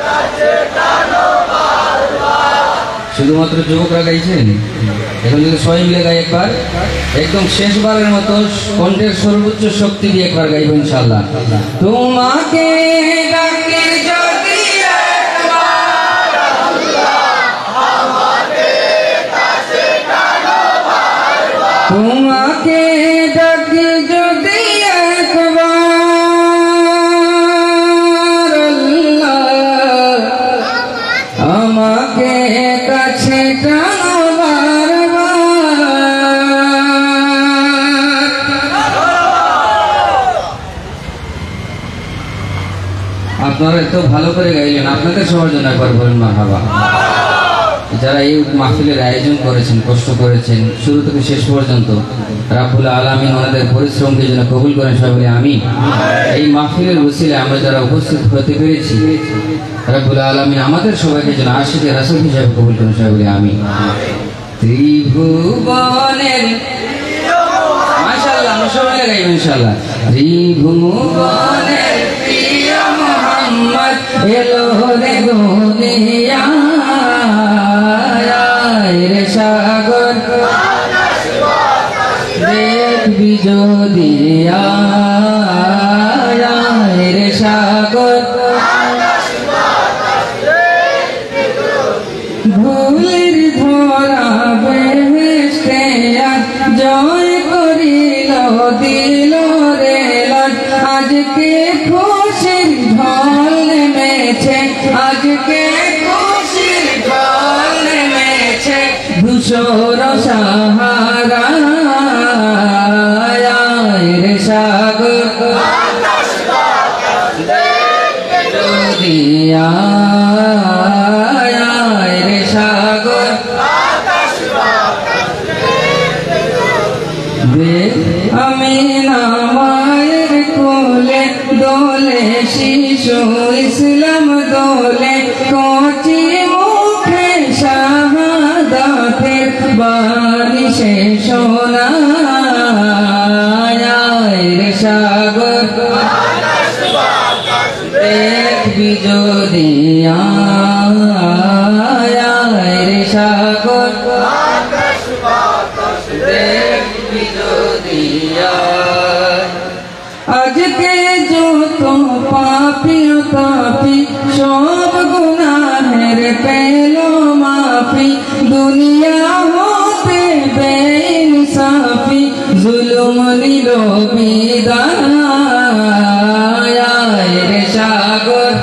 Speaker 8: কাছে টানো বারবার। শুধুমাত্র যুবকরা গাইছেন? এখন যদি সবাই মিলে গাই একবার, একদম শেষবারের মতো কণ্ঠের সর্বোচ্চ শক্তি দিয়ে একবার গাইব ইনশাআল্লাহ। তোমাকে ডাকি যদি একবার তোমাকে ডাকি যদি একবার আল্লাহ আমাকে কাছে টানো আপনারা এত ভালো করে গাইলেন, আপনাদের সবার জন্য একবার বলেন মারহাবা। যারা এই মাহফিলের আয়োজন করেছেন, কষ্ট করেছেন শুরু থেকে শেষ পর্যন্ত, রাব্বুল আলামিন ওনাদের পরিশ্রমকে যেন কবুল করেন সবাই বলে আমিন। এই মাহফিলের ওসিলায় আমরা যারা উপস্থিত হতে পেরেছি, রাব্বুল আলামিন আমাদের সবাইকে যেন আশিকে রাসূল হিসেবে কবুল করেন সবাই বলে আমিন। ত্রিভুবনের মাশাআল্লাহ, আমরা সবাই গাইব ইনশাআল্লাহ। ত্রিভুবনের প্রিয় মুহাম্মদ এলো রে দুনিয়ায় রে সাগর দেখবি যদি রে সাগর ভুলের ধরা বেহেশতে জয় করিল দিল রে আজকে খুশির ঢল নেমেছে, আজকে খুশির ঢল নেমেছে ধূসর সাহারা রে সাগর দুনিয়া রে সাগর আমি না মায়ের কোলে দোলে শিশু ইসলাম দোলে কচি মুখে শাহাদাতের বাণী সে শোনায় রে সাগর দেখবি যদি রে সাগর দেখবি যদি আজকে যত পাপি তাপি সব গুনাহের পেল মাফি, দুনিয়া হতে বেইনসাফি জুলুম নিল বিদায় রে সাগর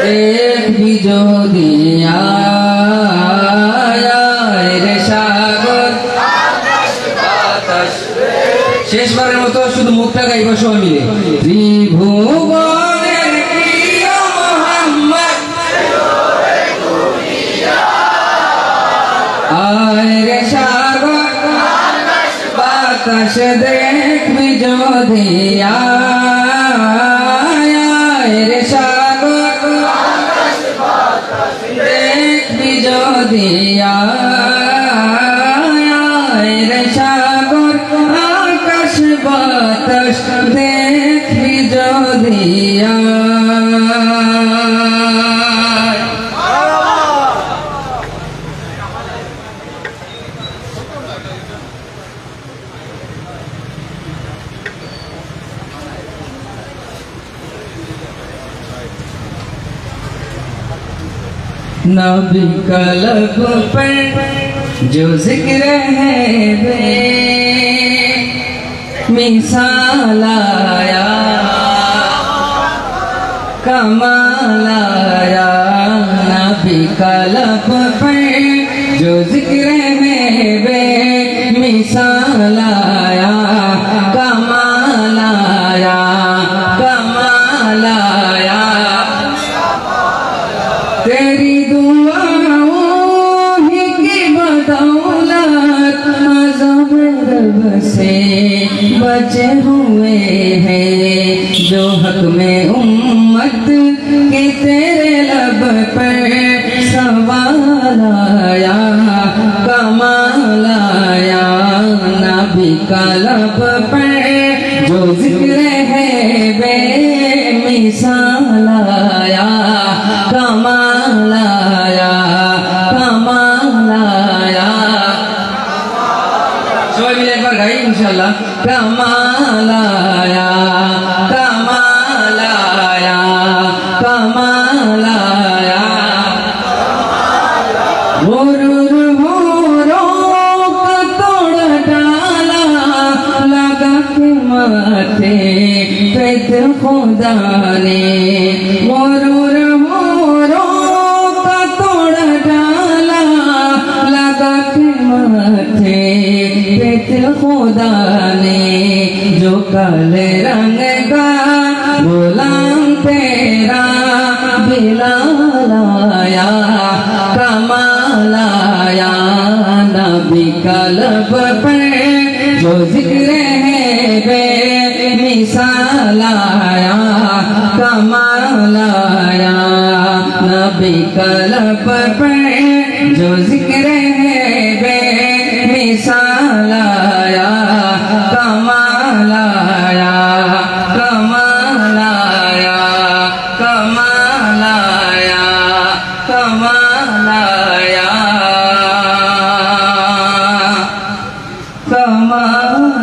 Speaker 8: দেখবি যদি রে সাগর। শেষবারের মতো শুধু মুখটা গাইব সবাই মিলে। ত্রিভুবনের প্রিয় মুহাম্মদ আয় রে সাগর বাতাস দেখবি যদি রে সাগর দেখবি যদি রে সাগর আকাশ বাতাস দেখবি যদি नबी का लब पर जो जिक्र है बे मिसाल आया कमाल आया, नबी का लब पर जो जिक्र है बे मिसाल आया कमाल आया कमाल आया। तेरी दुआओं ही की बदौलत अज़ब रब से बचे हुए हैं, जो हक में उम्मत के तेरे लब पर सवाल आया कमाल आया, नबी का लब पर जो जिक्र है बेमिसाल आया कमाल आया कमाल आया। इंशाल्लाह कमालाया कमालाया कमालाया गुरुर भोरों का तोड़ डाला लगा के माथे पे खुदा ने गुरुर भोरों का तोड़ डाला लगा के माथे पे खुदा ने जो काले रंग का गुलाम तेरा बिलालाया कमालाया नबी कलब पे जो जिक्र है बे मिसालाया कमालाया नबी कलब पे जो जिक्र है बे मिसालाया कमालाया कमालाया कमालाया कमालाया कमालाया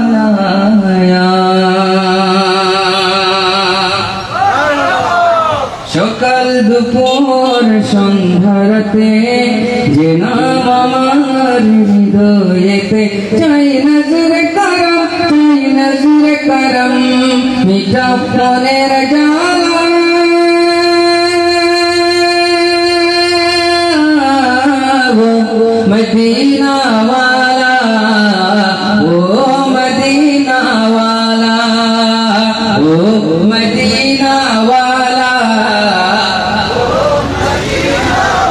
Speaker 8: সকাল দুপুর সন্ধ্যাতে যে নাম আমার হৃদয়েতে চাই নজর করম মিঠা মনের জ্বালা মদিনা वाला ओ मदीना वाला ओ मदीना वाला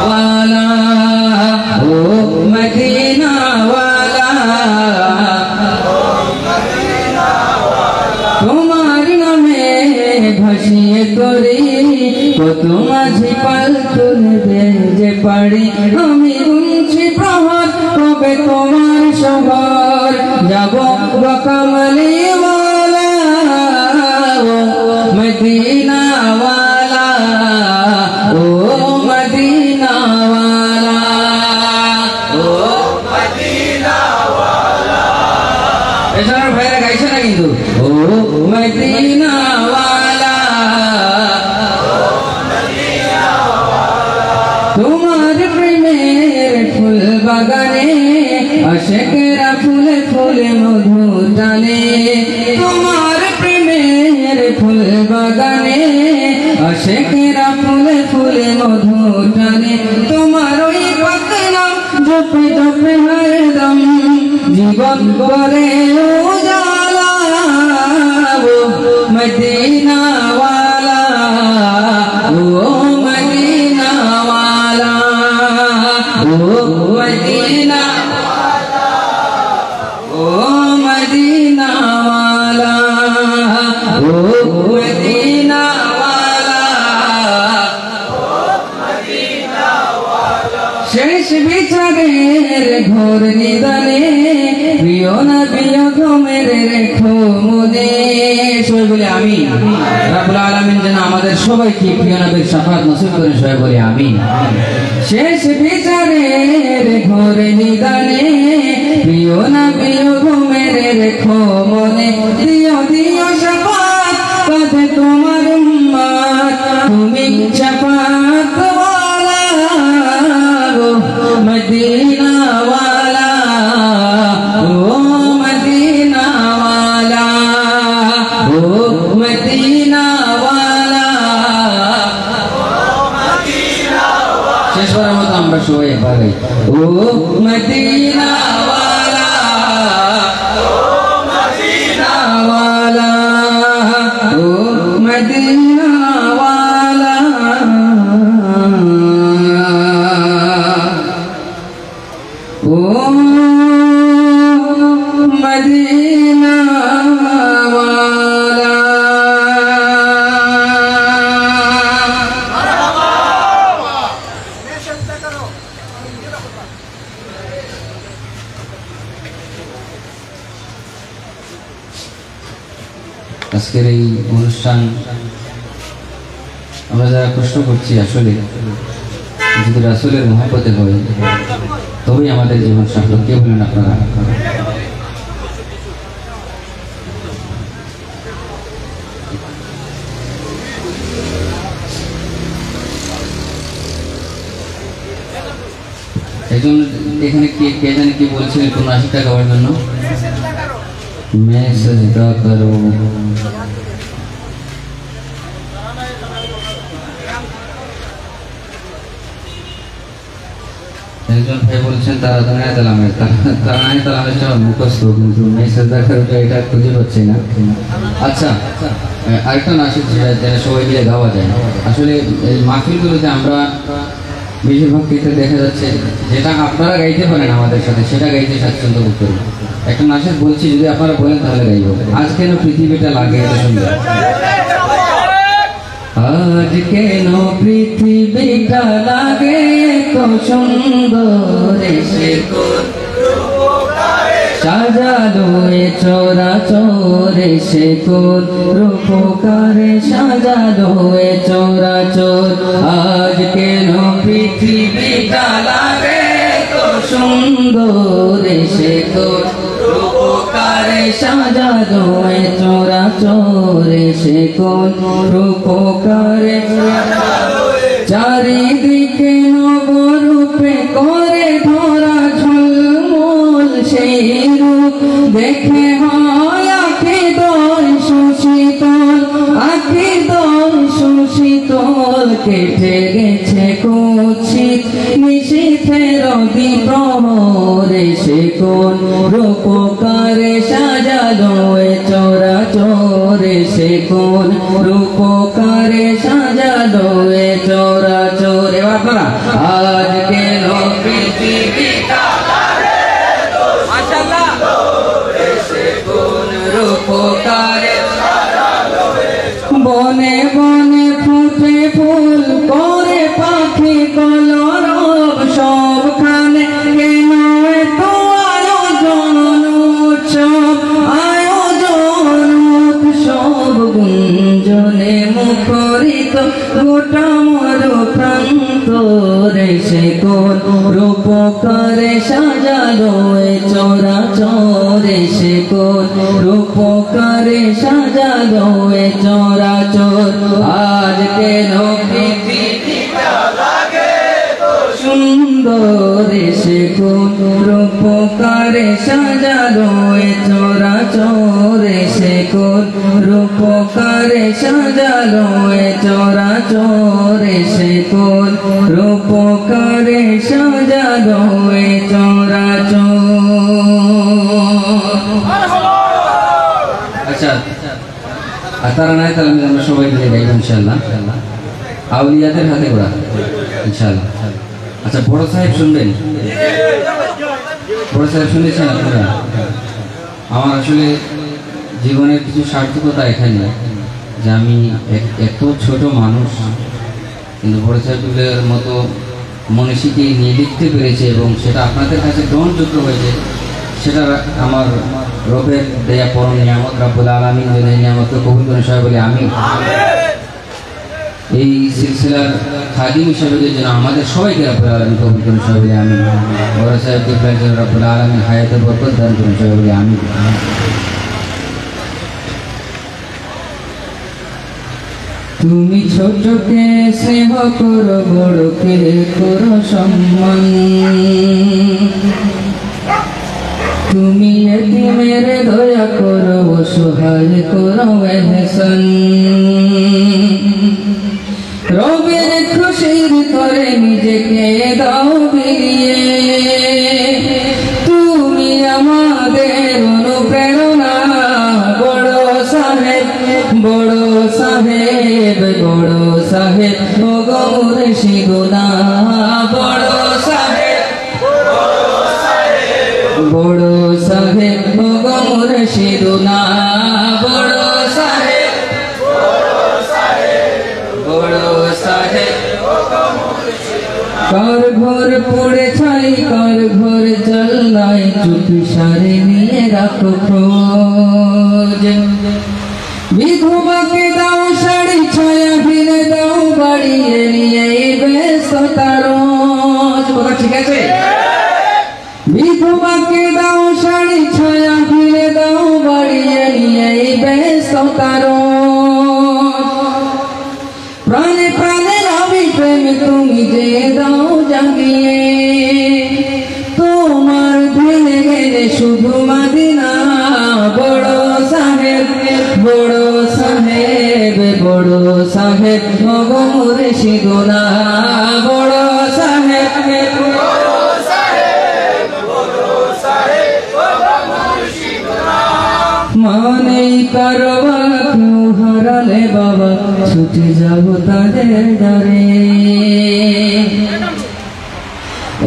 Speaker 8: वाला ओ मदीना वाला তোমার নামে ভাসিয়ে করি কত মাঝি পাল তুলবে যে পারি আমি গুনছি প্রহর কবে তোমার শহর যাব কমলি वाला ओ मदीना वाला ओ मदीना वाला ओ मदीना वाला এছাড়া ভাইরা গাইছে না কিন্তু ও মদিনা वाला তোমার প্রেমের ফুল বাগানে আশিকেরা ফুলে ফুলে মধু টানে তোমার প্রেমের ফুল বাগানে আশিকেরা ফুলে ফুলে মধু টানে তোমার ওই পাতনাম জপে জপে হরদম জীবন করে উজালা ও মদিনা वाला ओ मदीना वाला ओ मदीना ओ मदीना वाला ओ मदीना वाला শেষ বিচারের ঘোর নিদানে প্রিয় নবী ঘুমের রেখো মনে সবাই বলে আমিন রব্বুল আলামিন যেন আমাদের সবাইকে প্রিয় নবীর শাফাত নসিব করে সবাই বলে আমিন শেষ বিচারের ঘোর নিদানে প্রিয় নবী ঘুমের রেখো মনে দিও দিও শাফাত কাঁধে তোমার উম্মত তুমি শাফাত वाला मदीना वाला ओ मदीना वाला ओ मदीना वाला शेष बार मत আমরা সবাই একবার গাই ও মদিনা वाला ओ मदीना वाला ओ मदीना वाला ओ मदीना वाला আজকের এই অনুষ্ঠান আমরা যারা প্রশ্ন করছি আসলে যদি রাসূলের মহব্বতে হয় তবেই আমাদের জীবন সার্থক। কে বলেন আপনারা? একজন এখানে কে জানে কি বলছিলেন 80 টাকা হওয়ার জন্য মেসেজ করো। একজন ভাই বলছেন তারা মুখস্থ, কিন্তু মেসেজ দেখার এটা খুঁজে পাচ্ছি না। আচ্ছা, আরেকটা নাচের যেটা সবাই মিলে গাওয়া যায়। আসলে এই মাহফিলগুলোতে আমরা বেশিরভাগ ক্ষেত্রে দেখা যাচ্ছে যেটা আপনারা গাইতে পারেন আমাদের সাথে, সেটা গাইতে স্বাচ্ছন্দ্য বোধ করি। একটা নাচের বলছি, যদি আপনারা বলেন তাহলে গাইব। আজ কেন পৃথিবীটা লাগে এত সুন্দর, আজ কেন পৃথিবীটা লাগে তো সুন্দর, সে সাজালো এ চরাচর, সে কোন রূপকারে সাজালো এ চরাচর। আজ কেন পৃথিবীটা লাগে তো সুন্দর, সে কোন রূপকারে সাজালো এ চরাচর, সে কোন রূপকারে চারিদিকে নবরূপে করে ধরা ঝলমল, সেই রূপ দেখে হয় আখি দল সুশীতল, আখি দল সুশীতল। কেটে গেছে কুৎসিত নিশীথের দ্বিপ্রহরে, সে কোন রূপকারে সাজালো এ চরাচর, সে কোন রূপকারে সাজালো এ চরাচর। এবার আপনারা আজ কেন পৃথিবীটা লাগে তো সুন্দর, সে কোন রূপকারে সাজালো এ চরাচর। বনে বনে ফুটে ফুল করে পাখি কলরব, সবখানে কেন এত আয়োজন উৎসব, আয়োজন উৎসব। গুঞ্জনে মুখরিত গোটা মরু প্রান্তরে, সে কোন রূপকারে সাজালো এ চরাচর, সে কোন রূপকারে সাজালো এ চরাচর। আজ কেন পৃথিবীটা লাগে তো সুন্দর, সে কোন রূপকারে সাজালো এ চরাচর, সে কোন রূপকারে সাজালো এ চরাচর, সে কোন রূপকারে সাজালো এ চরাচর। আচ্ছা, আর তারা নাই তাহলে আমরা সবাই মিলে গাইব ইনশাআল্লাহ, আউলিয়াদের হাতে গোড়া ইনশাআল্লাহ। আচ্ছা, বড় সাহেব শুনবেন? বড় সাহেব শুনেছেন আপনারা? আমার আসলে জীবনের কিছু সার্থকতা এখানে, যে আমি এত ছোট মানুষ কিন্তু বড় সাহেবের মতো মনীষীকে নিয়ে লিখতে পেরেছে, এবং সেটা আপনাদের কাছে গ্রহণযোগ্য হয়েছে। সেটা আমার রবের দেয়া পরম নিয়ামত। রব্বুল আলামিন যেন এই নিয়ামতকে কবুল করেন সবাই বলে আমিন। এই সিলসিলার খাদিম হিসেবে যেন আমাদের সবাইকে রব্বুল আলামিন কবুল করেন সবাই বলে আমিন। বড় সাহেবকে যেন রব্বুল আলামিন হায়াতে বরকত দান করেন সবাই বলে আমিন। তুমি ছোটকে স্নেহ করো, বড়কে করো সম্মান, তুমি এতিমের দয়া করো, অসহায় করো এহসান। রবের খুশির করে নিজেকে দাও বিলিয়ে, তুমি আমাদের অনুপ্রেরণা। বড় সাহেব, বড় সাহেব, বড় সাহেব ও গো মুর্শিদুনা। বড় সাহেব, বড় সাহেব ও গো মুর্শিদুনা। বড় সাহেব, বড় সাহেব ও গো মুর্শিদুনা। কার ঘর পড়ে ছাই, কার ঘর জল নাই, চুপি সারে নিয়ে রাখো খোঁজ। বিধবাকে দাও শাড়ি, ছায়া ফিরে দাও বাড়িয়ে নিয়ে ব্যস্ততা রোজ। ঠিক আছে? বিধবাকে দাও শাড়ি, ছায়া ফিরে দাও বাড়িয়ে নিয়ে ব্যস্ততা রোজ। প্রাণে প্রাণে রবি প্রেম তুমি যে দাও জাগিয়ে, শুধু মদিনা বড় সাহেব বড় সাহেব বড় সাহেব ওগো মুর্শিদুনা বড় সাহেব মানে কারবা কেউ হারালে বাবা ছুটে যাব তাদের দ্বারে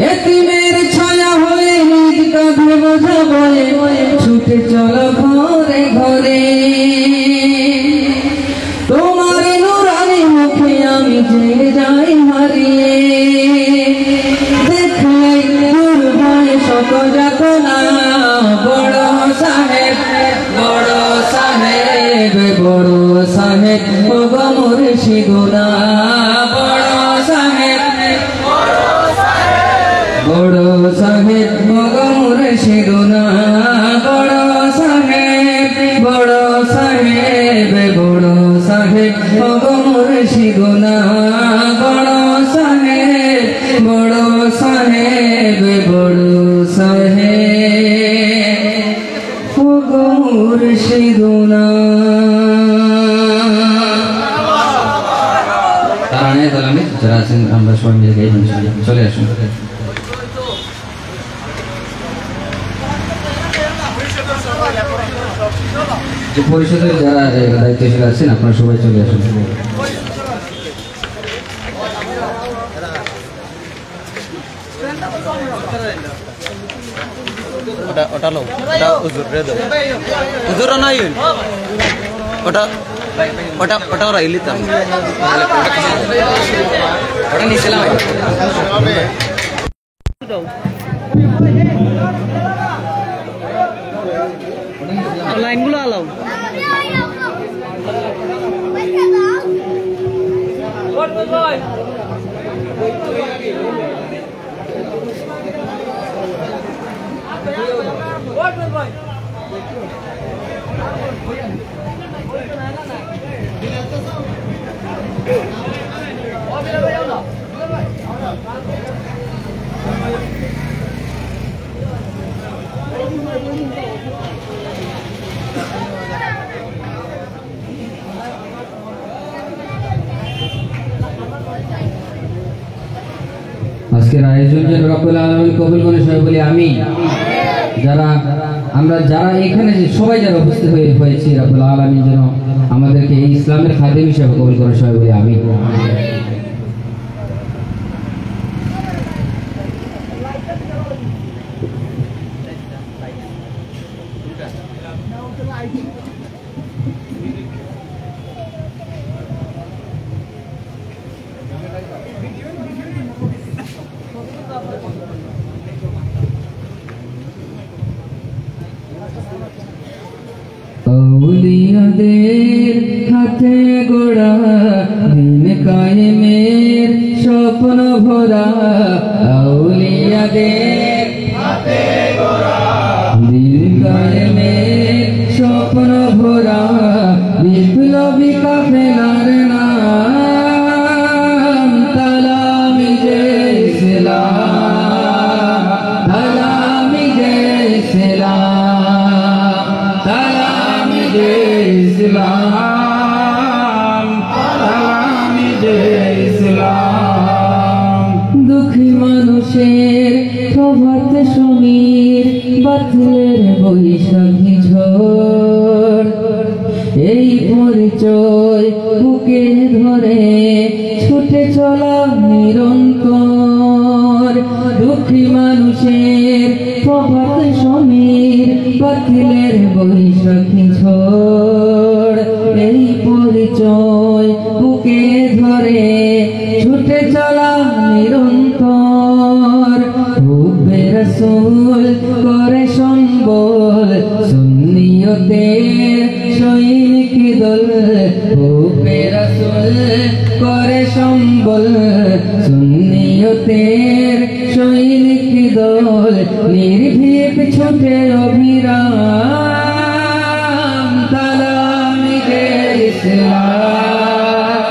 Speaker 8: এতিমের ছায়া হয়ে নিজ কাঁধে বোঝা বয়ে ছুটে চলো ঘরে ঘরে তোমার নুরানি মুখে আমি যে যাই হারিয়ে দেখলে দূর হয় শত যাতনা বড় সাহেব বড় সাহেব বড় সাহেব ওগো মুর্শিদুনা বড় সাহেব বড় সাহেব ওগো মুর্শিদুনা বড় সাহেব বড় সাহেব বড় সাহেব ওগো মুর্শিদুনা বড় সাহেব বড় সাহেব বড় সাহেব ওগো মুর্শিদুনা তারানে তারানে যারা আছেন আমরা সবাই মিলে গাইবেন চলে আসুন যে পরিষদের যারা দায়িত্বশীল আছেন আপনারা সবাই চলে আসুন
Speaker 9: ওটা লো ওটা হুজুর রে দাও হুজুর নাই ওটা ওটা ওটা রাইলি তা ওটা নিছিলাম লাইনগুলো আলাও
Speaker 8: আজকের আয়োজন যেন রব্বুল আলামিন কবুল করে সবাই বলি আমিন যারা আমরা যারা এখানে সবাই যারা উপস্থিত হয়েছি রব্বুল আলামিন যেন আমাদেরকে এই ইসলামের খাদেম হিসেবে কবুল করে সবাই বলি আমিন আউলিয়াদের হাতে গোড়া দিন কায়েমের স্বপ্ন ভরা আউলিয়াদের হাতে গোড়া দিন কায়েমের স্বপ্ন ভরা বিপ্লবী কাফেলার নাম তালামিজে ইসলাম তালামিজে ইসলাম তালামিজে ইসলাম তালামিজে ইসলাম দুঃখী মানুষের প্রভাত সমীর বাতিলের বৈশাখী ঝড় এই পরিচয় বুকে ধরে ছুটে চলা নিরন্তর দুঃখী মানুষের প্রভাত সমীর বাতিলের বৈশাখী ঝড় এই পরিচয় বুকে ধরে ছুটে চলা নিরন্তর হুব্বে রাসূল করে সম্বল সুন্নিয়তের সৈনিক দল হুব্বে রাসূল করে সম্বল সুন্নিয়তের সৈনিক দল নির্ভীক ছুটে অবিরাম তালামিজে ইসলাম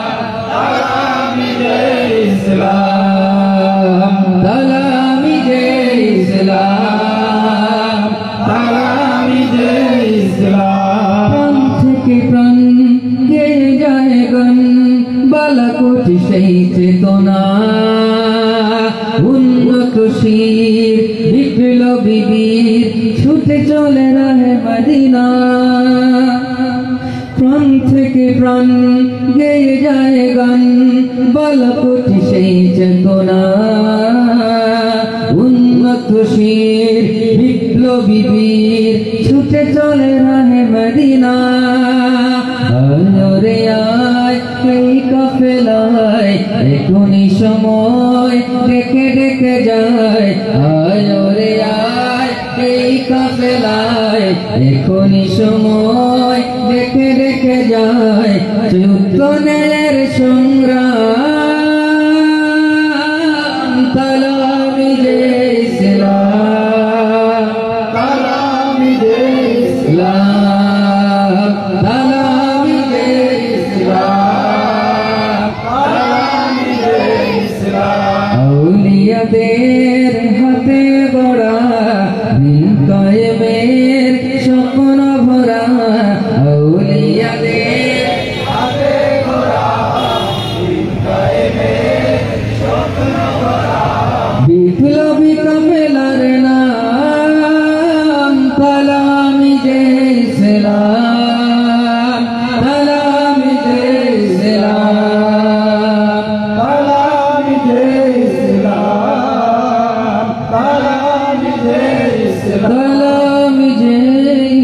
Speaker 8: তালামিজে ইসলাম তালামিজে ইসলাম
Speaker 6: গান বালাকোটি সেই চেতনা উন্নত শির বিপ্লবী বীর ছুটে চলে রাহে মদিনা প্রাণ থেকে প্রাণ গেয়ে যায় গান বালাকোটি সেই চেতনা উন্নত শির বিপ্লবী বীর ছুটে চলে রাহে মদিনা আয় রে আয় এই কাফেলায় এখনি সময় ডেকে ডেকে যায় আয় রে আয় এই কাফেলায় এখনি সময় ডেকে ডেকে যায় যুদ্ধের সংগ্রাম তালামিজে ইসলাম তালামিজে ইসলাম তালামিজে ইসলাম তালামিজে ইসলাম আউলিয়াদের হাতে গড়া দিন কায়েমের স্বপ্ন ভরা আউলিয়াদের হাতে গড়া দিন কায়েমের স্বপ্ন ভরা বিপ্লবী কাফেলার নাম তালামিজে ইসলাম তালামিজে ইসলাম তালামিজে ইসলাম তালামিজে ইসলাম তালামিজে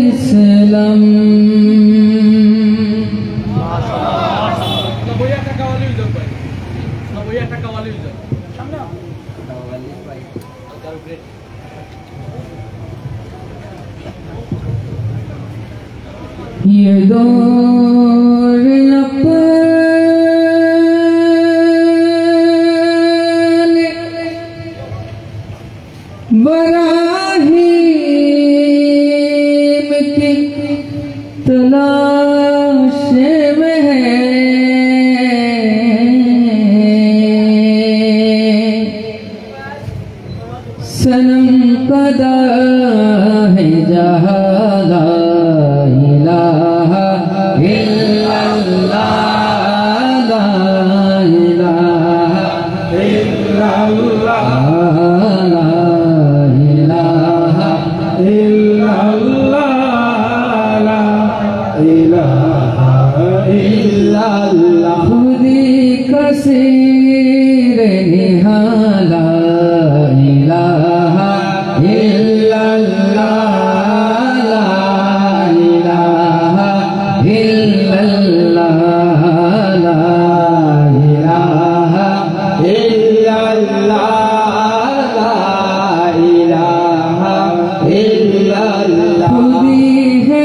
Speaker 6: ইসলাম ये दौर अपने बराहीम की तलाश में है सनम कदा है जहाँ ला इलाहा इल्लल्लाह ला इलाहा इल्लल्लाह ला इलाहा इल्लल्लाह ला इलाहा इल्लल्लाह खुदी कसीर निहाला इलाहा इल्लल्लाह ला इलाहा इल्लल्लाह ला इलाहा इल्लल्लाह ला इलाहा इल्लल्लाह खुदी है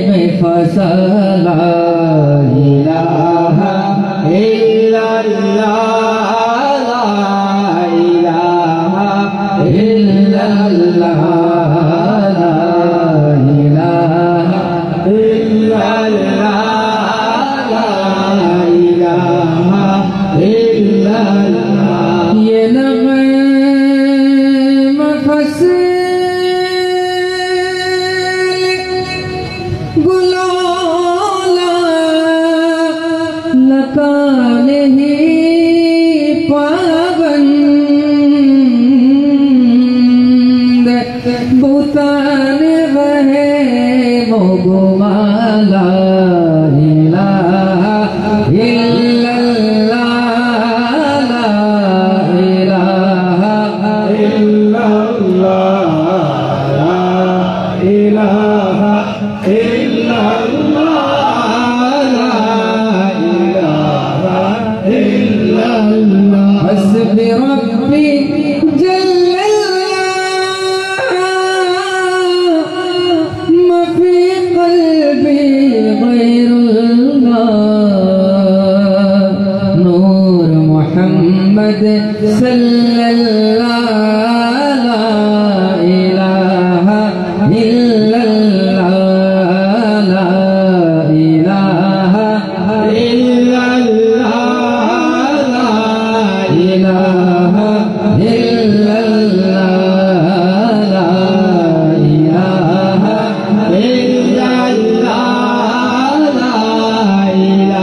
Speaker 6: में फसला इलाहा इल्लल्लाह ला इलाहा इल्लल्लाह ला इलाहा इल्लल्लाह ला इलाहा इल्लल्लाह ये नग़म फसल गुलाला लका नहीं पाबंद भूतान वहे मोगुमाला इलाहा इल्लल्लाह ला इलाहा इल्लल्लाह ला इलाहा इल्लल्लाह ला इलाहा इल्लल्लाह हस्बी रब्बी सल्लल्लाह ला इलाहा इल्लल्लाह ला इलाहा इल्लल्लाह ला इलाहा इल्लल्लाह ला इलाहा इल्लल्लाह ला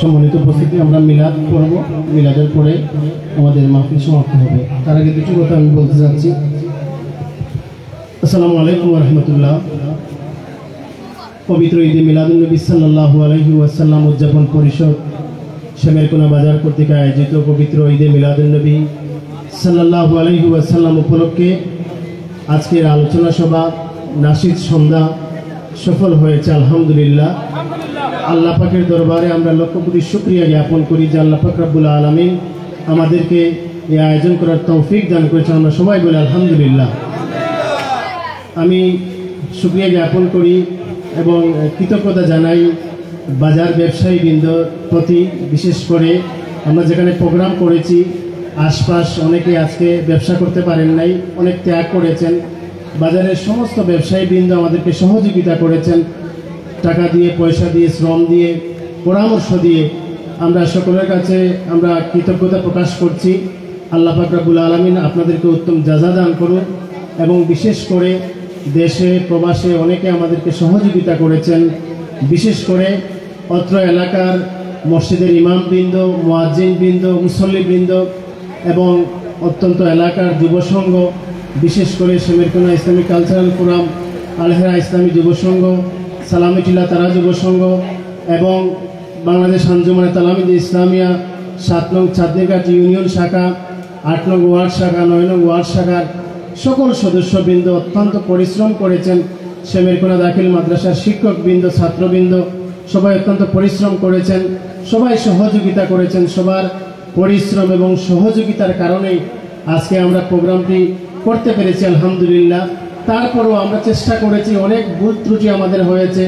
Speaker 10: সম্মানিত উপস্থিতি, আমরা মিলাদ করব। মিলাদের পরে আমাদের মাহফিল সমাপ্ত হবে। তার আগে দুটি কথা আমি বলতে চাচ্ছি। আসসালামু আলাইকুম ওয়া রাহমাতুল্লাহ। পবিত্র ঈদে মিলাদুন্নবী সাল্লাল্লাহু আলাইহি ওয়াসাল্লাম উদযাপন পরিষদ শেমেরকুনা বাজার কর্তৃক আয়োজিত পবিত্র ঈদে মিলাদুন্নবী সাল্লাল্লাহু আলাইহি ওয়াসাল্লাম উপলক্ষে আজকের আলোচনা সভা নাশিদ সন্ধ্যা সফল হয়েছে আলহামদুলিল্লাহ। আল্লাহ পাকের দরবারে আমরা লক্ষ কোটি শুকরিয়া জ্ঞাপন করি যে আল্লাহ পাক রব্বুল আলামিন আমাদেরকে এই আয়োজন করার তৌফিক দান করেছেন। আমরা সবাই বলি আলহামদুলিল্লাহ। আমি শুকরিয়া জ্ঞাপন করি এবং কৃতজ্ঞতা জানাই বাজার ব্যবসায়ীবৃন্দর প্রতি। বিশেষ করে আমরা যেখানে প্রোগ্রাম করেছি আশপাশ অনেকে আজকে ব্যবসা করতে পারেন নাই, অনেক ত্যাগ করেছেন। বাজারের সমস্ত ব্যবসায়ীবৃন্দ আমাদেরকে সহযোগিতা করেছেন, টাকা দিয়ে, পয়সা দিয়ে, শ্রম দিয়ে, পরামর্শ দিয়ে। আমরা সকলের কাছে আমরা কৃতজ্ঞতা প্রকাশ করছি। আল্লাহ পাক রব্বুল আলামিন আপনাদেরকে উত্তম জাযা দান করুন। এবং বিশেষ করে দেশে প্রবাসে অনেকে আমাদেরকে সহযোগিতা করেছেন। বিশেষ করে অত্র এলাকার মসজিদের ইমামবৃন্দ, মুয়াজ্জিনবৃন্দ, মুসল্লিবৃন্দ এবং অত্যন্ত এলাকার যুবসংঘ, বিশেষ করে শেমেরকুনা ইসলামিক কালচারাল ফোরাম, আলহেরা ইসলামী যুবসংঘ, সালামিটিলা তারা যুবসংঘ এবং বাংলাদেশ আঞ্জুমানে তালামিদ ইসলামিয়া ৭ নং চাঁদনীঘাট ইউনিয়ন শাখা, ৮ নং ওয়ার্ড শাখা, ৯ নং ওয়ার্ড শাখার সকল সদস্যবৃন্দ অত্যন্ত পরিশ্রম করেছেন। শেমেরকুনা দাখিল মাদ্রাসার শিক্ষকবৃন্দ, ছাত্রবৃন্দ সবাই অত্যন্ত পরিশ্রম করেছেন, সবাই সহযোগিতা করেছেন। সবার পরিশ্রম এবং সহযোগিতার কারণেই আজকে আমরা প্রোগ্রামটি করতে পেরেছি আলহামদুলিল্লাহ। তারপরেও আমরা চেষ্টা করেছি, অনেক ভুল ত্রুটি আমাদের হয়েছে।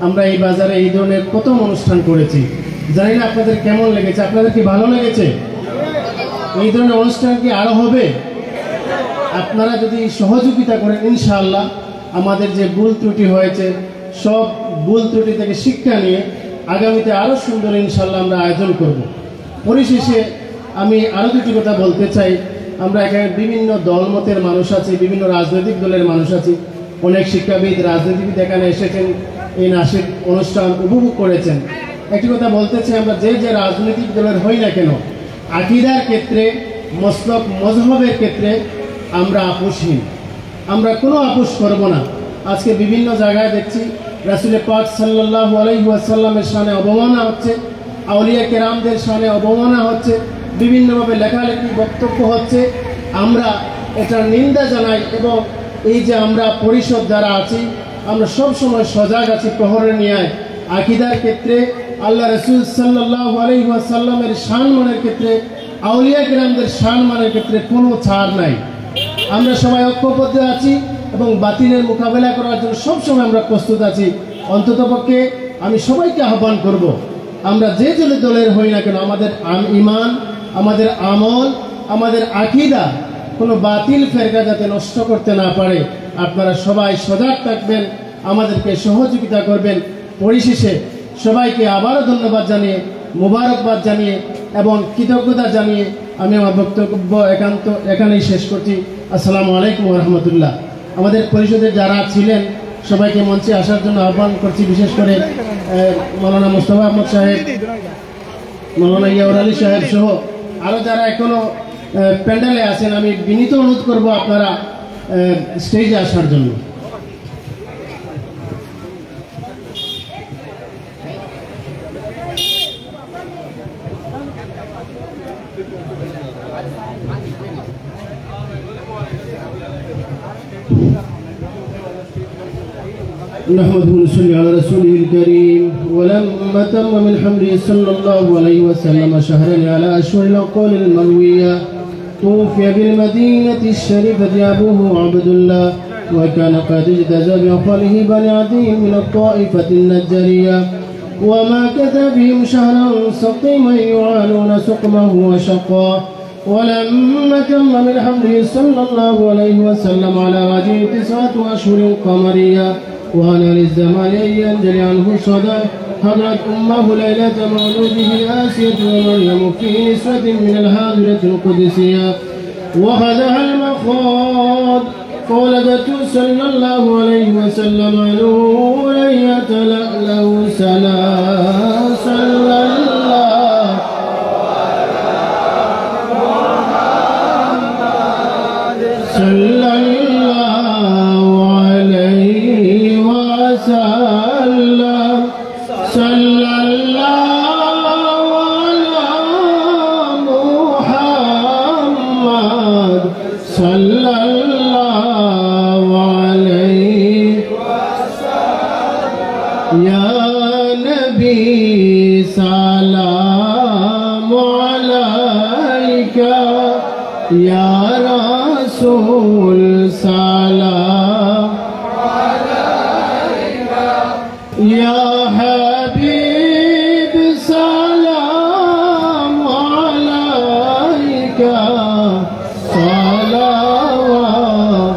Speaker 10: আমরা এই বাজারে এই ধরনের প্রথম অনুষ্ঠান করেছি। জানি না আপনাদের কেমন লেগেছে, আপনাদের কি ভালো লেগেছে? এই ধরনের অনুষ্ঠান কি আরও হবে? আপনারা যদি সহযোগিতা করেন ইনশাআল্লাহ আমাদের যে ভুল ত্রুটি হয়েছে সব ভুল ত্রুটি থেকে শিক্ষা নিয়ে আগামীতে আরও সুন্দর ইনশাআল্লাহ আমরা আয়োজন করব। পরিশেষে আমি আরও দুটি কথা বলতে চাই। আমরা এখানে বিভিন্ন দলমতের মানুষ আছি, বিভিন্ন রাজনৈতিক দলের মানুষ আছি, অনেক শিক্ষাবিদ, রাজনীতিবিদ এখানে এসেছেন, এই নাশিদ অনুষ্ঠান উপভোগ করেছেন। একটি কথা বলতে চাই, আমরা যে যে রাজনৈতিক দলের হই না কেন, আকীদার ক্ষেত্রে, মসলক মজহবের ক্ষেত্রে আমরা আপোষহীন। আমরা কোনো আপোষ করব না। আজকে বিভিন্ন জায়গায় দেখছি রাসূল পাক সাল্লাল্লাহু আলাইহি ওয়াসাল্লামের শানে অবমাননা হচ্ছে, আউলিয়া কেরামদের শানে অবমাননা হচ্ছে, বিভিন্নভাবে লেখালেখি বক্তব্য হচ্ছে। আমরা এটার নিন্দা জানাই এবং এই যে আমরা পরিষদ যারা আছি আমরা সব সময় সজাগ আছি প্রহরের ন্যায়। আকীদার ক্ষেত্রে আল্লাহ রাসূল সাল্লাল্লাহু আলাইহি ওয়াসাল্লামের সম্মানের ক্ষেত্রে, আউলিয়া কেরামদের সম্মানের ক্ষেত্রে কোনো ছাড় নাই। আমরা সবাই ঐক্যবদ্ধ আছি এবং বাতিলের মোকাবেলা করার জন্য সবসময় আমরা প্রস্তুত আছি। অন্ততপক্ষে আমি সবাইকে আহ্বান করব, আমরা যে যে দলের হই না কেন, আমাদের ঈমান, আমাদের আমল, আমাদের আকীদা কোনো বাতিল ফেরকা যাতে নষ্ট করতে না পারে। আপনারা সবাই সজাগ থাকবেন, আমাদেরকে সহযোগিতা করবেন। পরিশেষে সবাইকে আবারও ধন্যবাদ জানিয়ে, মোবারকবাদ জানিয়ে এবং কৃতজ্ঞতা জানিয়ে আমি আমার বক্তব্য এখানেই শেষ করছি। আসসালামু আলাইকুম ওয়া রাহমাতুল্লাহ। আমাদের পরিষদের যারা ছিলেন সবাইকে মঞ্চে আসার জন্য আহ্বান করছি, বিশেষ করে মৌলানা মোস্তফা আহমদ সাহেব, মৌলানা ইয়াউর আলী সাহেব সহ আরও যারা এখনো প্যান্ডেলে আছেন, আমি বিনীত অনুরোধ করব আপনারা স্টেজে আসার জন্য। نحمده ونصلي على رسوله الكريم. ولما تم من حمله صلى الله عليه وسلم شهرا على أشهر الأقوال المروية توفي بالمدينة الشريفة أبوه عبد الله، وكان قد اجتاز بأخواله بني عدي من الطائفة النجارية، وما كتب بهم شهرا سقيما يعانون سقمه وشقاه. ولما تم من حمله صلى الله عليه وسلم على وجه 9 أشهر قمرية، وأنا للزمان أن ينجلي عنه صدى حضرت أمه ليلة مولوده آسية ومريم في نسوة من الهاجرة القدسية، وخذها المخاض فولدته صلى الله عليه وسلم نورا يتلألأ سنا صلى الله صلى الله عليه وسلم صلى الله على محمد صلى الله عليه وسلم. يا نبي سلام عليك، يا رسول سلام عليك، يا حبيب سلام عليك، صلوات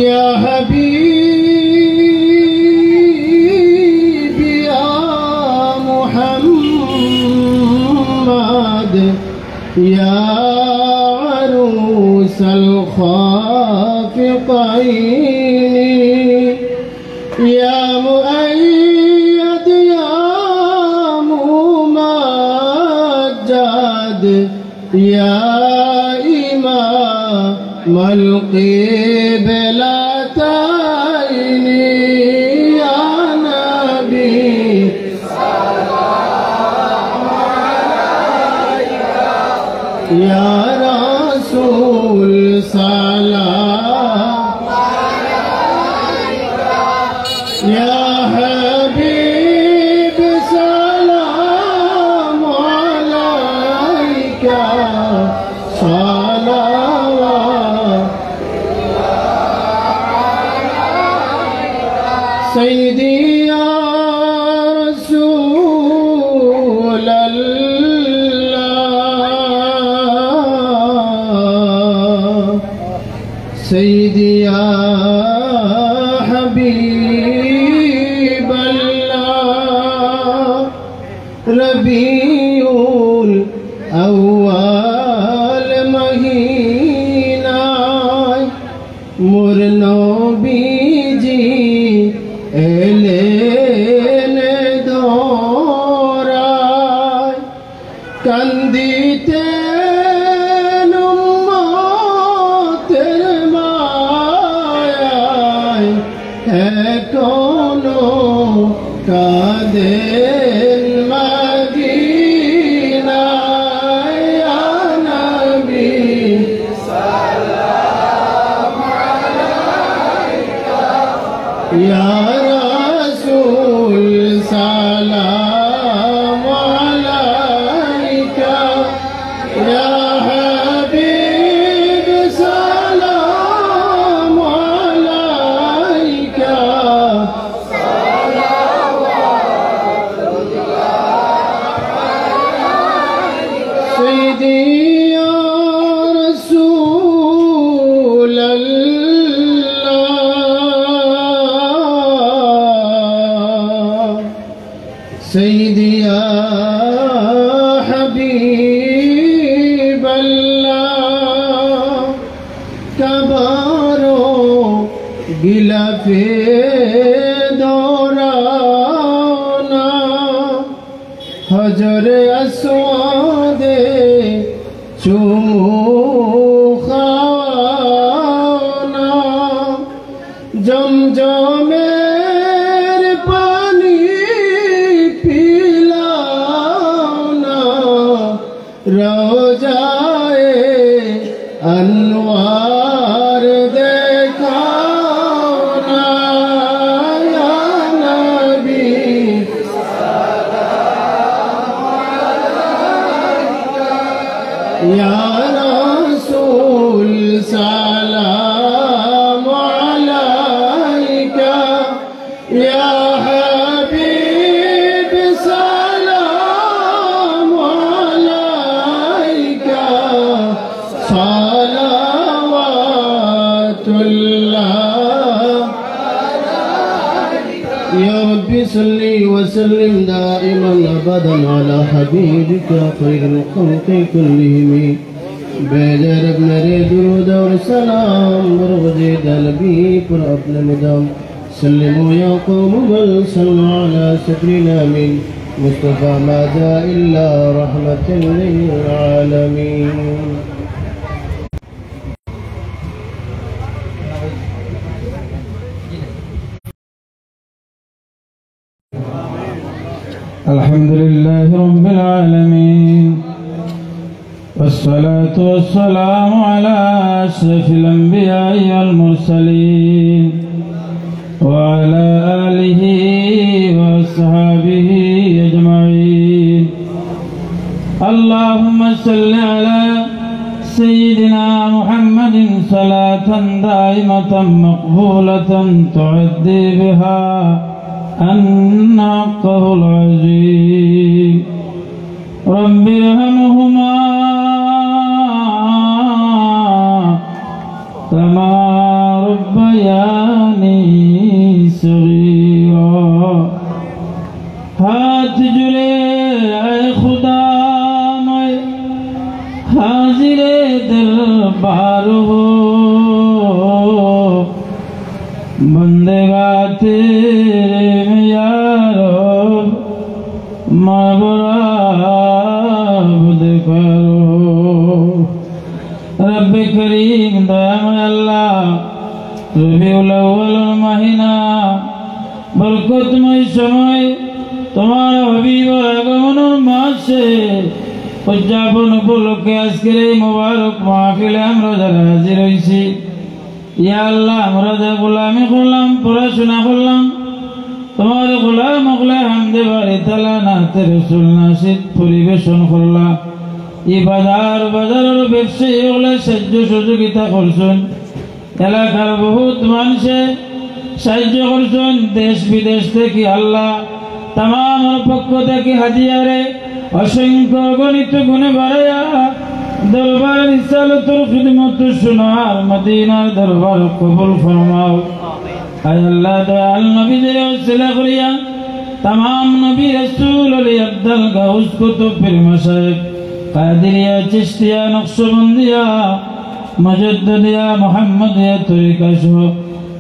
Speaker 10: يا حبيب يا محمد، يا عروس الخافقين، يا مؤيد يا ممجد، يا إمام القبلتين، يا نبي يا رسول سلام عليك، يا حبيب سلام عليك، صلوات سيدي يا رسول الله، سيدي يا حبيب الله، ربيع الأول مهينا مرنبيجي এলেন দরায়, কান্দিতেন উম্মতের মায়ায়, এখনো কাঁদেন মদিনায়, ইয়া নবী সালাম আলাইকা, ইয়া سلام عليك، يا حبيب سلام عليك، صلوات الله عليك، سيدي يا رسول الله، سيدي يا حبيب الله، كبر হজরে আসওয়াদে চুমু খাওয়ানা জমজমের পানি পিলাওনা রোজায়ে আনওয়ার দেখাওনা ইয়া নবী ইয়া রাসূল সালাম আলাইকা ইয়া হাবিব সালাম আলাইকা সালাওয়াতুল্লাহ يا رب صل وسلم دائما ابدا على حبيبك خير الخلق كلهم बेजर मेरे दुरूद और सलाम बरगज़े नबी पर अपने मुदाम सल्लमो या कौम बल सल्लु अला सदरिना मिन मुस्तफा मा जा इल्ला रहमतल लिल आलमीन
Speaker 6: الحمد لله رب العالمين والصلاة والسلام على أشرف الأنبياء والمرسلين وعلى آله وأصحابه أجمعين اللهم صل على سيدنا محمد صلاة دائمة مقبولة تعدي بها أن حقه العظيم رب ارحمهما كما ربياني صغيرا हाथ जुड़े आए खुदा मैं हाजिरे दरबार हो बंदेगा तेरे में यारो माबराब करो रब करीम दयामय अल्लाह रबीउल अव्वल महीना बरकतमय समय तुम्हारा हबीबर আগমনের মাসে উদযাপন উপলক্ষে আজকের এই মোবারক মাহফিলে আমরা যারা হাজির হয়েছি ইয়া আল্লাহ আমরা যা গোলামি করলাম পড়াশোনা করলাম তোমার গোলাম ওগুলা হামদে বাড়ি তালা নাতে রসুল নাসিদ পরিবেশন করলাম এই বাজারের ব্যবসায়ী ওগুলা সাহায্য সহযোগিতা করছেন এলাকার বহুত মানুষে সাহায্য করছেন দেশ বিদেশ থেকে আল্লাহ तमाम पक्ष থেকে হাজিয়ারে অসংখ্য গণিত গুণে বাড়ায়া দরবার রিসালাতুল খিদমত সুনার মদিনার দরবার কবুল ফরমাও আয় আল্লাহ দয়াল নবীদের ওসিলা করিয়া तमाम নবী রাসূল আলী আব্দুল গাউস কুতুব পীর মাশায়েখ কাদেরিয়া চিশতিয়া নকশবন্দিয়া মুজাদ্দিদিয়া মুহাম্মদিয়া তরিকা সহ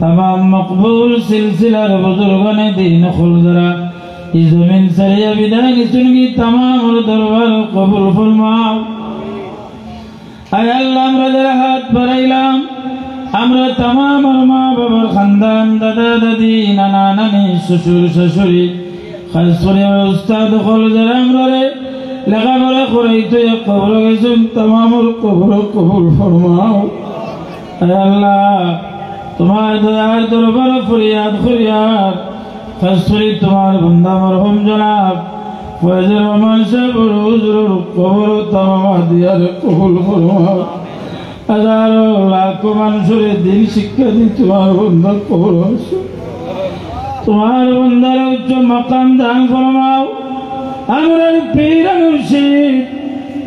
Speaker 6: तमाम मकबूल सिलसिलार बुजुर्गाने दीन खुलदरा इस जमीन सरिया विदाई सुनगी तमाम दरबार कबूल फरमाओ आय अल्लाह আমরা যারা হাত বাড়াইলাম আমরা तमाम মা বাবার খানদান দাদা দাদি নানা নানি শ্বশুর শাশুড়ি খাস করে উস্তাদ হল যারা আমরা লেখাপড়া করাইতে কবর গেছেন तमाम কবর কবুল ফরমাও আয় আল্লাহ तुम्हारे दयार दरबार फरियाद फरियाद खासकरी तुम्हारे बंदा मरहुम जनाब फैज़ रहमान साहब हुजूर कब्र तमाम दियार कबूल फरमाओ हजारों लाखों मानुषेर दिन शिक्षा दी तुम्हारे बंदा कब्र तुम्हारे बंदार उच्च मकाम दान फरमाओ हमारे पीर मुर्शिद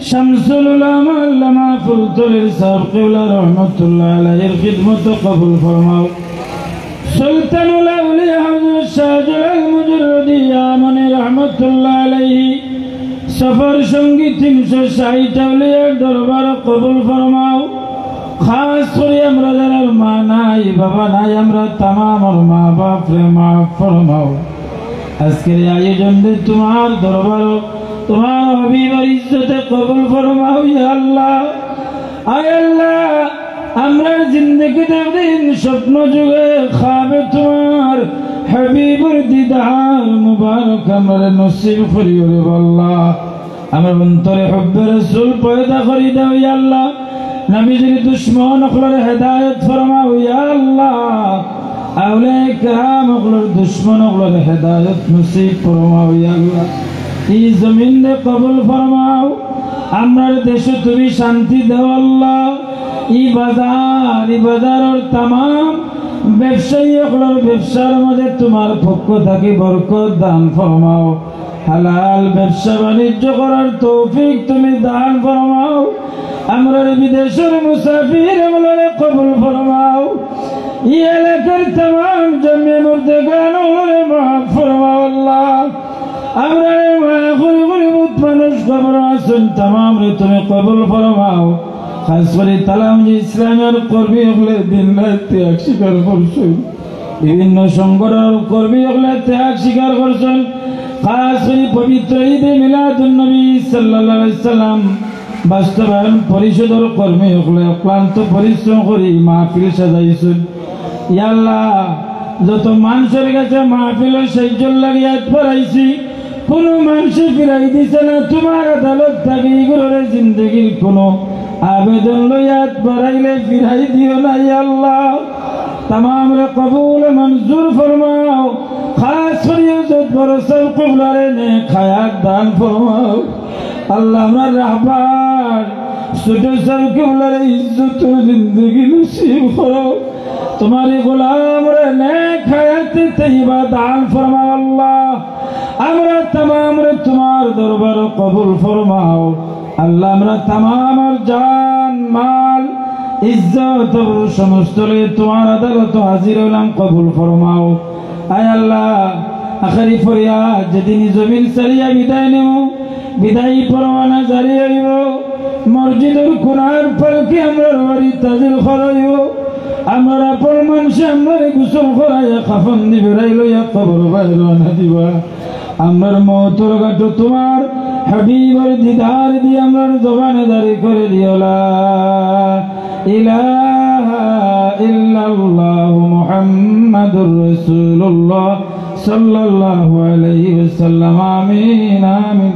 Speaker 6: शमसुल उलमा अल्लामा फुलतुल साहब क़िबला रहमतुल्लाह अलैहि खिदमत कबूल फरमाओ सुल्तानुल औलिया हज़रत शाहजलाल मुजर्रदी आमनी रहमतुल्लाह अलैहि सफर संगी 360 औलिया दरबार कबूल फरमाओ खास করে আমরা যারা মা নাই বাবা নাই আমরা तमाम মা বাপ রে মাফ ফরমাও আজকের আয়োজনে তোমার দরবার তোমার হাবিবের ইজ্জতে কবুল ফরমাও ইয়া আল্লাহ। আয় আল্লাহ, আমরা জিন্দগিতে দিন স্বপ্ন যুগে খাবে তোমার হাবিবের দিদার মুবারক আমরা নসিব করিও রে আল্লাহ। আমার অন্তরে হুব্বে রাসূল পয়দা করি দাও ইয়া আল্লাহ। নবীজির দুশমন হকলের হেদায়েত ফরমাও ইয়া আল্লাহ। আউলিয়া কিরাম হকলের দুশমন হকলের হেদায়েত নসিব ফরমাও ইয়া আল্লাহ। এই জমিনে কবুল ফরমাও। আমরার দেশে তুমি শান্তি দাও আল্লাহ। এই বাজারের तमाम ব্যবসায়ী হকলের ব্যবসার মধ্যে তোমার পক্ষ থেকে বরকত দান ফরমাও। হালাল ব্যবসা বাণিজ্য করার তৌফিক তুমি দান ফরমাও। আমরা বিদেশের মুসাফির আমলে কবুল ফরমাও। এই এলাকার तमाम জমি মুর্দেগানরে মাফ ফরমাও আল্লাহ। আমরা গরিব মানুষ কবর আছেন तमाम রে তুমি কবুল ফরমাও। খাস করে তালাম যে ইসলামের কর্মী হলে দিন রাত ত্যাগ স্বীকার করছেন, বিভিন্ন সংগঠনের কর্মী হলে ত্যাগ স্বীকার করছেন। খাস করে পবিত্র ঈদে মিলাদুন নবী সাল্লাল্লাহু আলাইহি সাল্লাম বাস্তবায়ন পরিষদের কর্মী হলে অক্লান্ত পরিশ্রম করে মাহফিল সাজাইছেন। ইয়া আল্লাহ, যত মানুষের কাছে মাহফিলের সাহায্য লাগিয়াত পড়াইছি, কোনো মানুষে ফিরাই দিছে না। তোমার আদালত থাকে এগুলোর জিন্দগির কোনো আবেদন লইয়াত বাড়াইলে ফিরাই দিও না ইয়া আল্লাহ। तमाम रे कबूल मंजूर फरमाओ। खास फरियाद बरसल क़िबलारे ने खयात दान फरमाओ। अल्लाह हमरा रहमान सुटे सब क़िबलारे इज्जत जिंदगी नसीब करो। तुम्हारे गुलाम रे ने खयात तय्यबा दान फरमाओ अल्लाह। हमरा तमाम रे तुम्हार दरबार कबूल फरमाओ अल्लाह। हमरा तमाम जान माल इज्जत समस्त तुम्हार अदालत हाजिर हलाम कबूल फरमाओ। आय अल्लाह, आखिरी फरियाद जेदिन जमीन सारिया विदाय नेमो, विदाई परवाना जारी हইব। मस्जिदर कोनार पालकी আমরার বাড়ি তাজিল করাইব। আমরা আপন মানুষ আমরারে গোসল করাইয়া কাফন দিবে রাইলইয়া কবর বাইরানা দিবা। আমরার মওতর ঘাট তোমার হাবিবের দিদার দিয়ে আমরার জবানে জারি করে দিও লা ইলাহা ইল্লাল্লাহু মুহাম্মাদুর রাসূলুল্লাহ সাল্লাল্লাহু আলাইহি ওয়াসাল্লাম। আমিন আমিন।